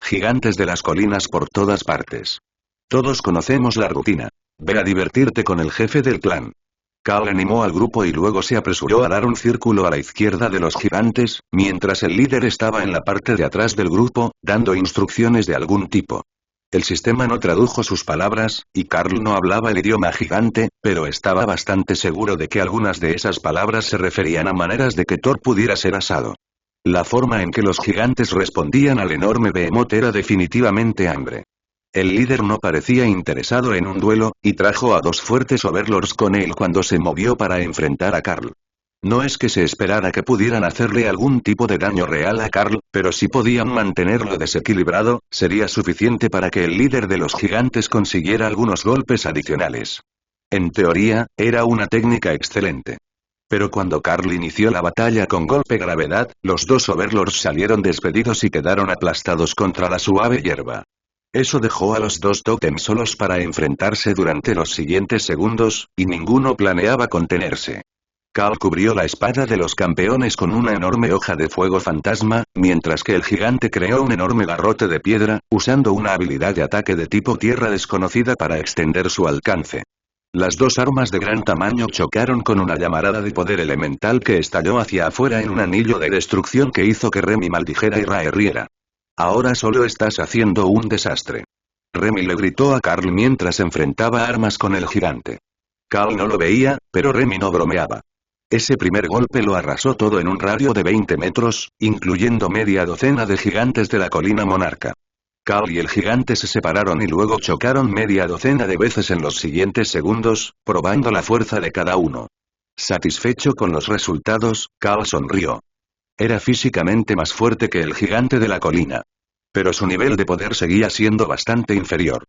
Gigantes de las colinas por todas partes. Todos conocemos la rutina. Ve a divertirte con el jefe del clan. Carl animó al grupo y luego se apresuró a dar un círculo a la izquierda de los gigantes, mientras el líder estaba en la parte de atrás del grupo, dando instrucciones de algún tipo. El sistema no tradujo sus palabras, y Carl no hablaba el idioma gigante, pero estaba bastante seguro de que algunas de esas palabras se referían a maneras de que Thor pudiera ser asado. La forma en que los gigantes respondían al enorme Behemoth era definitivamente hambre. El líder no parecía interesado en un duelo, y trajo a dos fuertes Overlords con él cuando se movió para enfrentar a Carl. No es que se esperara que pudieran hacerle algún tipo de daño real a Carl, pero si podían mantenerlo desequilibrado, sería suficiente para que el líder de los gigantes consiguiera algunos golpes adicionales. En teoría, era una técnica excelente. Pero cuando Carl inició la batalla con golpe gravedad, los dos Overlords salieron despedidos y quedaron aplastados contra la suave hierba. Eso dejó a los dos tótems solos para enfrentarse durante los siguientes segundos, y ninguno planeaba contenerse. Carl cubrió la espada de los campeones con una enorme hoja de fuego fantasma, mientras que el gigante creó un enorme garrote de piedra, usando una habilidad de ataque de tipo tierra desconocida para extender su alcance. Las dos armas de gran tamaño chocaron con una llamarada de poder elemental que estalló hacia afuera en un anillo de destrucción que hizo que Remy maldijera y Rae riera. Ahora solo estás haciendo un desastre. Remy le gritó a Carl mientras enfrentaba armas con el gigante. Carl no lo veía, pero Remy no bromeaba. Ese primer golpe lo arrasó todo en un radio de 20 metros, incluyendo media docena de gigantes de la colina monarca. Carl y el gigante se separaron y luego chocaron media docena de veces en los siguientes segundos, probando la fuerza de cada uno. Satisfecho con los resultados, Carl sonrió. Era físicamente más fuerte que el gigante de la colina. Pero su nivel de poder seguía siendo bastante inferior.